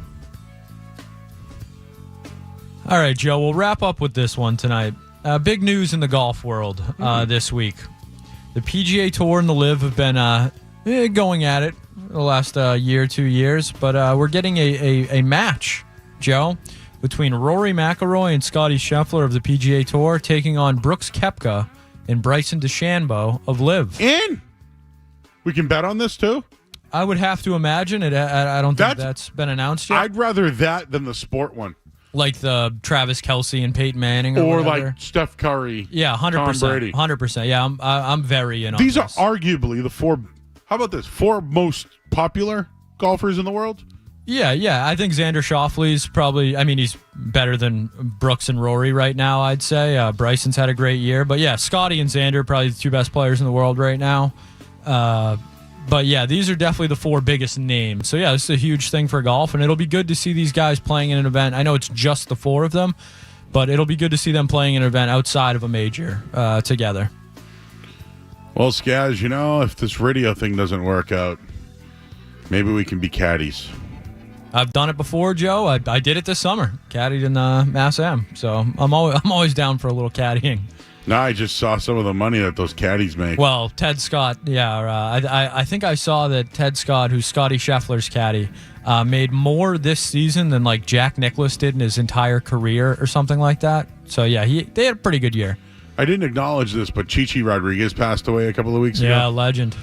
All right, Joe, we'll wrap up with this one tonight. Big news in the golf world this week. The PGA Tour and the LIV have been going at it the last year, 2 years, but we're getting a match, Joe, between Rory McIlroy and Scottie Scheffler of the PGA Tour taking on Brooks Koepka and Bryson DeChambeau of LIV. And we can bet on this too? I would have to imagine it. I don't think that's been announced yet. I'd rather that than the sport one. Like the Travis Kelce and Peyton Manning, or like Steph Curry. Yeah, 100%. Tom Brady. 100%. Yeah, I'm very in on These this. are arguably the four. How about this? 4 most popular golfers in the world. Yeah. I think Xander Schauffele's probably. I mean, he's better than Brooks and Rory right now. I'd say Bryson's had a great year, but yeah, Scottie and Xander are probably the 2 best players in the world right now. But yeah, these are definitely the 4 biggest names. So yeah, this is a huge thing for golf, and it'll be good to see these guys playing in an event. I know it's just the 4 of them, but it'll be good to see them playing in an event outside of a major together. Well, Skaz, if this radio thing doesn't work out, maybe we can be caddies. I've done it before, Joe. I did it this summer, caddied in Mass Am. So I'm always down for a little caddying. No, I just saw some of the money that those caddies make. Well, Ted Scott, I think I saw that Ted Scott, who's Scottie Scheffler's caddy, made more this season than like Jack Nicklaus did in his entire career or something like that. So yeah, they had a pretty good year. I didn't acknowledge this, but Chichi Rodriguez passed away a couple of weeks ago. Yeah, legend.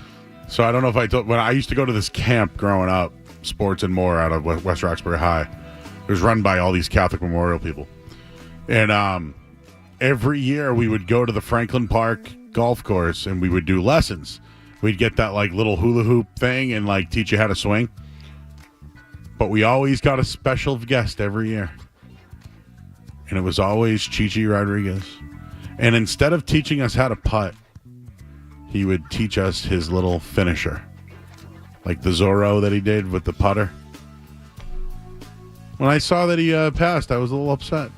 So I don't know if I told, when I used to go to this camp growing up, Sports and More out of West Roxbury High. It was run by all these Catholic Memorial people. And every year we would go to the Franklin Park golf course and we would do lessons. We'd get that like little hula hoop thing and like teach you how to swing. But we always got a special guest every year. And it was always Chichi Rodriguez. And instead of teaching us how to putt, he would teach us his little finisher. Like the Zorro that he did with the putter. When I saw that he passed, I was a little upset.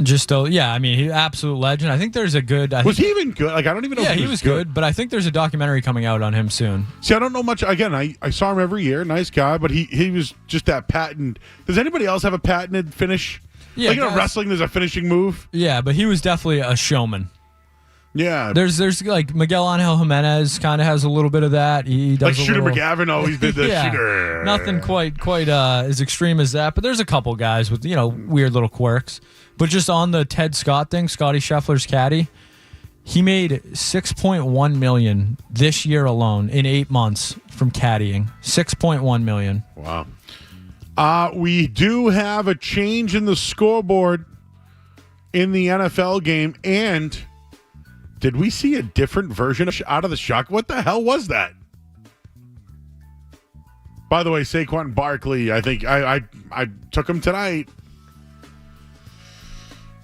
Just I mean, he's an absolute legend. I think there's a good. Was he even good? Like, I don't even know if he was good, but I think there's a documentary coming out on him soon. See, I don't know much. Again, I saw him every year. Nice guy, but he was just that patent. Does anybody else have a patented finish? Yeah, like in wrestling, there's a finishing move. Yeah, but he was definitely a showman. Yeah. There's like Miguel Angel Jimenez kind of has a little bit of that. He does like Shooter McGavin always did the shooter. Nothing quite as extreme as that, but there's a couple guys with weird little quirks. But just on the Ted Scott thing, Scottie Scheffler's caddy, he made $6.1 million this year alone in 8 months from caddying. $6.1 million. Wow. We do have a change in the scoreboard in the NFL game, and did we see a different version of out of the shock? What the hell was that? By the way, Saquon Barkley, I think I took him tonight.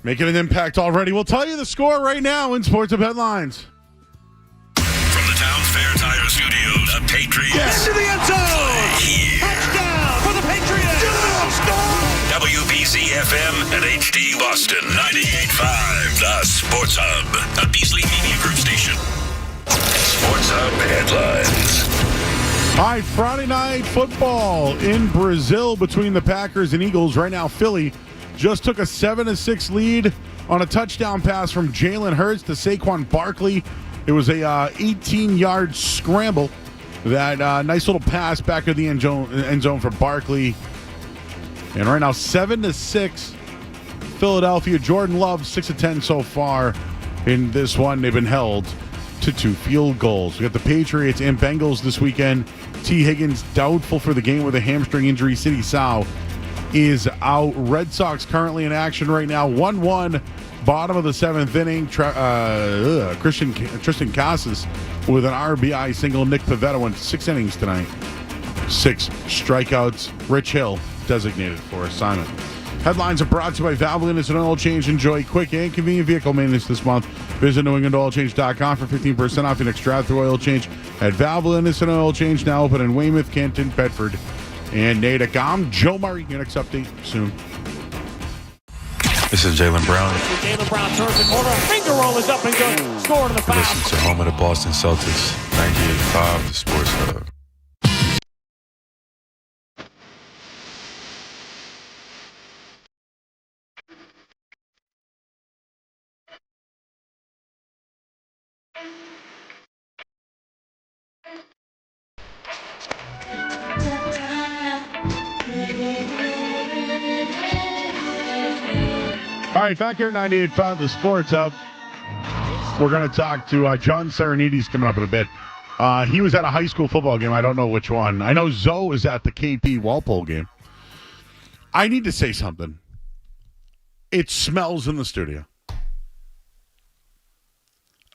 Making an impact already. We'll tell you the score right now in Sports Up Headlines. From the Towns Fair Tire Studios, the Patriots. Into the end zone! Touchdown for the Patriots! WBC FM and HD Boston 98.5, the Sports Hub, a Beasley Media Group station. Sports Hub headlines. All right, Friday night football in Brazil between the Packers and Eagles. Right now, Philly just took a 7-6 lead on a touchdown pass from Jalen Hurts to Saquon Barkley. It was a 18-yard scramble. That nice little pass back to the end zone for Barkley. And right now, 7-6, Philadelphia. Jordan Love, 6 of 10 so far in this one. They've been held to 2 field goals. We got the Patriots and Bengals this weekend. T. Higgins doubtful for the game with a hamstring injury. Sidney Sau is out. Red Sox currently in action right now. 1-1, bottom of the 7th inning. Tristan Casas with an RBI single. Nick Pivetta went 6 innings tonight. 6 strikeouts. Rich Hill designated for assignment. Headlines are brought to you by Valvoline. It's an oil change. Enjoy quick and convenient vehicle maintenance this month. Visit NewEnglandOilChange.com for 15% off your next drive-through oil change at Valvoline Instant Oil Change, now open in Weymouth, Canton, Bedford, and Natick. I'm Joe Murray. Your next update soon. This is Jaylen Brown. Jaylen Brown turns the corner. Finger roll is up and good. Score to the foul. Listen to home of the Boston Celtics, 98.5, the Sports Hub. All right, back here at 98.5, the Sports Hub. We're going to talk to John Serenes coming up in a bit. He was at a high school football game. I don't know which one. I know Zoe is at the KP Walpole game. I need to say something. It smells in the studio.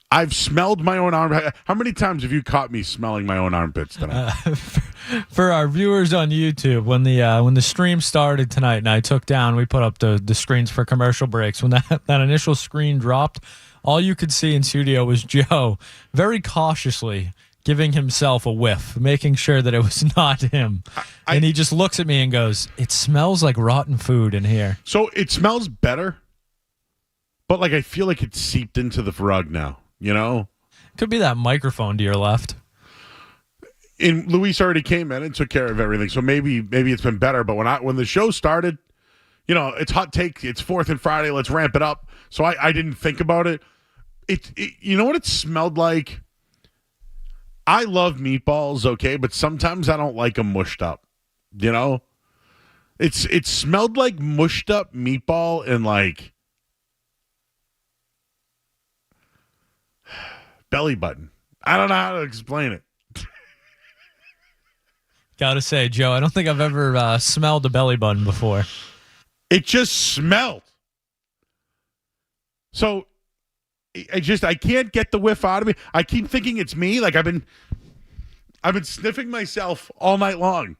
I've smelled my own armpit. How many times have you caught me smelling my own armpits tonight? For our viewers on YouTube, when the stream started tonight and I took down, we put up the screens for commercial breaks. When that initial screen dropped, all you could see in studio was Joe very cautiously giving himself a whiff, making sure that it was not him. And he just looks at me and goes, "It smells like rotten food in here." So it smells better, but like I feel like it's seeped into the rug now. You know, could be that microphone to your left. And Luis already came in and took care of everything, so maybe it's been better. But when the show started, you know, it's hot take. It's 4th and Friday. Let's ramp it up. So I didn't think about it. It you know what it smelled like? I love meatballs, okay, but sometimes I don't like them mushed up. You know, it smelled like mushed up meatball and like belly button. I don't know how to explain it. Gotta say, Joe, I don't think I've ever smelled a belly button before. It just smelled. So I can't get the whiff out of me. I keep thinking it's me. Like I've been sniffing myself all night long.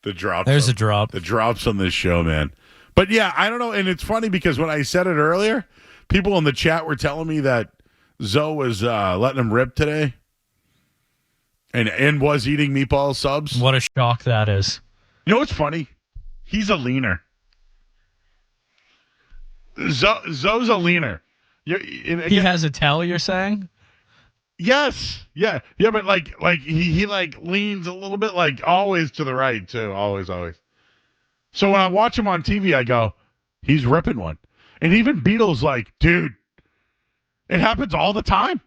The drops. There's a drop. The drops on this show, man. But yeah, I don't know. And it's funny because when I said it earlier, people in the chat were telling me that Zoe was letting him rip today. And was eating meatball subs. What a shock that is. You know what's funny? He's a leaner. Zoe's a leaner. He has a tell, you're saying? Yes. Yeah, but like he like leans a little bit, like always to the right too. Always. So when I watch him on TV, I go, he's ripping one. And even Beatle's like, dude, it happens all the time.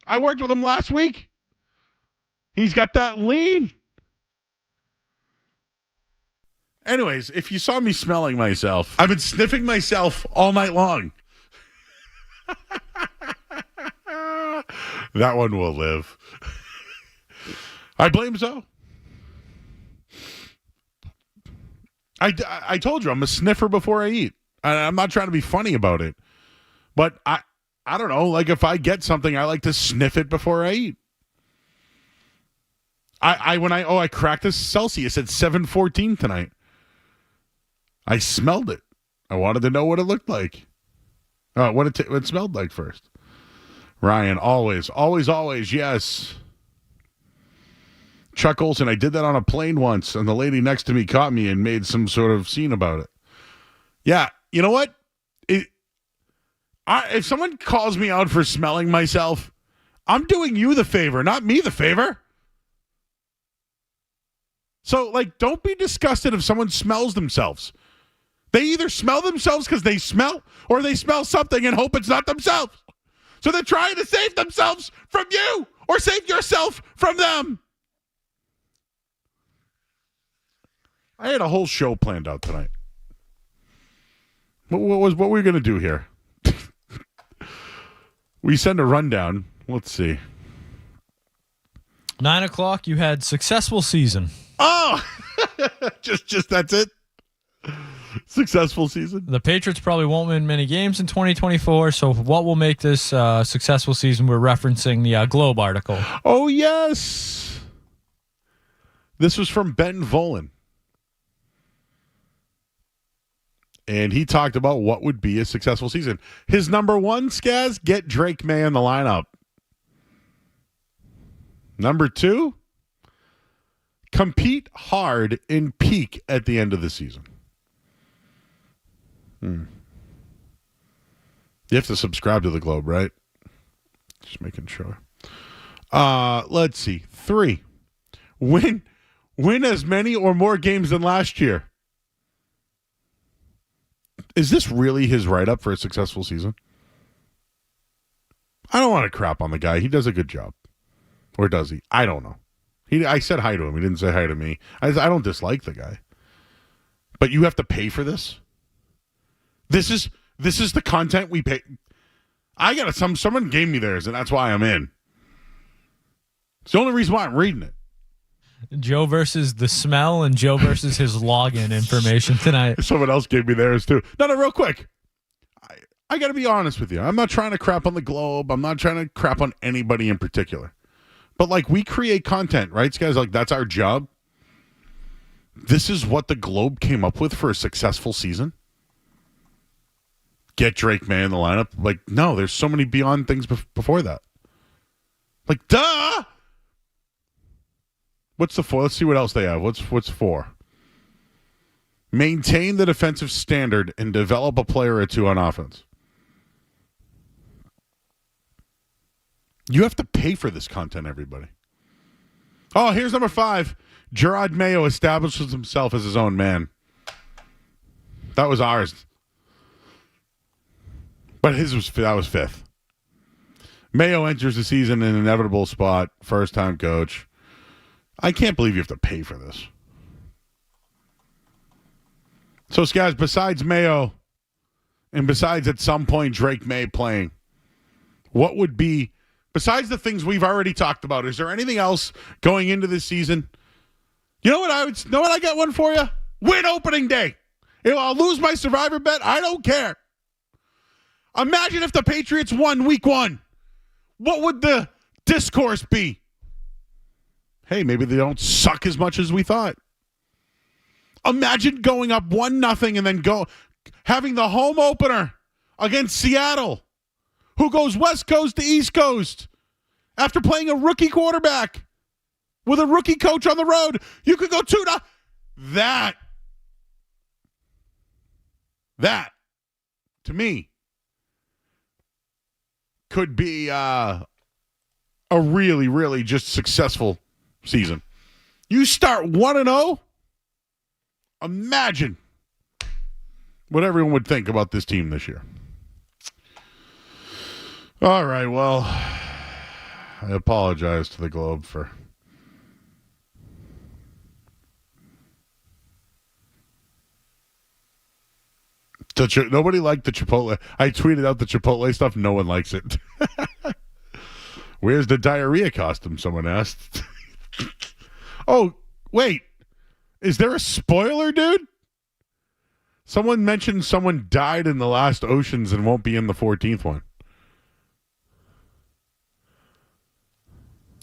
I worked with him last week. He's got that lean. Anyways, if you saw me smelling myself, I've been sniffing myself all night long. That one will live. I blame Zoe. I told you, I'm a sniffer before I eat. I'm not trying to be funny about it. But I don't know, like if I get something, I like to sniff it before I eat. I cracked this Celsius at 7:14 tonight. I smelled it. I wanted to know what it looked like. What it smelled like first. Ryan, always, yes. Chuck Olson, I did that on a plane once, and the lady next to me caught me and made some sort of scene about it. Yeah, you know what? If someone calls me out for smelling myself, I'm doing you the favor, not me the favor. So, like, don't be disgusted if someone smells themselves. They either smell themselves because they smell, or they smell something and hope it's not themselves. So they're trying to save themselves from you, or save yourself from them. I had a whole show planned out tonight. What were we going to do here? We send a rundown. Let's see. 9 o'clock, you had successful season. Oh, just that's it. Successful season. The Patriots probably won't win many games in 2024. So what will make this successful season? We're referencing the Globe article. Oh yes, this was from Ben Volen. And he talked about what would be a successful season. His number one, Skaz, get Drake May in the lineup. Number two, compete hard and peak at the end of the season. You have to subscribe to the Globe, right? Just making sure. Let's see. 3, win as many or more games than last year. Is this really his write-up for a successful season? I don't want to crap on the guy. He does a good job. Or does he? I don't know. I said hi to him. He didn't say hi to me. I don't dislike the guy. But you have to pay for this? This is the content we pay. I got someone gave me theirs, and that's why I'm in. It's the only reason why I'm reading it. Joe versus the smell and Joe versus his login information tonight. Someone else gave me theirs too. No, real quick. I got to be honest with you. I'm not trying to crap on the Globe. I'm not trying to crap on anybody in particular. But like, we create content, right, guys? Like, that's our job. This is what the Globe came up with for a successful season. Get Drake May in the lineup. Like, no, there's so many beyond things before that. Like, duh. What's the 4? Let's see what else they have. What's 4? Maintain the defensive standard and develop a player or two on offense. You have to pay for this content, everybody. Oh, here's number 5. Gerod Mayo establishes himself as his own man. That was ours. But that was 5th. Mayo enters the season in an inevitable spot. First-time coach. I can't believe you have to pay for this. So, guys, besides Mayo and besides at some point Drake May playing, what would be, besides the things we've already talked about, is there anything else going into this season? You know what I got one for you? Win opening day. I'll lose my Survivor bet. I don't care. Imagine if the Patriots won week 1. What would the discourse be? Hey, maybe they don't suck as much as we thought. Imagine going up 1-0 and then having the home opener against Seattle, who goes West Coast to East Coast after playing a rookie quarterback with a rookie coach on the road. You could go 2-0. That, to me, could be a really, really just successful season. You start 1-0, imagine what everyone would think about this team this year. All right, well, I apologize to the Globe for nobody liked the Chipotle. I tweeted out the Chipotle stuff. No one likes it. Where's the diarrhea costume? Someone asked. Oh, wait. Is there a spoiler, dude? Someone mentioned someone died in the last Oceans and won't be in the 14th one.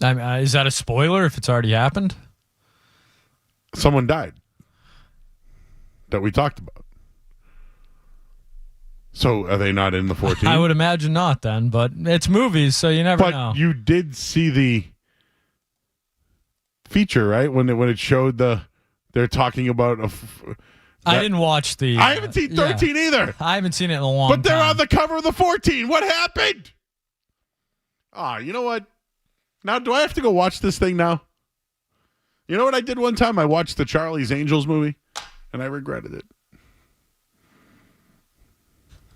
I mean, is that a spoiler if it's already happened? Someone died that we talked about. So are they not in the 14th? I would imagine not then, but it's movies, so you never know. But you did see the feature, right? When it showed they're talking about I didn't watch the... I haven't seen 13 either. I haven't seen it in a long time. But they're on the cover of the 14. What happened? You know what? Now, do I have to go watch this thing now? You know what I did one time? I watched the Charlie's Angels movie, and I regretted it.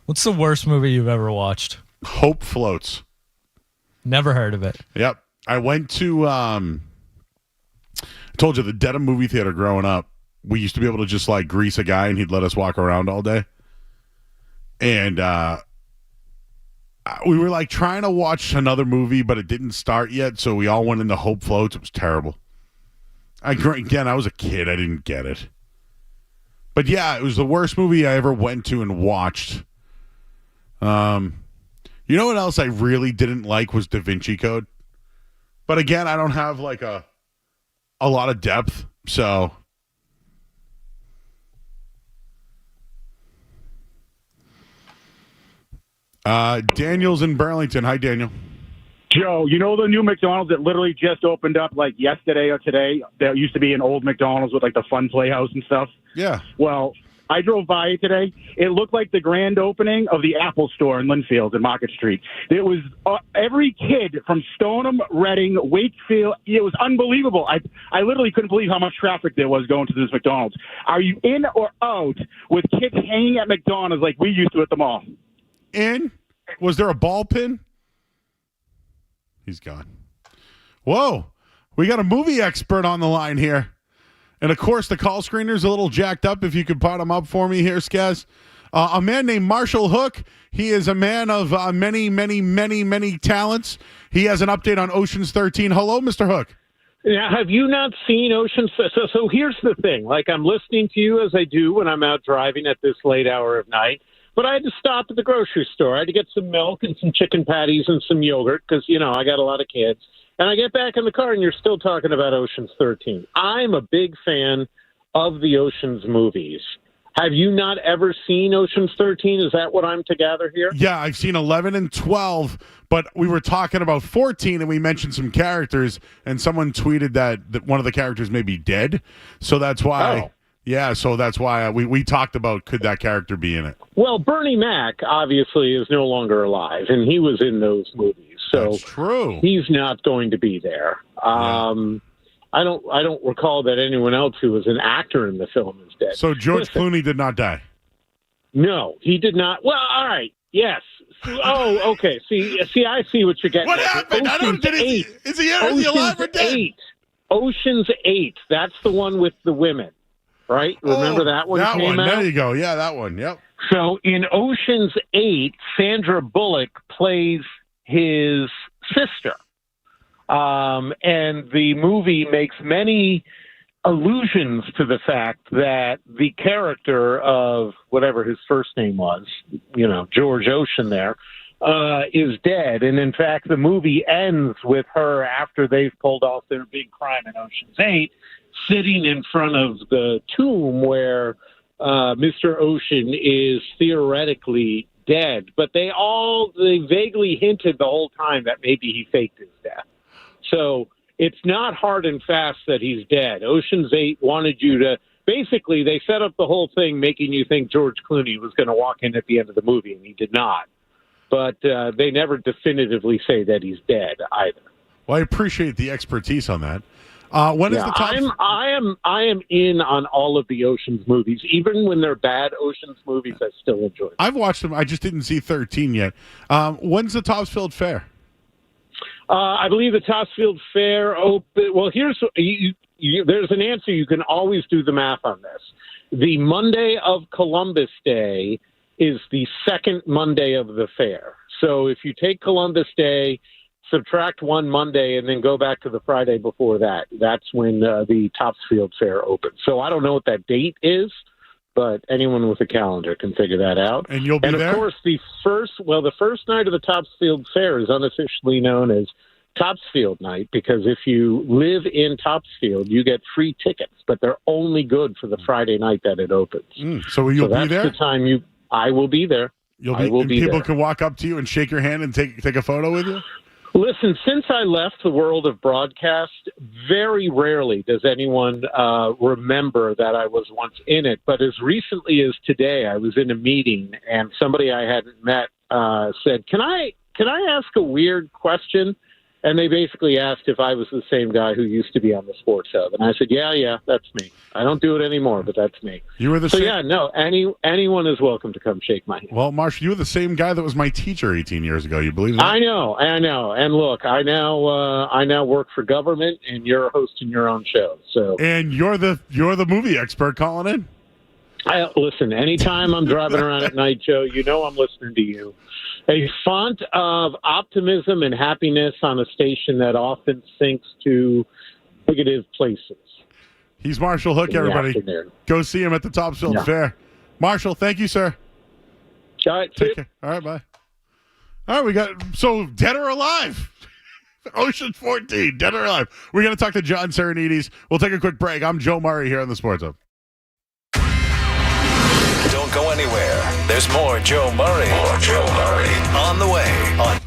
What's the worst movie you've ever watched? Hope Floats. Never heard of it. Yep. I went to, I told you, the Dedham movie theater growing up. We used to be able to just like grease a guy and he'd let us walk around all day. And we were like trying to watch another movie, but it didn't start yet. So we all went into Hope Floats. It was terrible. Again, I was a kid. I didn't get it. But yeah, it was the worst movie I ever went to and watched. You know what else I really didn't like was Da Vinci Code. But again, I don't have like a lot of depth, so Daniel's in Burlington. Hi, Daniel. Joe, you know the new McDonald's that literally just opened up like yesterday or today? There used to be an old McDonald's with like the fun playhouse and stuff. Yeah. Well, I drove by it today. It looked like the grand opening of the Apple store in Linfield and Market Street. It was every kid from Stoneham, Reading, Wakefield. It was unbelievable. I literally couldn't believe how much traffic there was going to this McDonald's. Are you in or out with kids hanging at McDonald's like we used to at the mall? In? Was there a ball pin? He's gone. Whoa. We got a movie expert on the line here. And, of course, the call screener's a little jacked up. If you could pot him up for me here, Skaz. A man named Marshall Hook. He is a man of many, many, many, many talents. He has an update on Ocean's 13. Hello, Mr. Hook. Now, have you not seen Ocean's? So here's the thing. Like, I'm listening to you as I do when I'm out driving at this late hour of night. But I had to stop at the grocery store. I had to get some milk and some chicken patties and some yogurt because, you know, I got a lot of kids. And I get back in the car, and you're still talking about Ocean's 13. I'm a big fan of the Ocean's movies. Have you not ever seen Ocean's 13? Is that what I'm to gather here? Yeah, I've seen 11 and 12, but we were talking about 14, and we mentioned some characters, and someone tweeted that one of the characters may be dead. So that's why... Oh. Yeah, so that's why we talked about could that character be in it. Well, Bernie Mac obviously is no longer alive, and he was in those movies. So that's true. He's not going to be there. Yeah. I don't recall that anyone else who was an actor in the film is dead. So George Clooney did not die. No, he did not. Well, all right. Yes. Oh, okay. See, I see what you're getting. What at. happened? I don't. Is he alive or dead? Ocean's 8. That's the one with the women. Right? Remember that one came out? There you go. Yeah, that one. Yep. So in Ocean's 8, Sandra Bullock plays his sister. And the movie makes many allusions to the fact that the character of whatever his first name was, you know, George Ocean there, is dead. And in fact, the movie ends with her after they've pulled off their big crime in Ocean's 8, sitting in front of the tomb where Mr. Ocean is theoretically dead. But they vaguely hinted the whole time that maybe he faked his death. So it's not hard and fast that he's dead. Ocean's 8 wanted you to basically, they set up the whole thing making you think George Clooney was going to walk in at the end of the movie, and he did not. But they never definitively say that he's dead either. Well, I appreciate the expertise on that. When is the top? I am in on all of the Ocean's movies, even when they're bad Ocean's movies. I still enjoy them. I've watched them. I just didn't see 13 yet. When's the Topsfield Fair? I believe the Topsfield Fair open. Well, here's there's an answer. You can always do the math on this. The Monday of Columbus Day is the second Monday of the fair. So if you take Columbus Day, subtract one Monday, and then go back to the Friday before that, that's when the Topsfield Fair opens. So I don't know what that date is, but anyone with a calendar can figure that out. And you'll be there? And, of course, the first night of the Topsfield Fair is unofficially known as Topsfield Night, because if you live in Topsfield, you get free tickets, but they're only good for the Friday night that it opens. So you'll be there? That's the time I will be there. People can walk up to you and shake your hand and take a photo with you? Listen, since I left the world of broadcast, very rarely does anyone remember that I was once in it. But as recently as today, I was in a meeting and somebody I hadn't met said, "Can I ask a weird question?" And they basically asked if I was the same guy who used to be on the Sports Hub. And I said, yeah, that's me. I don't do it anymore, but that's me. You were the same. Yeah, no, anyone is welcome to come shake my hand. Well, Marshall, you were the same guy that was my teacher 18 years ago. You believe that? I know. And look, I now work for government, and you're hosting your own show. So, and you're the movie expert calling in. Listen, anytime I'm driving around at night, Joe, you know I'm listening to you. A font of optimism and happiness on a station that often sinks to negative places. He's Marshall Hook, everybody. Go see him at the Topsfield Fair. Marshall, thank you, sir. All right, take care. All right, bye. All right, we got dead or alive. Ocean 14, dead or alive. We're going to talk to John Serenes. We'll take a quick break. I'm Joe Murray here on the Sports Hub. Don't go anywhere. There's more Joe Murray. On the way on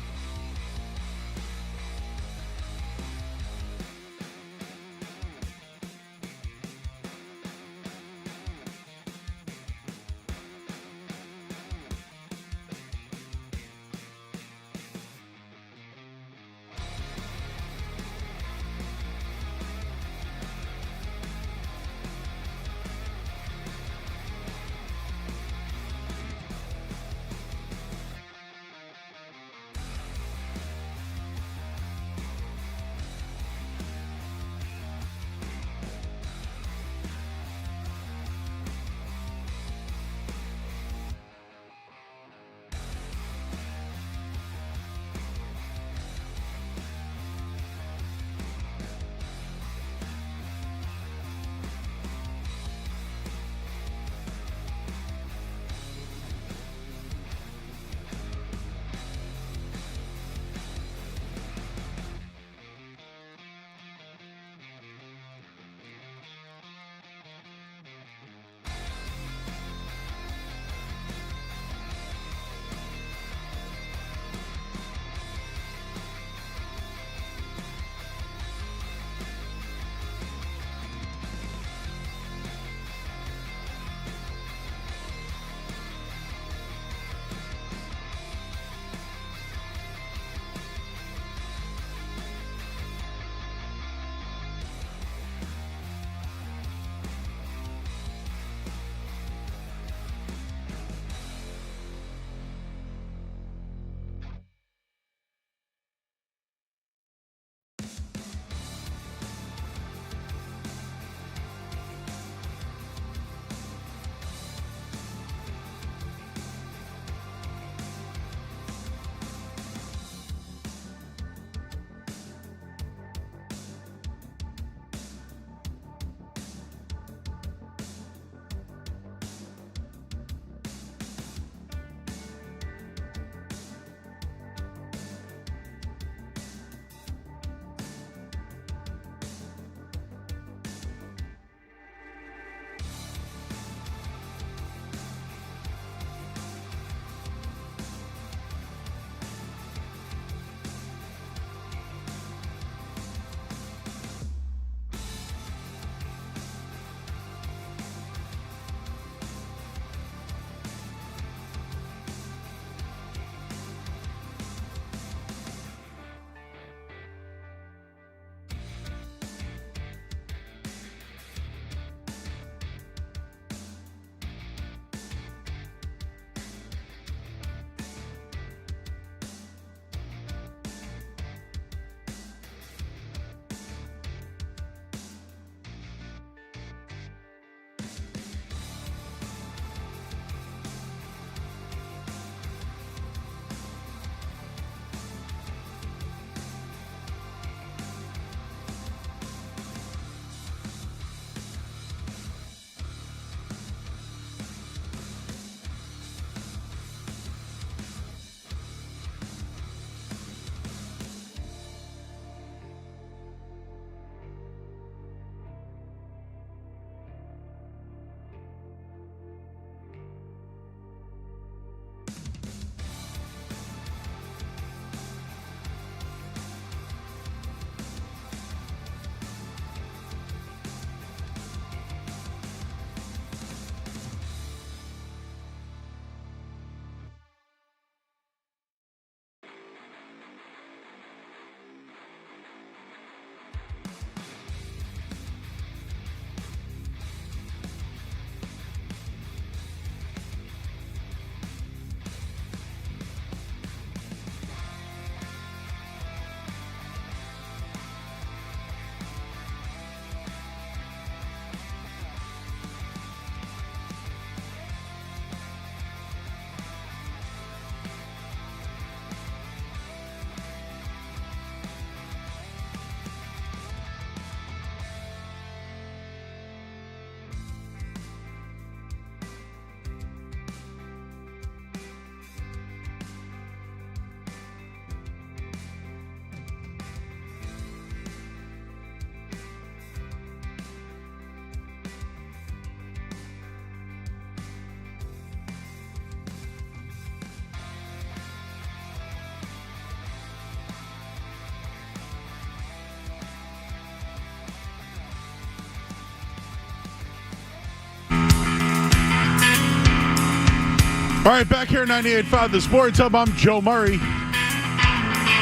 All right, back here at 98.5 The Sports Hub. I'm Joe Murray.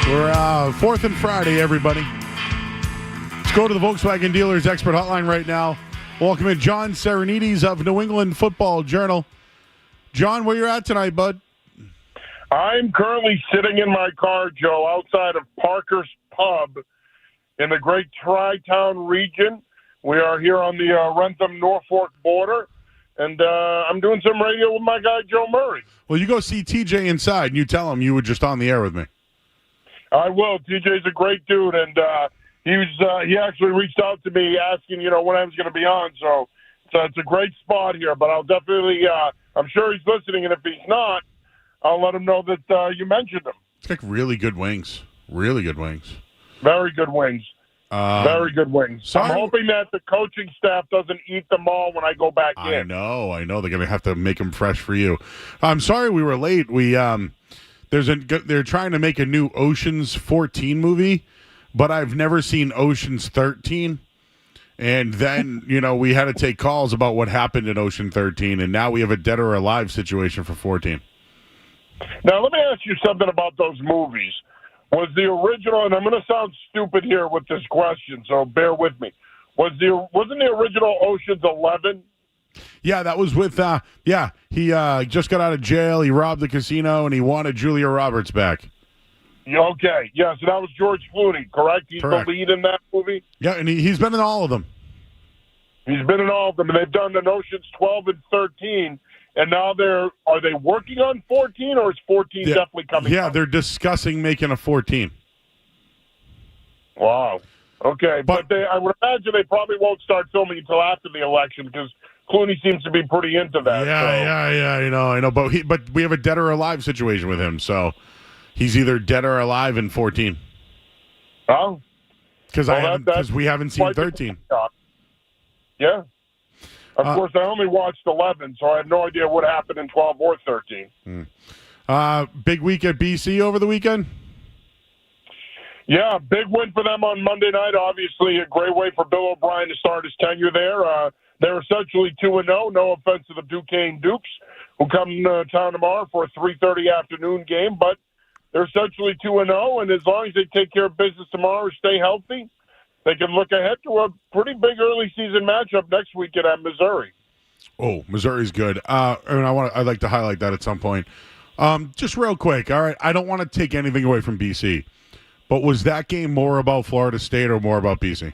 We're 4th and Friday, everybody. Let's go to the Volkswagen Dealers Expert Hotline right now. Welcome in John Serenes of New England Football Journal. John, where you're at tonight, bud? I'm currently sitting in my car, Joe, outside of Parker's Pub in the great Tri-Town region. We are here on the Rentham-Norfolk border, and I'm doing some radio with my guy, Joe Murray. Well, you go see TJ inside, and you tell him you were just on the air with me. I will. TJ's a great dude, and he actually reached out to me asking, when I was going to be on, so it's a great spot here, but I'll definitely, I'm sure he's listening, and if he's not, I'll let him know that you mentioned him. It's like really good wings. Really good wings. Very good wings. Very good wings. Sorry. I'm hoping that the coaching staff doesn't eat them all when I go back in. I know. They're going to have to make them fresh for you. I'm sorry we were late. They're trying to make a new Ocean's 14 movie, but I've never seen Ocean's 13. And then, we had to take calls about what happened in Ocean 13, and now we have a dead or alive situation for 14. Now, let me ask you something about those movies. Was the original, and I'm going to sound stupid here with this question, so bear with me. Wasn't the original Ocean's 11? Yeah, that was with, he just got out of jail, he robbed the casino, and he wanted Julia Roberts back. Okay, yeah, so that was George Clooney, correct? He's Correct. the lead in that movie? Yeah, and he's been in all of them. He's been in all of them, and they've done an Ocean's 12 and 13, and now are they working on 14, or is 14 definitely coming out? They're discussing making a 14. Wow. Okay, but I would imagine they probably won't start filming until after the election because Clooney seems to be pretty into that. Yeah, I know. But we have a dead or alive situation with him, so he's either dead or alive in 14. Oh, because we haven't seen 13. Yeah. Of course, I only watched 11, so I have no idea what happened in 12 or 13. Big week at BC over the weekend? Yeah, big win for them on Monday night. Obviously, a great way for Bill O'Brien to start his tenure there. They're essentially 2-0. No offense to the Duquesne Dukes, who come to town tomorrow for a 3:30 afternoon game. But they're essentially 2-0, and as long as they take care of business tomorrow, stay healthy, they can look ahead to a pretty big early season matchup next weekend at Missouri. Oh, Missouri's good. And I'd like to highlight that at some point. Just real quick, all right, I don't want to take anything away from BC, but was that game more about Florida State or more about BC?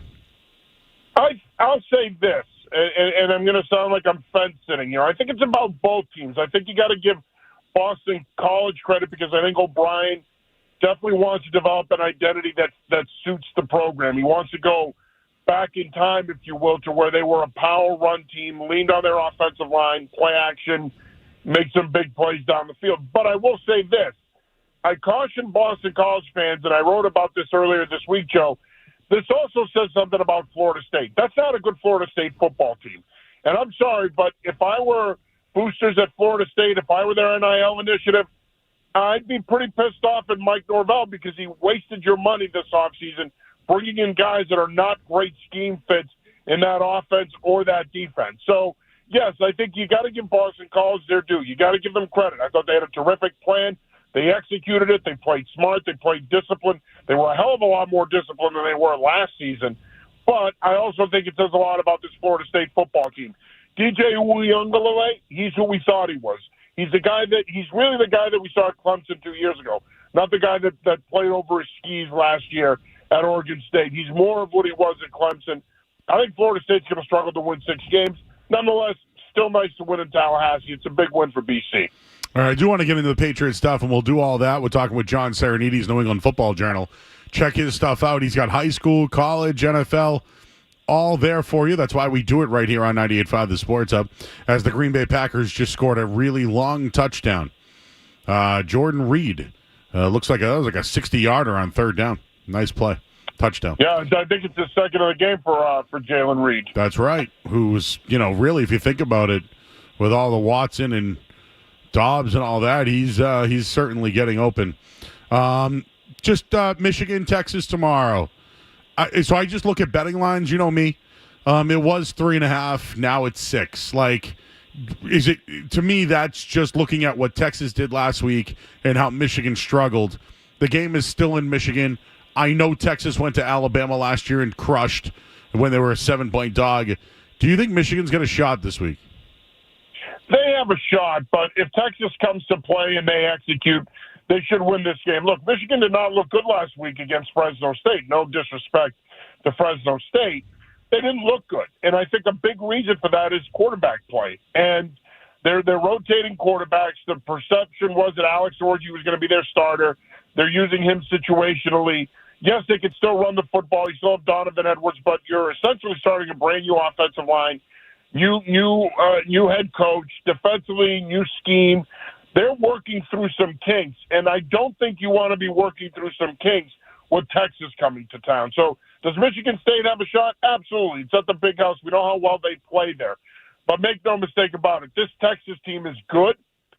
I'll say this, and I'm going to sound like I'm fence-sitting here. I think it's about both teams. I think you got to give Boston College credit because I think O'Brien definitely wants to develop an identity that suits the program. He wants to go back in time, if you will, to where they were a power run team, leaned on their offensive line, play action, make some big plays down the field. But I will say this. I caution Boston College fans, and I wrote about this earlier this week, Joe. This also says something about Florida State. That's not a good Florida State football team. And I'm sorry, but if I were boosters at Florida State, if I were their NIL initiative, I'd be pretty pissed off at Mike Norvell because he wasted your money this offseason bringing in guys that are not great scheme fits in that offense or that defense. So, yes, I think you got to give Boston College their due. You got to give them credit. I thought they had a terrific plan. They executed it. They played smart. They played disciplined. They were a hell of a lot more disciplined than they were last season. But I also think it says a lot about this Florida State football team. DJ Uiagalelei, he's who we thought he was. He's really the guy that we saw at Clemson 2 years ago, not the guy that played over his skis last year at Oregon State. He's more of what he was at Clemson. I think Florida State's going to struggle to win 6 games. Nonetheless, still nice to win in Tallahassee. It's a big win for BC. All right, I do want to get into the Patriots stuff, and we'll do all that. We're talking with John Serenes, New England Football Journal. Check his stuff out. He's got high school, college, NFL, all there for you. That's why we do it right here on 98.5 The Sports Hub, as the Green Bay Packers just scored a really long touchdown. Jordan Reed, looks like that was like a 60-yarder on third down. Nice play. Touchdown. Yeah, I think it's the second of the game for Jalen Reed. That's right. Who's, really, if you think about it, with all the Watson and Dobbs and all that, he's certainly getting open. Just Michigan, Texas tomorrow. So I just look at betting lines. You know me. It was 3.5. Now it's 6. Like, is it, to me, that's just looking at what Texas did last week and how Michigan struggled. The game is still in Michigan. I know Texas went to Alabama last year and crushed when they were a 7-point dog. Do you think Michigan's got a shot this week? They have a shot, but if Texas comes to play and they execute, they should win this game. Look, Michigan did not look good last week against Fresno State. No disrespect to Fresno State. They didn't look good. And I think a big reason for that is quarterback play. And they're rotating quarterbacks. The perception was that Alex Orji was going to be their starter. They're using him situationally. Yes, they can still run the football. You still have Donovan Edwards, but you're essentially starting a brand new offensive line. New head coach, defensively, new scheme. They're working through some kinks, and I don't think you want to be working through some kinks with Texas coming to town. So does Michigan State have a shot? Absolutely. It's at the Big House. We know how well they play there. But make no mistake about it, this Texas team is good.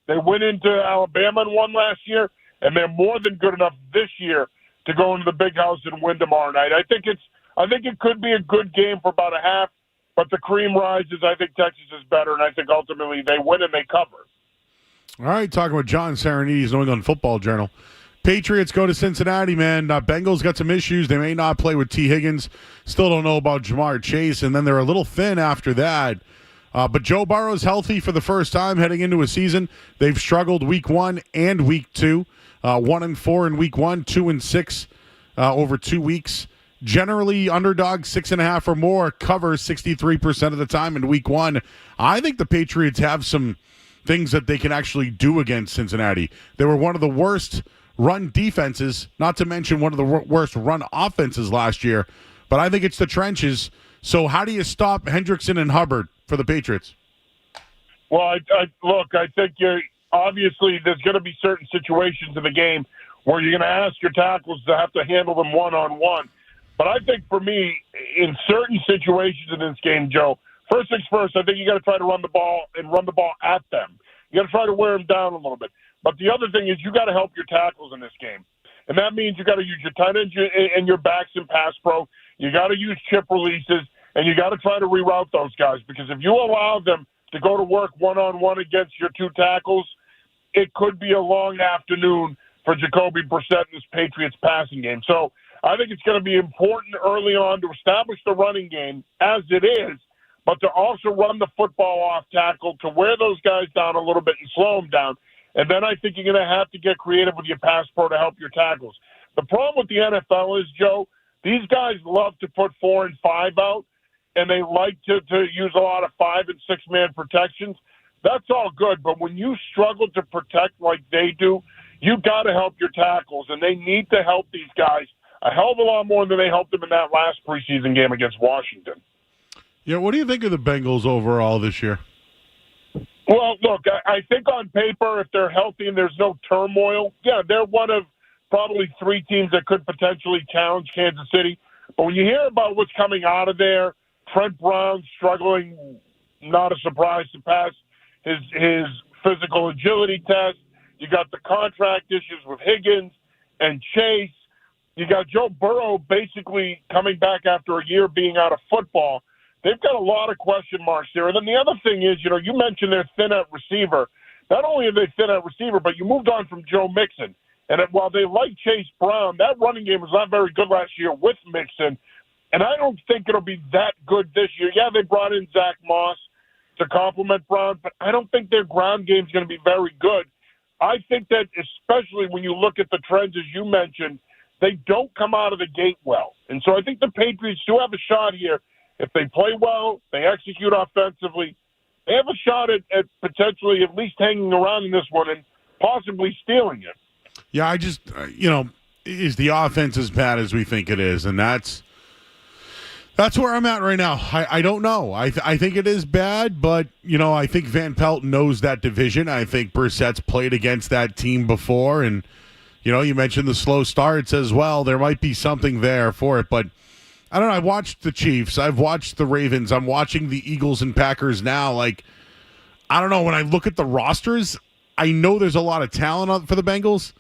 They went into Alabama and won last year, and they're more than good enough this year to go into the Big House and win tomorrow night. I think it could be a good game for about a half, but the cream rises. I think Texas is better, and I think ultimately they win and they cover. All right, talking with John Serenes, New England Football Journal. Patriots go to Cincinnati, man. Bengals got some issues. They may not play with T. Higgins. Still don't know about Jamar Chase, and then they're a little thin after that. But Joe Burrow's healthy for the first time heading into a season. They've struggled week 1 and week 2. 1-4 in week 1, 2-6 over 2 weeks. Generally, underdog 6.5 or more covers 63% of the time in week 1. I think the Patriots have some things that they can actually do against Cincinnati. They were one of the worst run defenses, not to mention one of the worst run offenses last year. But I think it's the trenches. So how do you stop Hendrickson and Hubbard for the Patriots? Well, I think obviously there's going to be certain situations in the game where you're going to ask your tackles to have to handle them one-on-one. But I think for me, in certain situations in this game, Joe, first things first, I think you got to try to run the ball and run the ball at them. You got to try to wear them down a little bit. But the other thing is you got to help your tackles in this game. And that means you got to use your tight ends and your backs in pass pro. You got to use chip releases, and you got to try to reroute those guys. Because if you allow them to go to work one-on-one against your two tackles, it could be a long afternoon for Jacoby Brissett and his Patriots passing game. So I think it's going to be important early on to establish the running game as it is, but to also run the football off tackle, to wear those guys down a little bit and slow them down. And then I think you're going to have to get creative with your pass pro to help your tackles. The problem with the NFL is, Joe, these guys love to put 4 and 5 out, and they like to use a lot of 5 and 6 man protections. That's all good, but when you struggle to protect like they do, you got to help your tackles, and they need to help these guys a hell of a lot more than they helped them in that last preseason game against Washington. Yeah, what do you think of the Bengals overall this year? Well, look, I think on paper, if they're healthy and there's no turmoil, yeah, they're one of probably 3 teams that could potentially challenge Kansas City. But when you hear about what's coming out of there, Trent Brown struggling, not a surprise, to pass his physical agility test. You got the contract issues with Higgins and Chase. You got Joe Burrow basically coming back after a year being out of football. They've got a lot of question marks there. And then the other thing is, you mentioned they're thin at receiver. Not only are they thin at receiver, but you moved on from Joe Mixon. And while they like Chase Brown, that running game was not very good last year with Mixon. And I don't think it'll be that good this year. Yeah, they brought in Zach Moss to complement Brown, but I don't think their ground game is going to be very good. I think that especially when you look at the trends, as you mentioned, they don't come out of the gate well. And so I think the Patriots do have a shot here. If they play well, they execute offensively, they have a shot at potentially at least hanging around in this one and possibly stealing it. Yeah, I just, is the offense as bad as we think it is? And that's where I'm at right now. I don't know. I think it is bad, but, I think Van Pelt knows that division. I think Brissett's played against that team before. And, you mentioned the slow starts as well. There might be something there for it, but I don't know. I watched the Chiefs. I've watched the Ravens. I'm watching the Eagles and Packers now. I don't know. When I look at the rosters, I know there's a lot of talent for the Bengals.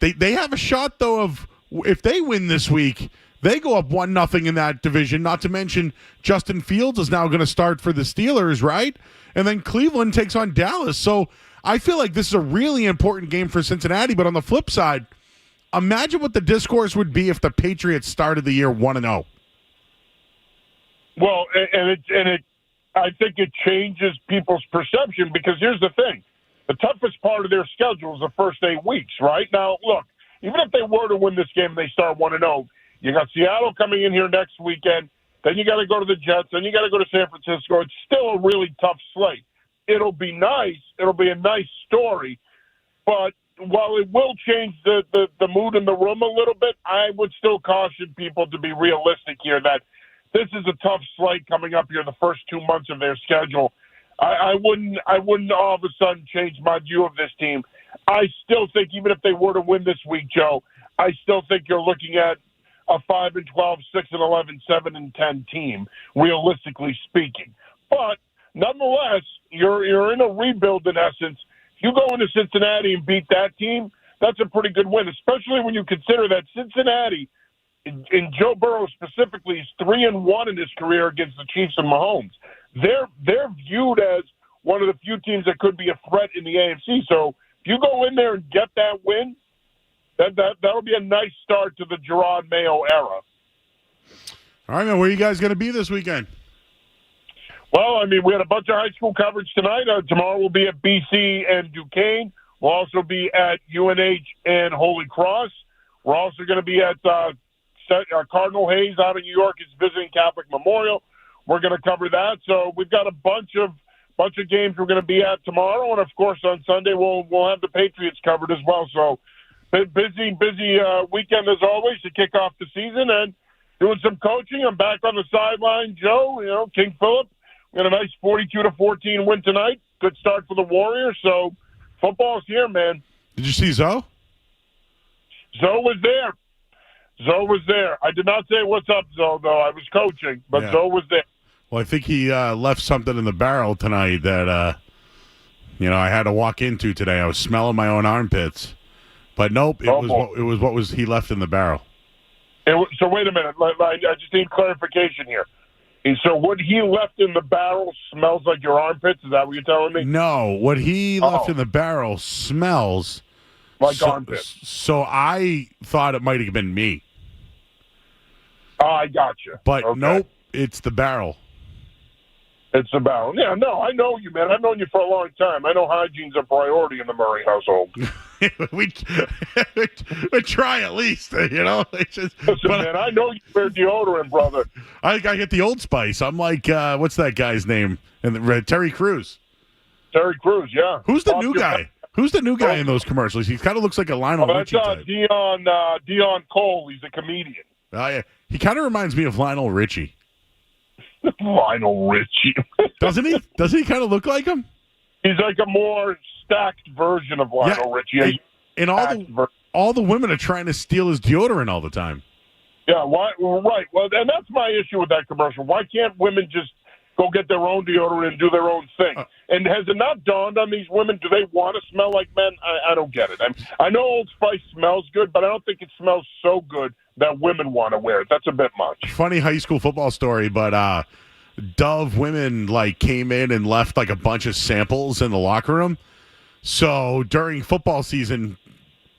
They have a shot, though, of if they win this week, they go up 1-0 in that division. Not to mention Justin Fields is now going to start for the Steelers, right? And then Cleveland takes on Dallas. So I feel like this is a really important game for Cincinnati. But on the flip side, imagine what the discourse would be if the Patriots started the year 1-0. Well, I think it changes people's perception because here's the thing. The toughest part of their schedule is the first 8 weeks, right? Now, look, even if they were to win this game and they start 1-0, you got Seattle coming in here next weekend. Then you got to go to the Jets. Then you got to go to San Francisco. It's still a really tough slate. It'll be nice. It'll be a nice story. But while it will change the mood in the room a little bit, I would still caution people to be realistic here that this is a tough slate coming up here the first 2 months of their schedule. I wouldn't all of a sudden change my view of this team. I still think even if they were to win this week, Joe, I still think you're looking at a 5-12, 6-11, 7-10 team, realistically speaking. But nonetheless, you're in a rebuild in essence. If you go into Cincinnati and beat that team, that's a pretty good win, especially when you consider that Cincinnati, and Joe Burrow specifically, is 3-1 in his career against the Chiefs and Mahomes. They're viewed as one of the few teams that could be a threat in the AFC. So if you go in there and get that win, that'll be a nice start to the Gerod Mayo era. All right, man. Where are you guys going to be this weekend? Well, I mean, we had a bunch of high school coverage tonight. Tomorrow we'll be at BC and Duquesne. We'll also be at UNH and Holy Cross. We're also going to be at Cardinal Hayes out of New York is visiting Catholic Memorial. We're going to cover that. So we've got a bunch of games we're going to be at tomorrow, and of course on Sunday we'll have the Patriots covered as well. So busy weekend as always to kick off the season and doing some coaching. I'm back on the sideline, Joe. King Philip. We had a nice 42-14 win tonight. Good start for the Warriors. So football's here, man. Did you see Zoe? Zoe was there. I did not say what's up, Zoe, though. I was coaching, but Yeah. Zoe was there. Well, I think he left something in the barrel tonight that, I had to walk into today. I was smelling my own armpits. But nope, it was what was he left in the barrel. So wait a minute. I just need clarification here. And so what he left in the barrel smells like your armpits? Is that what you're telling me? No, what he left in the barrel smells like armpits. So I thought it might have been me. Oh, I got you. But okay. Nope, it's the barrel. It's the barrel. Yeah, no, I know you, man. I've known you for a long time. I know hygiene's a priority in the Murray household. we try at least, It's just, Listen, man, I know you wear deodorant, brother. I get the Old Spice. I'm like, what's that guy's name? And Terry Crews. Terry Crews, yeah. Who's the new guy? Who's the new guy in those commercials? He kind of looks like a Lionel Richie type. Dion Cole. He's a comedian. Oh, yeah. He kind of reminds me of Lionel Richie. Lionel Richie. Doesn't he? Doesn't he kind of look like him? He's like a more stacked version of Lionel Richie. And all the women are trying to steal his deodorant all the time. Yeah, why? Right. Well, and that's my issue with that commercial. Why can't women just go get their own deodorant and do their own thing? And has it not dawned on these women, do they want to smell like men? I don't get it. I know Old Spice smells good, but I don't think it smells so good that women want to wear it. That's a bit much. Funny high school football story, but Dove women came in and left a bunch of samples in the locker room. So during football season,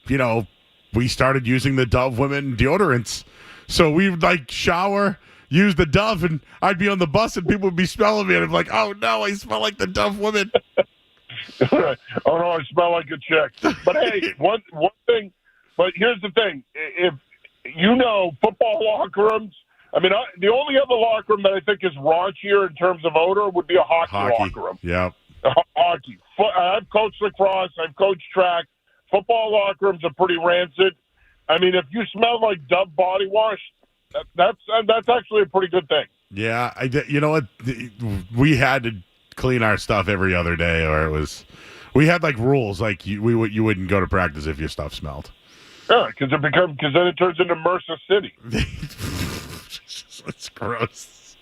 we started using the Dove women deodorants. So we would shower, use the Dove, and I'd be on the bus and people would be smelling me, and I'm like, oh no, I smell like the Dove women. Oh no, I smell like a chick. But hey, one thing. But here's the thing: if football locker rooms. I mean, the only other locker room that I think is raunchier in terms of odor would be a hockey locker room. Yeah, hockey. I've coached lacrosse. I've coached track. Football locker rooms are pretty rancid. I mean, if you smell like Dove body wash, that's actually a pretty good thing. Yeah, you know what? We had to clean our stuff every other day, or we had rules you wouldn't go to practice if your stuff smelled. Yeah, because then it turns into Mercer City. It's gross.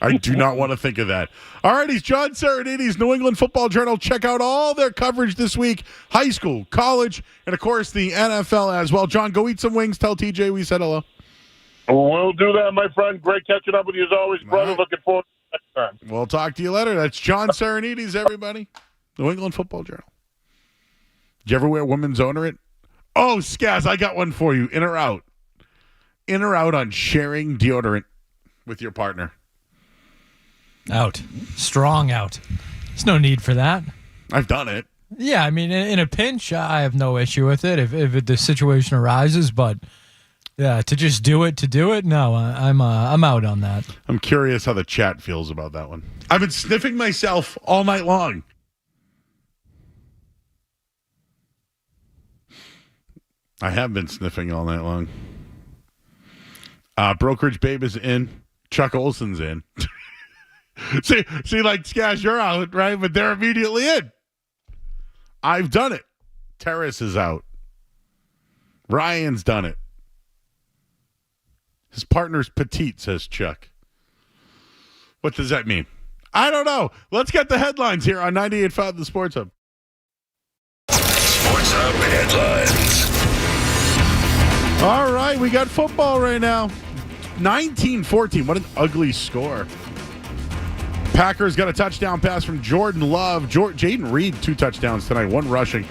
I do not want to think of that. All right, he's John Serenes, New England Football Journal. Check out all their coverage this week. High school, college, and, of course, the NFL as well. John, go eat some wings. Tell TJ we said hello. We'll do that, my friend. Great catching up with you as always, brother. Looking forward to next time. We'll talk to you later. That's John Serenes, everybody. New England Football Journal. Did you ever wear women's onerant? Oh, Skaz, I got one for you. In or out? In or out on sharing deodorant with your partner? Out. Strong out. There's no need for that. I've done it. Yeah, I mean, in a pinch, I have no issue with it if the situation arises, but yeah, to just do it, no, I'm out on that. I'm curious how the chat feels about that one. I've been sniffing myself all night long. I have been sniffing all night long. Brokerage Babe is in. Chuck Olson's in. see, like, Skaz, you're out, right? But they're immediately in. I've done it. Terrace is out. Ryan's done it. His partner's petite, says Chuck. What does that mean? I don't know. Let's get the headlines here on 98.5 The Sports Hub. Sports Hub headlines. All right, we got football right now. 19-14. What an ugly score. Packers got a touchdown pass from Jordan Love. Jaden Reed, 2 touchdowns tonight, 1 rushing.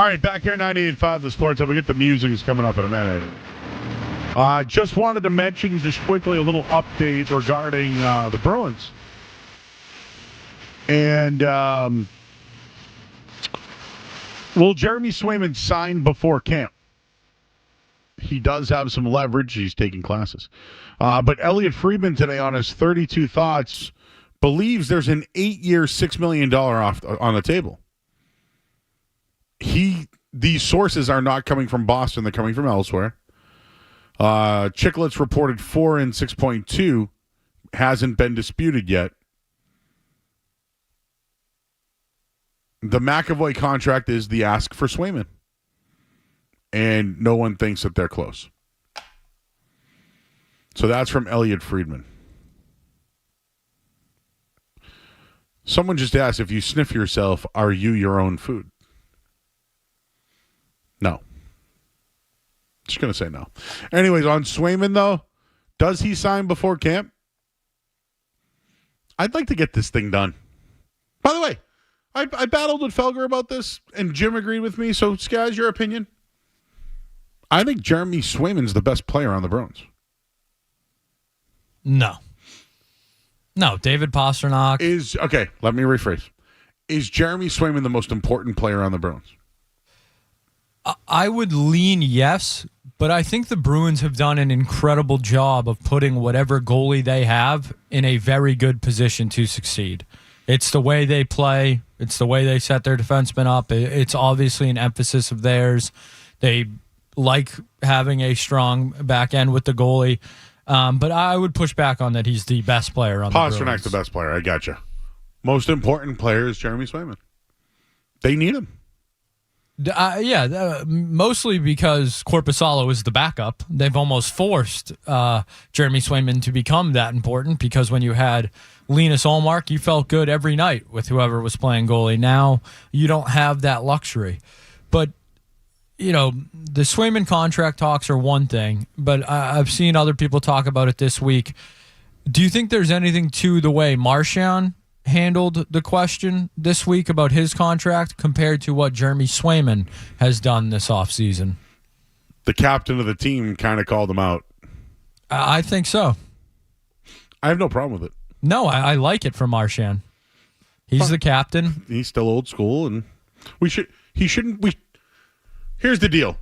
All right, back here 98.5 The Sports Hub. We get the music is coming up in a minute. Just wanted to mention just quickly a little update regarding the Bruins. And will Jeremy Swayman sign before camp? He does have some leverage. He's taking classes. But Elliot Friedman today on his 32 Thoughts believes there's an 8-year, $6 million off on the table. These sources are not coming from Boston. They're coming from elsewhere. Chicklets reported 4 and 6.2. Hasn't been disputed yet. The McAvoy contract is the ask for Swayman. And no one thinks that they're close. So that's from Elliot Friedman. Someone just asked, if you sniff yourself, are you your own food? No. Just going to say no. Anyways, on Swayman, though, does he sign before camp? I'd like to get this thing done. By the way, I battled with Felger about this, and Jim agreed with me. So, Skaz, your opinion? I think Jeremy Swayman's the best player on the Bruins. No, David Pastrnak is okay. Let me rephrase. Is Jeremy Swayman the most important player on the Bruins? I would lean yes, but I think the Bruins have done an incredible job of putting whatever goalie they have in a very good position to succeed. It's the way they play. It's the way they set their defensemen up. It's obviously an emphasis of theirs. They like having a strong back end with the goalie. But I would push back on that he's the best player on the Bruins. Pasternak's the best player. I gotcha. Most important player is Jeremy Swayman. They need him. Mostly because Korpisalo is the backup. They've almost forced Jeremy Swayman to become that important because when you had Linus Ullmark, you felt good every night with whoever was playing goalie. Now you don't have that luxury. But the Swayman contract talks are one thing, but I've seen other people talk about it this week. Do you think there's anything to the way Marchand handled the question this week about his contract compared to what Jeremy Swayman has done this offseason? The captain of the team kind of called him out. I think so. I have no problem with it. No, I like it from Marchand. He's the captain. He's still old school, and here's the deal.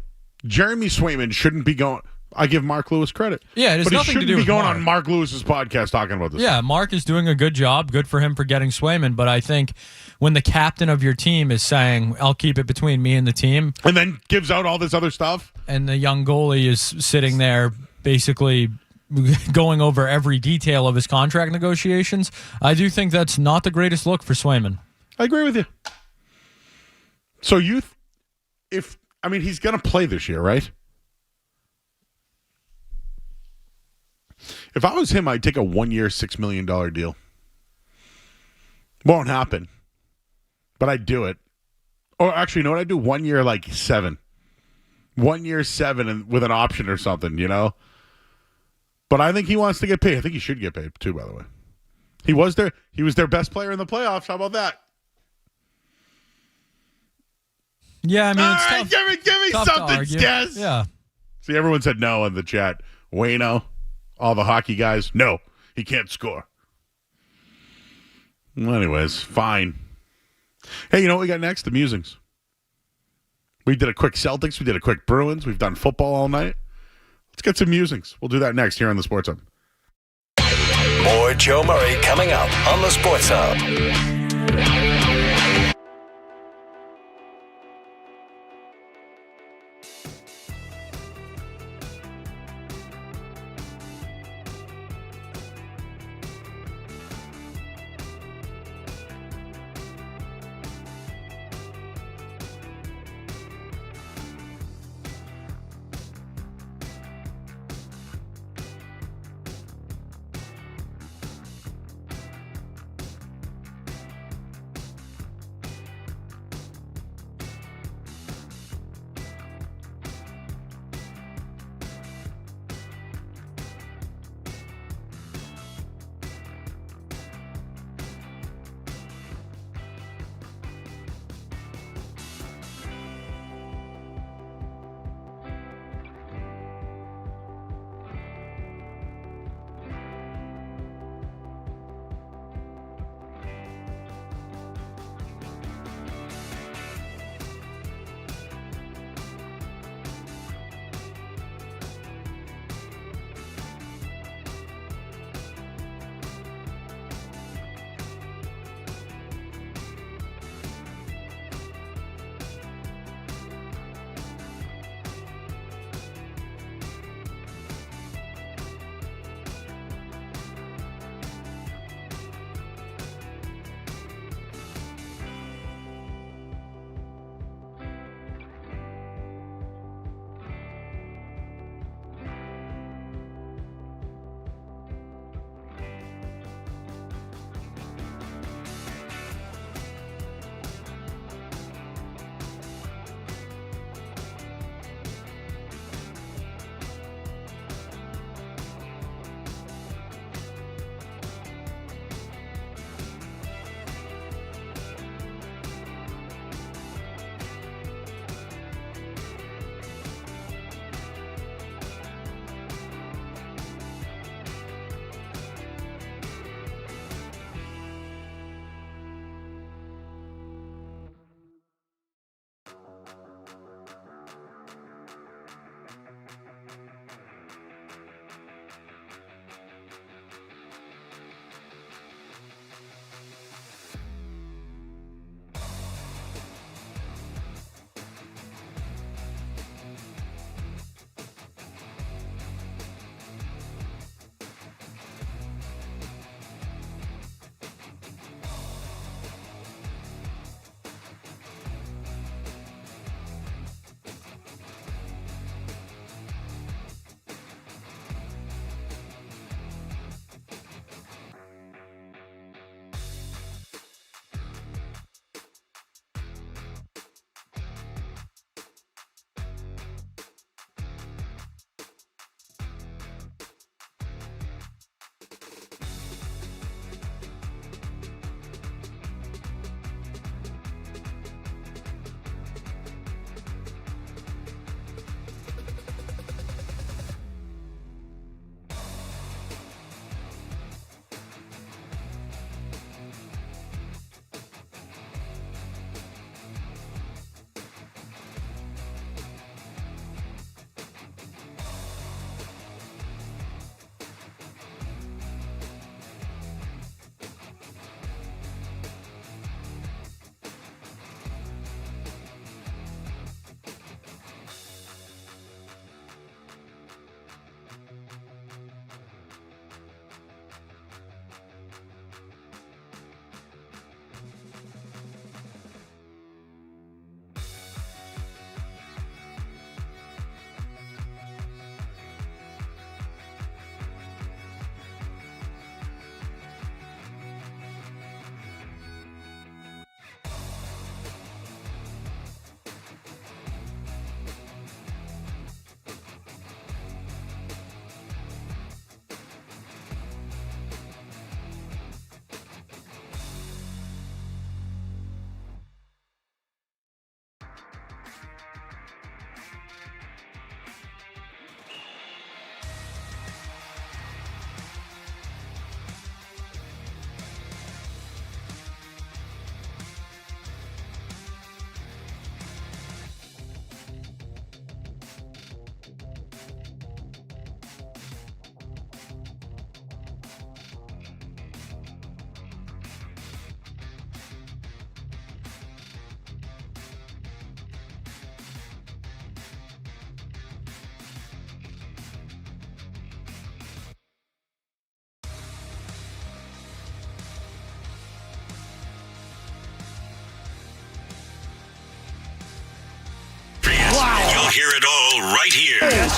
Jeremy Swayman shouldn't be going. I give Mark Lewis credit. Yeah, it has nothing to do with going Mark. on Mark Lewis's podcast talking about this. Yeah, Mark is doing a good job. Good for him for getting Swayman. But I think when the captain of your team is saying, I'll keep it between me and the team. And then gives out all this other stuff. And the young goalie is sitting there basically going over every detail of his contract negotiations. I do think that's not the greatest look for Swayman. I agree with you. So he's going to play this year, right? If I was him, I'd take a 1-year, $6 million deal. Won't happen. But I'd do it. Or actually, you know what I'd do? 1 year, like 7. 1 year, 7 and with an option or something, But I think he wants to get paid. I think he should get paid too, by the way. He was their best player in the playoffs. How about that? Yeah, I mean, all it's right, tough, give me tough something, Skaz. Yeah. See, everyone said no in the chat. Wayno, all the hockey guys, no, he can't score. Well, anyways, fine. Hey, you know what we got next? The musings. We did a quick Celtics. We did a quick Bruins. We've done football all night. Let's get some musings. We'll do that next here on the Sports Hub. More Joe Murray coming up on the Sports Hub.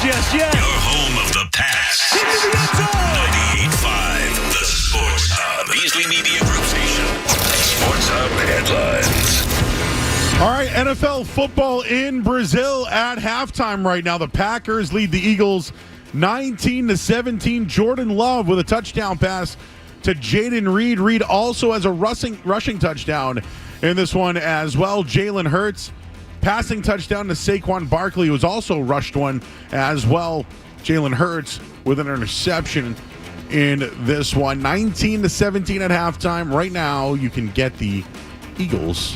yes. Your home of the Pats. 98.5, the Sports Hub. Beasley Media Group Station. Sports Hub headlines. All right, NFL football in Brazil at halftime right now. The Packers lead the Eagles 19-17. Jordan Love with a touchdown pass to Jaden Reed. Reed also has a rushing touchdown in this one as well. Jalen Hurts passing touchdown to Saquon Barkley, who's also rushed one as well. Jalen Hurts with an interception in this one. 19-17 at halftime. Right now, you can get the Eagles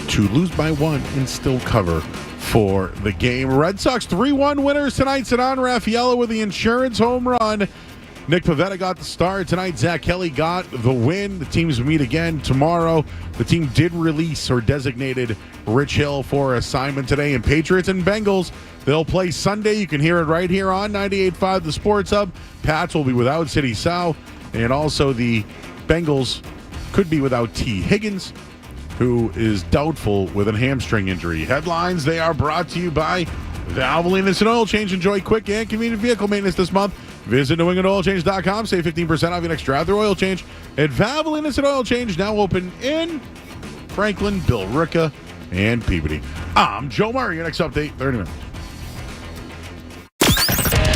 to lose by one and still cover for the game. Red Sox 3-1 winners tonight. Ceddanne Raffaello with the insurance home run. Nick Pivetta got the start tonight. Zach Kelly got the win. The teams meet again tomorrow. The team did release or designated Rich Hill for assignment today. And Patriots and Bengals, they'll play Sunday. You can hear it right here on 98.5 The Sports Hub. Pats will be without City Sal. And also the Bengals could be without T. Higgins, who is doubtful with a hamstring injury. Headlines, they are brought to you by Valvoline Instant Oil Change. Enjoy quick and convenient vehicle maintenance this month. Visit NewEnglandOilChange.com. Save 15% off your next drive through oil change. At Valvoline Instant Oil Change, now open in Franklin, Billerica, and Peabody. I'm Joe Murray. Your next update, 30 minutes.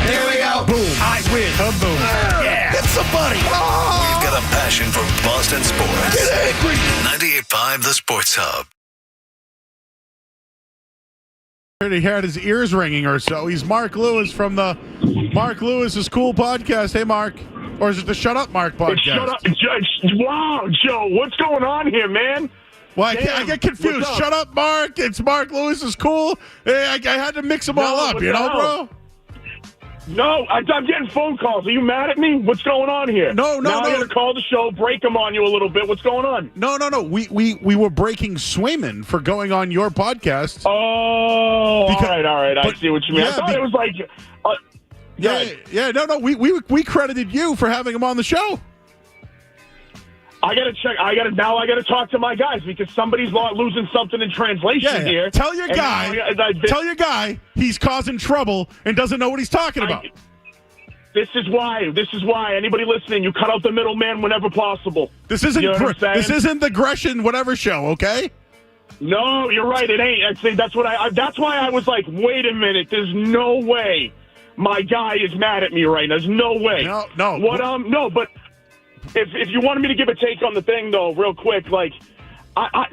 Here we go. Boom. I win. Boom. Yeah. It's a buddy. We've got a passion for Boston sports. Get angry. 98.5 The Sports Hub. He had his ears ringing or so. He's Mark Lewis from the Mark Lewis is Cool podcast. Hey, Mark. Or is it the Shut Up Mark podcast? Shut up. Wow, Joe. What's going on here, man? Well, I get confused. Shut up, Mark. It's Mark Lewis is Cool. Hey, I had to mix them all up, bro? No, I'm getting phone calls. Are you mad at me? What's going on here? No. I'm going to call the show, break them on you a little bit. What's going on? No. We were breaking Swayman for going on your podcast. Oh, all right. I see what you mean. I thought it was like... No. We credited you for having him on the show. I got to check. I got to talk to my guys because somebody's losing something in translation here. Tell your guy he's causing trouble and doesn't know what he's talking about. This is why. Anybody listening, you cut out the middleman whenever possible. This isn't the Gresham whatever show, okay? No, you're right. It ain't. That's why I was like, wait a minute. There's no way my guy is mad at me right now. There's no way. No. But if you wanted me to give a take on the thing, though, real quick, like,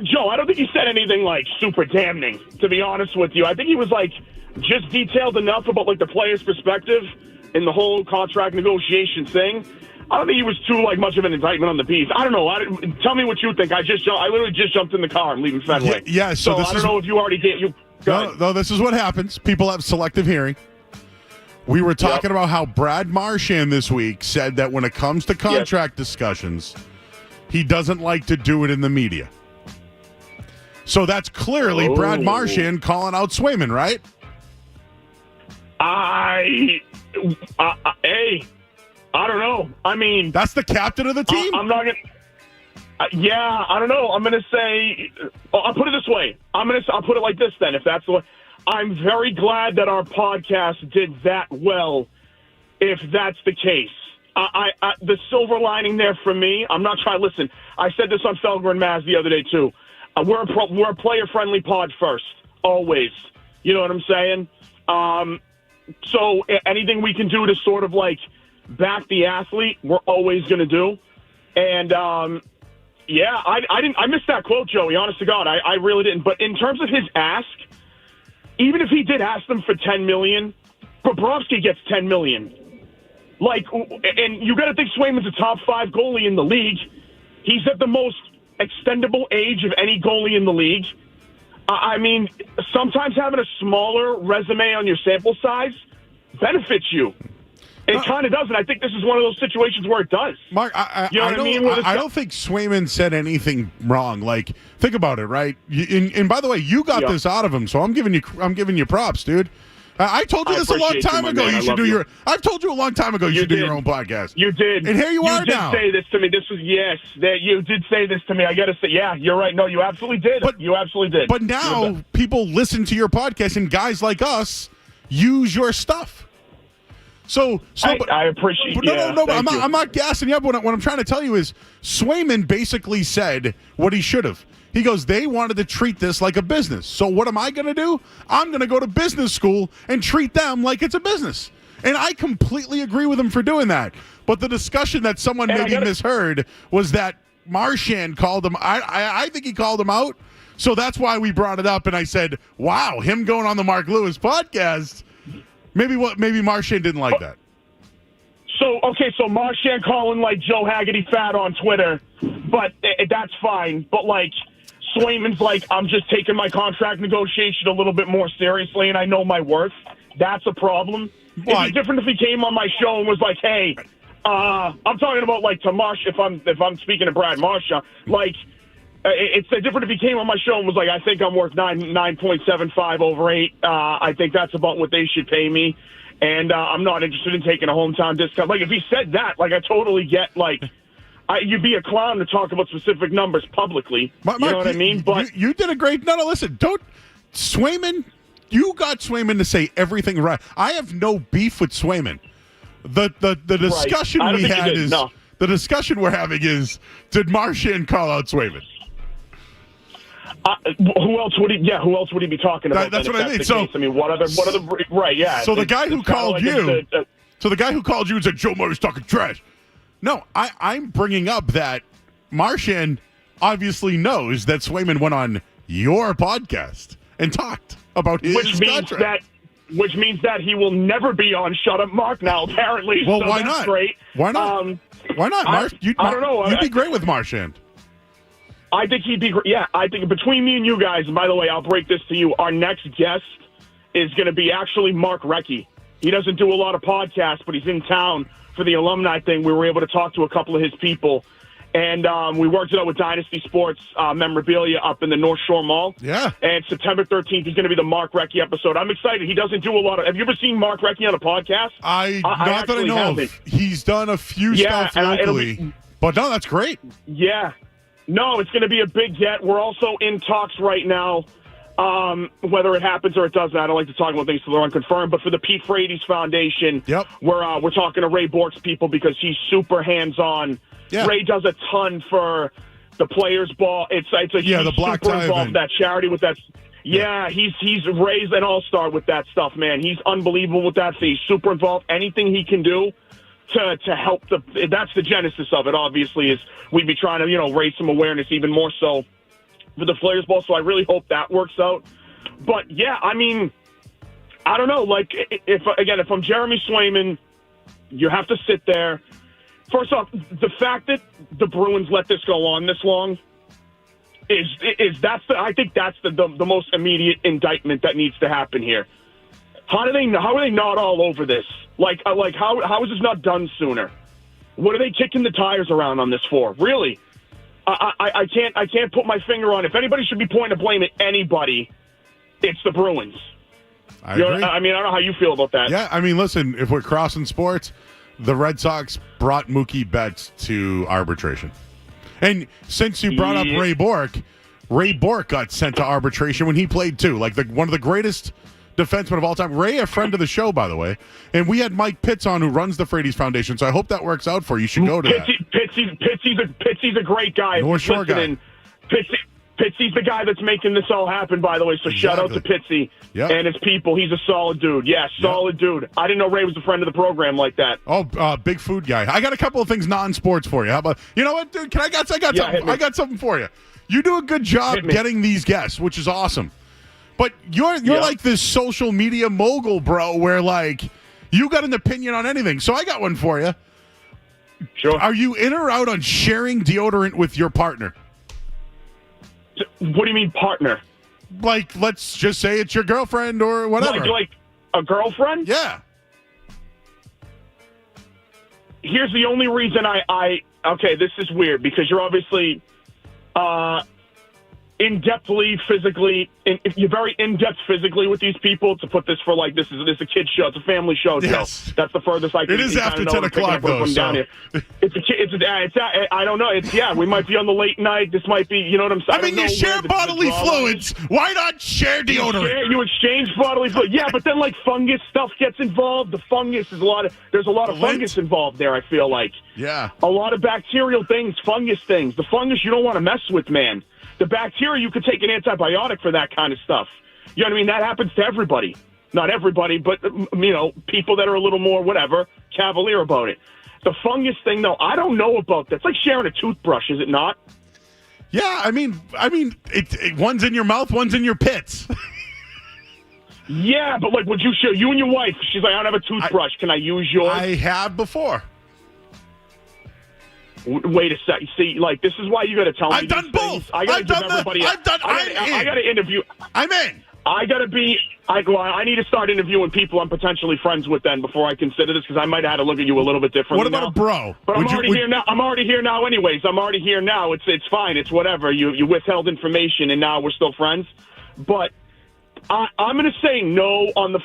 Joe, I don't think he said anything, like, super damning, to be honest with you. I think he was, like, just detailed enough about, like, the player's perspective in the whole contract negotiation thing. I don't think he was too, like, much of an indictment on the piece. I don't know. Tell me what you think. I literally just jumped in the car. I'm leaving Fenway. Yeah, so I don't know if you already did. No, this is what happens. People have selective hearing. We were talking about how Brad Marchand this week said that when it comes to contract discussions, he doesn't like to do it in the media. So that's clearly Brad Marchand calling out Swayman, right? I don't know. I mean, that's the captain of the team. I'm not gonna. I don't know. I'm gonna say. I'll put it this way. I'll put it like this then. If that's the way. I'm very glad that our podcast did that well, if that's the case. The silver lining there for me, I'm not trying to listen. I said this on Felger and Maz the other day, too. We're a player-friendly pod first, always. You know what I'm saying? So anything we can do to sort of, like, back the athlete, we're always going to do. And, I missed that quote, Joey, honest to God. I really didn't. But in terms of his ask, even if he did ask them for $10 million, Bobrovsky gets $10 million. Like, and you got to think Swayman's a top 5 goalie in the league. He's at the most extendable age of any goalie in the league. I mean, sometimes having a smaller resume on your sample size benefits you. It kind of does, and I think this is one of those situations where it does. Mark, I don't think Swayman said anything wrong. Like, think about it, right? And by the way, you got this out of him, so I'm giving you props, dude. I told you this a long time ago. I've told you a long time ago you should do your own podcast. You did, and here you are now. You did say this to me. You did say this to me. I got to say, yeah, you're right. No, you absolutely did. You absolutely did. But now people listen to your podcast, and guys like us use your stuff. So I appreciate. But no. I'm not gassing you up. What I'm trying to tell you is Swayman basically said what he should have. He goes, they wanted to treat this like a business. So what am I going to do? I'm going to go to business school and treat them like it's a business. And I completely agree with him for doing that. But the discussion that someone maybe misheard was that Marchand called him. I think he called him out. So that's why we brought it up. And I said, wow, him going on the Mark Lewis podcast. Maybe Marchand didn't like that. So Marchand calling like Joe Haggerty fat on Twitter, but that's fine. But like Swayman's like, I'm just taking my contract negotiation a little bit more seriously, and I know my worth. That's a problem. It'd be different if he came on my show and was like, hey, I'm talking about like to Marsh. If I'm speaking to Brad Marchand, like it's different if he came on my show and was like, I think I'm worth 9.75 over 8. I think that's about what they should pay me. And I'm not interested in taking a hometown discount. Like, if he said that, like, I totally get, like, you'd be a clown to talk about specific numbers publicly. Mark, you know what I mean? But you did a great... No, listen. Swayman, you got Swayman to say everything right. I have no beef with Swayman. The discussion we had is... No. The discussion we're having is, did Marchand call out Swayman? Who else would he be talking about? That's what I mean. So, I mean, what other, right? Yeah. So the guy who called you, and said Joe Murray's talking trash. No, I'm bringing up that Marchand obviously knows that Swayman went on your podcast and talked about his contract. Which means that he will never be on Shut Up Mark now, apparently. Well, so why that's not? Great. Why not? Why not, Mark? I don't know. You'd be great with Marchand. I think he'd be great. Yeah, I think between me and you guys, and by the way, I'll break this to you, our next guest is going to be actually Mark Recchi. He doesn't do a lot of podcasts, but he's in town for the alumni thing. We were able to talk to a couple of his people, and we worked it out with Dynasty Sports memorabilia up in the North Shore Mall. Yeah. And September 13th is going to be the Mark Recchi episode. I'm excited. He doesn't do a lot of... Have you ever seen Mark Recchi on a podcast? Not that I know of. He's done a few stuff locally. But no, that's great. Yeah. No, it's going to be a big get. We're also in talks right now, whether it happens or it doesn't. I don't like to talk about things till they're unconfirmed. But for the Pete Frates Foundation, we're talking to Ray Bork's people because he's super hands-on. Yeah. Ray does a ton for the Players Ball. He's the Black super Tie involved event. That charity with that. Yeah, he's Ray's an all-star with that stuff, man. He's unbelievable with that. So he's super involved. Anything he can do to help that's the genesis of it, obviously, is we'd be trying to, raise some awareness even more so for the Players Ball. So I really hope that works out. But yeah, I mean, I don't know. Like, if I'm Jeremy Swayman, you have to sit there. First off, the fact that the Bruins let this go on this long I think that's the most immediate indictment that needs to happen here. How are they not all over this? Like how is this not done sooner? What are they kicking the tires around on this for? Really? I can't put my finger on it. If anybody should be pointing to blame at anybody, it's the Bruins. I agree. I mean, I don't know how you feel about that. Yeah, I mean, listen, if we're crossing sports, the Red Sox brought Mookie Betts to arbitration. And since you brought up Ray Bork got sent to arbitration when he played too. Like one of the greatest defenseman of all time. Ray, a friend of the show, by the way. And we had Mike Pitts on, who runs the Frates Foundation, so I hope that works out for you. You should go to that. Pitsy's a great guy. North Shore guy. Pitsy's the guy that's making this all happen, by the way, so shout out to Pitsy and his people. He's a solid dude. Yeah, solid dude. I didn't know Ray was a friend of the program like that. Oh, big food guy. I got a couple of things non-sports for you. How about, you know what, dude? I got something. I got something for you. You do a good job getting these guests, which is awesome. But you're like this social media mogul, bro, where like you got an opinion on anything. So I got one for you. Sure. Are you in or out on sharing deodorant with your partner? What do you mean partner? Like, let's just say it's your girlfriend or whatever. Like a girlfriend? Yeah. Here's the only reason okay, this is weird because you're obviously in-depthly physically, if you're very in-depth physically with these people, to put this for like this is a kid show, it's a family show. Yes. Joe. That's the furthest I can. It is after 10 o'clock though. So. I don't know. We might be on the late night. This might be, you know what I'm saying. I mean, you share bodily fluids. Why not share deodorant? You exchange bodily fluids. Yeah, but then like fungus stuff gets involved. The fungus is there's a lot of fungus involved there. I feel like. Yeah. A lot of bacterial things, fungus things. The fungus you don't want to mess with, man. The bacteria, you could take an antibiotic for that kind of stuff. You know what I mean? That happens to everybody. Not everybody, but, people that are a little more, cavalier about it. The fungus thing, though, I don't know about that. It's like sharing a toothbrush, is it not? Yeah, I mean, one's in your mouth, one's in your pits. Yeah, but, like, would you share, you and your wife, she's like, I don't have a toothbrush. Can I use yours? I have before. Wait a sec. See, like, this is why you got to tell me. I've done both. I got to interview. I'm in. I need to start interviewing people I'm potentially friends with then before I consider this, because I might have had to look at you a little bit differently. What about now. a bro? But I'm already here now. I'm already here now anyways. I'm already here now. It's fine. It's whatever. You withheld information and now we're still friends. But I'm going to say no on the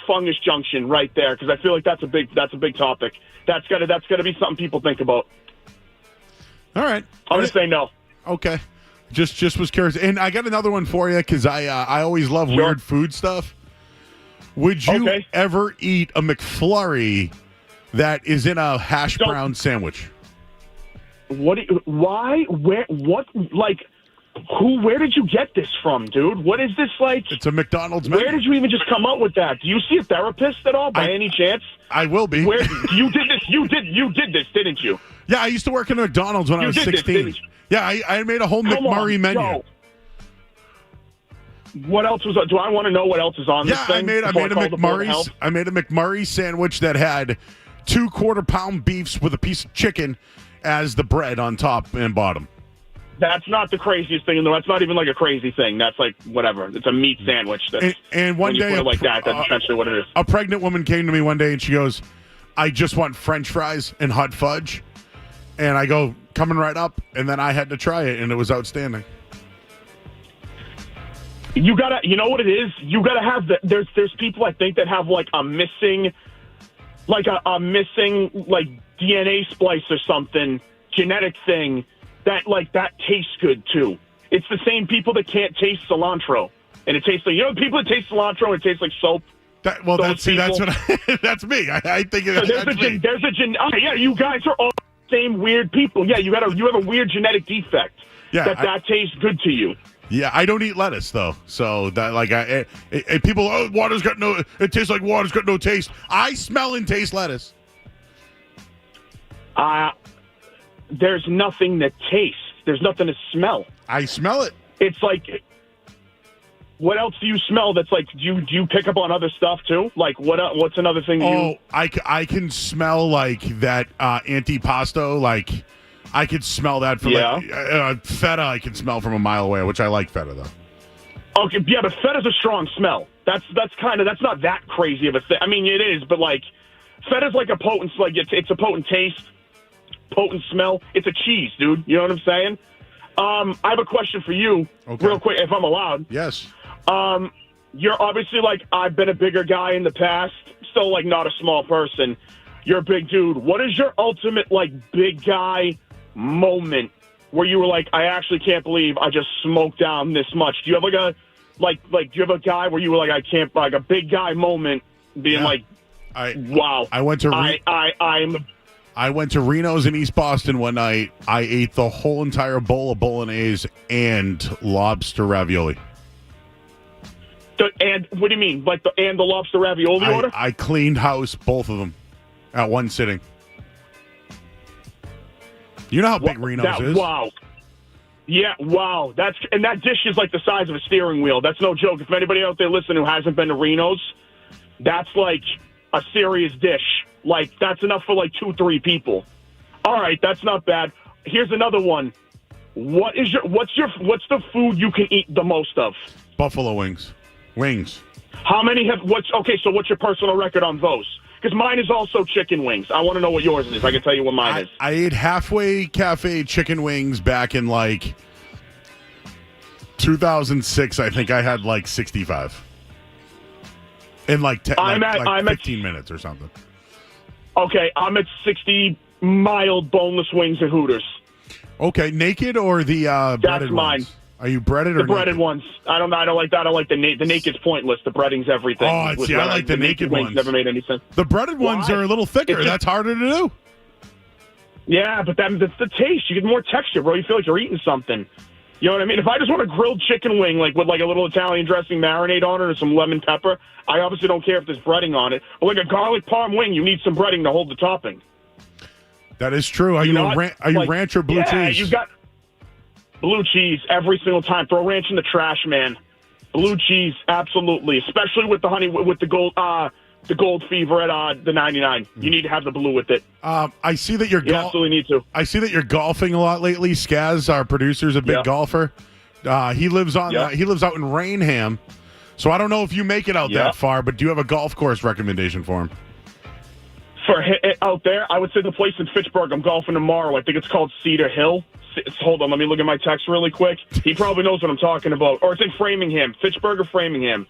fungus junction right there, because I feel like that's a big topic. That's got to be something people think about. All right. I'm going to say no. Okay. Just was curious. And I got another one for you, because I always love weird food stuff. Would you ever eat a McFlurry that is in a hash brown sandwich? Why? Where? What? Like, who? Where did you get this from, dude? What is this like? It's a McDonald's menu. Where did you even just come up with that? Do you see a therapist at all, by any chance? I will be. Where you did this? You did this, didn't you? Yeah, I used to work in McDonald's when I was 16. Yeah, I made a whole McMurray menu. Joe. What else was? Do I want to know what else is on this thing? I made a McMurray's. I made a McMurray sandwich that had 2 quarter-pound beefs with a piece of chicken as the bread on top and bottom. That's not the craziest thing in the world. That's not even like a crazy thing. That's like whatever. It's a meat sandwich. And one when day, you put it like that's essentially what it is. A pregnant woman came to me one day and she goes, "I just want French fries and hot fudge." And I go, "Coming right up." And then I had to try it, and it was outstanding. You know what it is? You gotta have there's people I think that have like a missing DNA splice or something, genetic thing that tastes good too. It's the same people that can't taste cilantro, and it tastes like, people that taste cilantro and it tases like soap. That's what that's me. I think that's me. You guys are all the same weird people. Yeah, you have a weird genetic defect. Yeah, that tastes good to you. Yeah, I don't eat lettuce though, so that people, it tastes like water's got no taste. I smell and taste lettuce. There's nothing to taste. There's nothing to smell. I smell it. It's like, what else do you smell? That's like, do you pick up on other stuff too? Like what's another thing? I can smell like that antipasto. Like I could smell that from feta. I can smell from a mile away, which I like feta though. Okay, yeah, but feta's a strong smell. That's not that crazy of a thing. I mean, it is, but like feta's like a potent, it's a potent taste. Potent smell. It's a cheese, dude. You know what I'm saying? I have a question for you, real quick, if I'm allowed. Yes. You're obviously I've been a bigger guy in the past, still not a small person. You're a big dude. What is your ultimate big guy moment where you were I actually can't believe I just smoked down this much? Do you have do you have a guy where you were I can't, a big guy moment being wow. I went to I went to Reno's in East Boston one night. I ate the whole entire bowl of bolognese and lobster ravioli. And what do you mean? The lobster ravioli order? I cleaned house, both of them, at one sitting. You know how big Reno's is? Wow. Yeah, wow. That dish is the size of a steering wheel. That's no joke. If anybody out there listening who hasn't been to Reno's, that's a serious dish. That's enough for 2-3 people. All right, that's not bad. Here's another one. What's the food you can eat the most of? Buffalo wings. Wings. How many what's your personal record on those? Because mine is also chicken wings. I want to know what yours is. I can tell you what mine is. I ate Halfway Cafe chicken wings back in 2006, I think I had like 65 in like 15 minutes or something. Okay, I'm at 60 mild boneless wings at Hooters. Okay, naked or the breaded mine. ones? Are you breaded or the breaded naked? ones? I don't like that. I don't like the naked's pointless. The breading's everything. Oh, see, I like the naked ones. Never made any sense. The breaded ones are a little thicker. That's harder to do. Yeah, but that's the taste. You get more texture, bro. You feel like you're eating something. You know what I mean? If I just want a grilled chicken wing, like with like a little Italian dressing marinade on it or some lemon pepper, I obviously don't care if there's breading on it. But like a garlic parm wing, you need some breading to hold the topping. That is true. Are you ranch or blue cheese? Yeah, you got blue cheese every single time. Throw ranch in the trash, man. Blue cheese, absolutely. Especially with the honey, with the gold fever at the 99. You need to have the blue with it. I see that you absolutely need to. I see that you're golfing a lot lately. Skaz, our producer, is a big golfer. He lives he lives out in Rainham. So I don't know if you make it out that far, but do you have a golf course recommendation for him? For out there, I would say the place in Fitchburg. I'm golfing tomorrow. I think it's called Cedar Hill. Hold on, let me look at my text really quick. He probably knows what I'm talking about. Or it's in Framingham. Fitchburg or Framingham.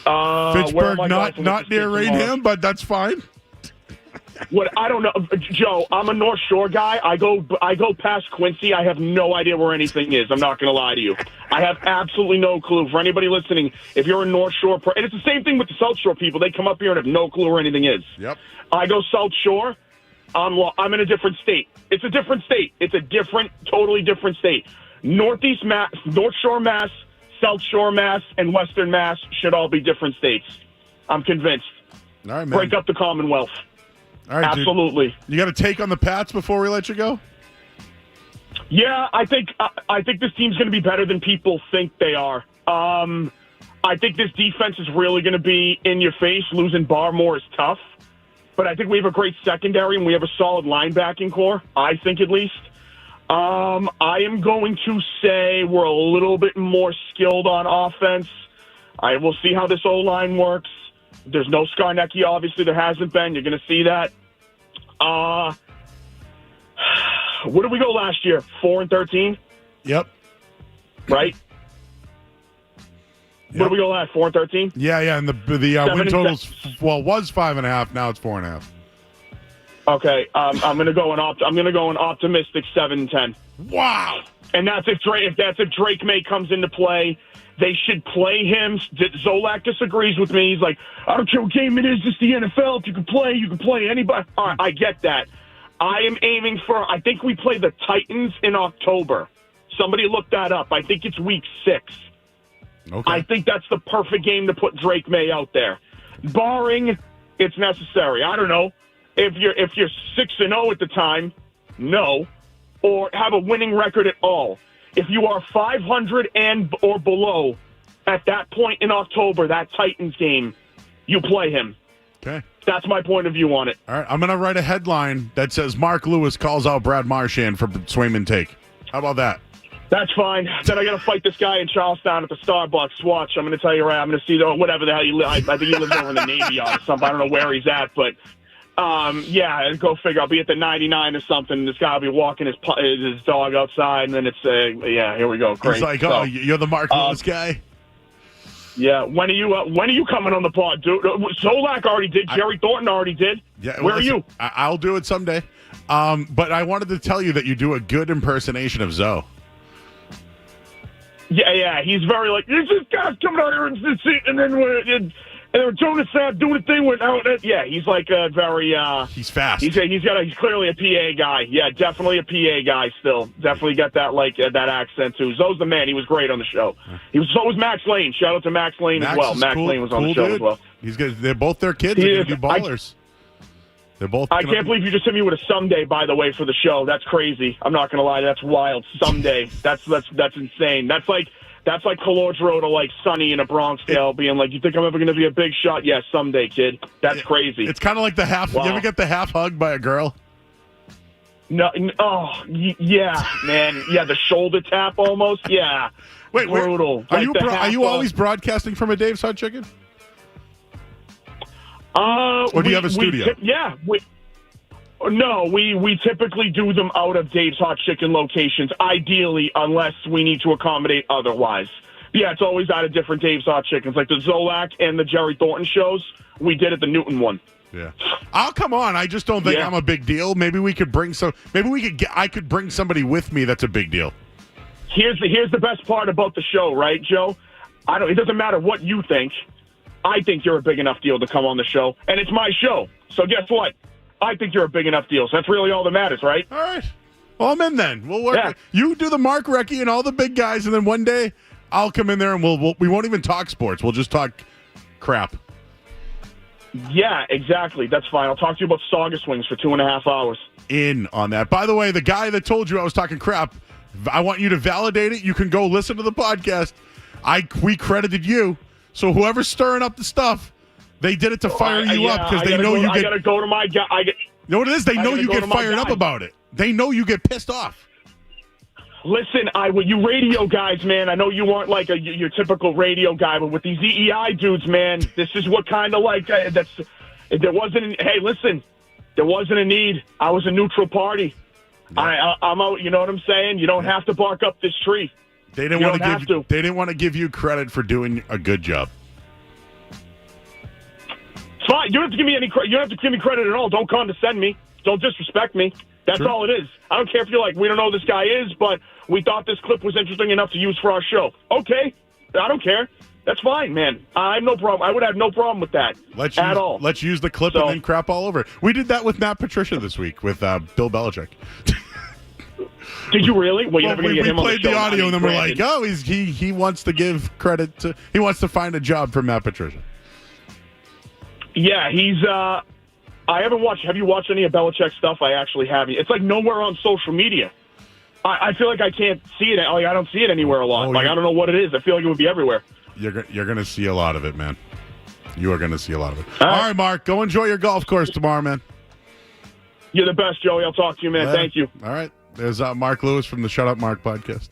Fitchburg, not near Rainham, but that's fine. What I don't know, Joe. I'm a North Shore guy. I go past Quincy. I have no idea where anything is. I'm not going to lie to you. I have absolutely no clue. For anybody listening, if you're a North Shore, and it's the same thing with the South Shore people. They come up here and have no clue where anything is. Yep. I go South Shore. I'm in a different state. It's a different state. It's a totally different state. North Shore, Mass, South Shore, Mass, and Western Mass should all be different states. I'm convinced. All right, man. Break up the Commonwealth. All right, absolutely. Dude. You got a take on the Pats before we let you go? Yeah, I think this team's going to be better than people think they are. I think this defense is really going to be in your face. Losing Barmore is tough. But I think we have a great secondary and we have a solid linebacking core, I think at least. I am going to say we're a little bit more skilled on offense. I will see how this O-line works. There's no Skarnecki, obviously. There hasn't been. You're going to see that. Where did we go last year? 4-13? Yep. Right? Where did we go last? 4-13? Yeah, and the win total's was 5.5. Now it's 4.5. Okay, I'm going to go an optimistic 7-10. Wow! And that's if Drake May comes into play. They should play him. Zolak disagrees with me. He's like, I don't care what game it is. It's the NFL. If you can play anybody. All right, I get that. I am aiming for. I think we play the Titans in October. Somebody look that up. I think it's week 6. Okay. I think that's the perfect game to put Drake May out there, barring it's necessary. I don't know if you're 6-0 at the time, no, or have a winning record at all. If you are 500 or below at that point in October, that Titans game, you play him. Okay. That's my point of view on it. All right, I'm going to write a headline that says Mark Lewis calls out Brad Marchand for Swayman take. How about that? That's fine. Then I got to fight this guy in Charlestown at the Starbucks. Watch, I'm going to tell you right. I'm going to see whatever the hell he lives. I think he lives over in the Navy Yard or something. I don't know where he's at, but yeah, go figure. I'll be at the 99 or something. This guy will be walking his dog outside, and then it's yeah, here we go. Great. He's like, oh, you're the Mark Lewis guy. Yeah. When are you coming on the pod, dude? Zolak already did. Jerry Thornton already did. Yeah. Where are you? I'll do it someday. But I wanted to tell you that you do a good impersonation of Zoe. Yeah, he's very like, this guy's coming out here and then we're doing the thing with out. Yeah, he's like very. He's fast. He's clearly a PA guy. Yeah, definitely a PA guy. Still, definitely got that that accent too. Zoe's the man. He was great on the show. So was Max Lane. Shout out to Max Lane as well. Max Lane was on the show as well. He's good. They're both their kids. They're gonna be ballers. They're both. I can't believe you just hit me with a someday. By the way, for the show, that's crazy. I'm not gonna lie, that's wild. Someday, that's insane. That's like Calogero to like Sonny in a Bronx Tale being like, you think I'm ever gonna be a big shot? Yes, someday, kid. That's crazy. It's kind of like the half. Wow. You ever get the half hug by a girl? No. Yeah, man. Yeah, the shoulder tap almost. Yeah. Wait, brutal. Are you always broadcasting from a Dave's Hot Chicken? Or do you have a studio? No, we typically do them out of Dave's Hot Chicken locations, ideally, unless we need to accommodate otherwise. Yeah, it's always out of different Dave's Hot Chickens. Like the Zolak and the Jerry Thornton shows, we did at the Newton one. Yeah. I'll come on. I just don't think I'm a big deal. Maybe we could bring I could bring somebody with me that's a big deal. Here's the best part about the show, right, Joe? It doesn't matter what you think. I think you're a big enough deal to come on the show, and it's my show. So guess what? I think you're a big enough deal. So that's really all that matters, right? All right. Well, I'm in then. We'll work. Yeah. You do the Mark Recchi and all the big guys, and then one day I'll come in there and we won't even talk sports. We'll just talk crap. Yeah, exactly. That's fine. I'll talk to you about Saugus wings for 2.5 hours. In on that. By the way, the guy that told you I was talking crap, I want you to validate it. You can go listen to the podcast. We credited you. So whoever's stirring up the stuff, they did it to fire you up because they know you get. I gotta go to my guy. You know what it is? They know you get fired up about it. They know you get pissed off. Listen, you radio guys, man. I know you aren't like your typical radio guy, but with these EEI dudes, man, this is what kind of like there wasn't. Hey, listen, there wasn't a need. I was a neutral party. Yeah. I'm out. You know what I'm saying? You don't have to bark up this tree. They didn't want to give you credit for doing a good job. Fine. You don't have to give me any credit. You don't have to give me credit at all. Don't condescend me. Don't disrespect me. That's all it is. I don't care if you're like, we don't know who this guy is, but we thought this clip was interesting enough to use for our show. Okay. I don't care. That's fine, man. I have no problem. I would have no problem with that at all. Let's use the clip and then crap all over it. We did that with Matt Patricia this week with Bill Belichick. Did you really? Well, you're never going to get him on the show. We played the audio, and then we're like, oh, he wants to give credit to – he wants to find a job for Matt Patricia. Yeah, he's I haven't watched – have you watched any of Belichick's stuff? I actually haven't. It's like nowhere on social media. I feel like I can't see it. Like, I don't see it anywhere a lot. I don't know what it is. I feel like it would be everywhere. You're going to see a lot of it, man. You are going to see a lot of it. All right, Mark. Go enjoy your golf course tomorrow, man. You're the best, Joey. I'll talk to you, man. Thank you. All right. There's Mark Lewis from the Shut Up Mark podcast.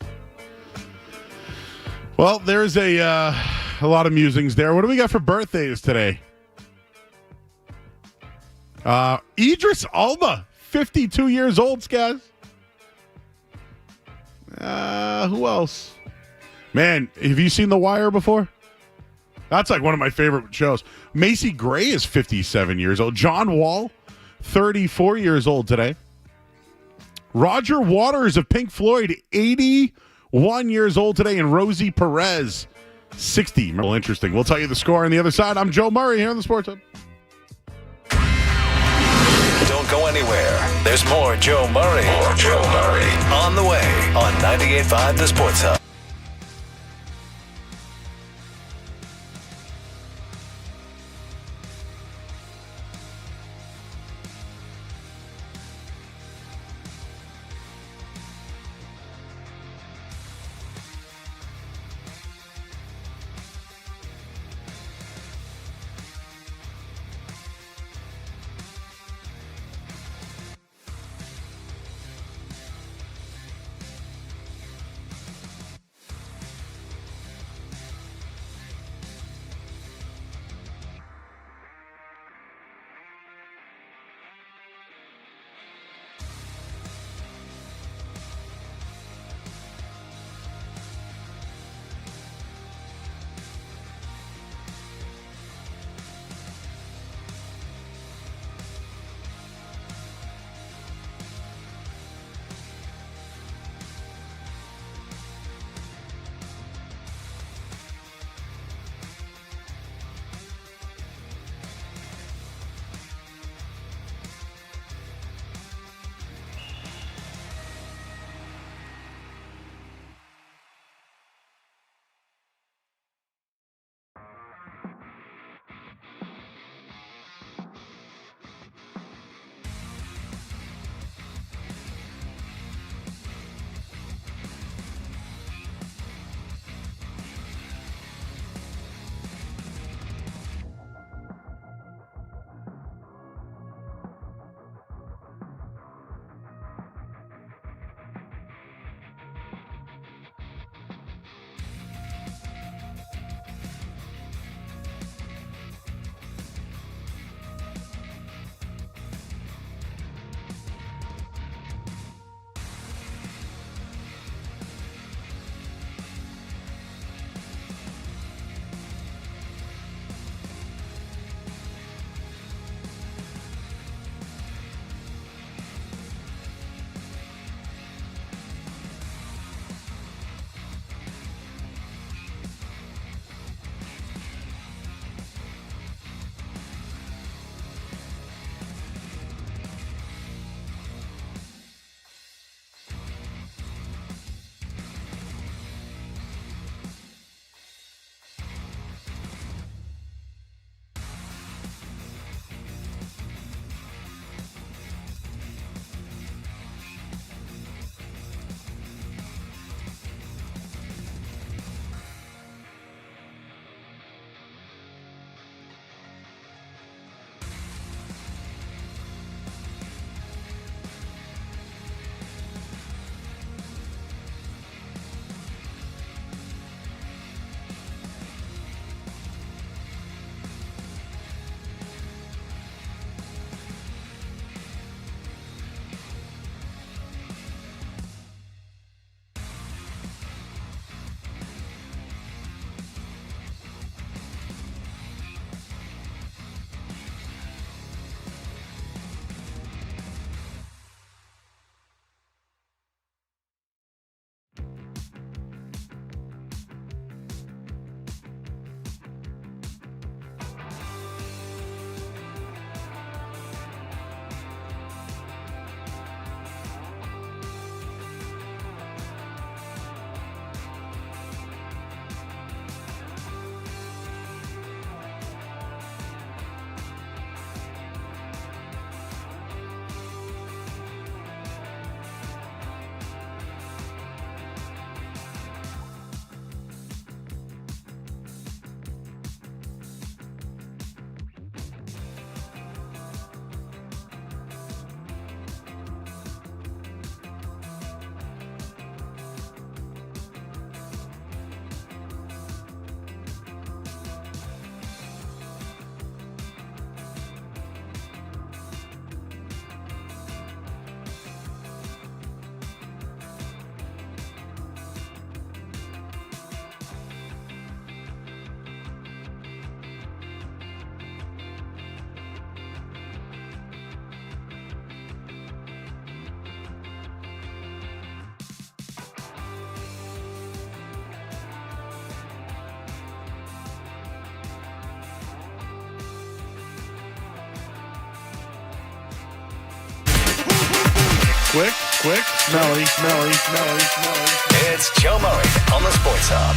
Well, there's a lot of musings there. What do we got for birthdays today? Idris Elba, 52 years old, Skaz. Who else? Man, have you seen The Wire before? That's like one of my favorite shows. Macy Gray is 57 years old. John Wall, 34 years old today. Roger Waters of Pink Floyd, 81 years old today. And Rosie Perez, 60. Well, interesting. We'll tell you the score on the other side. I'm Joe Murray here on the Sports Hub. Don't go anywhere. There's more Joe Murray. On the way on 98.5 The Sports Hub. quick, smelly. It's Joe Murray on the Sports Hub.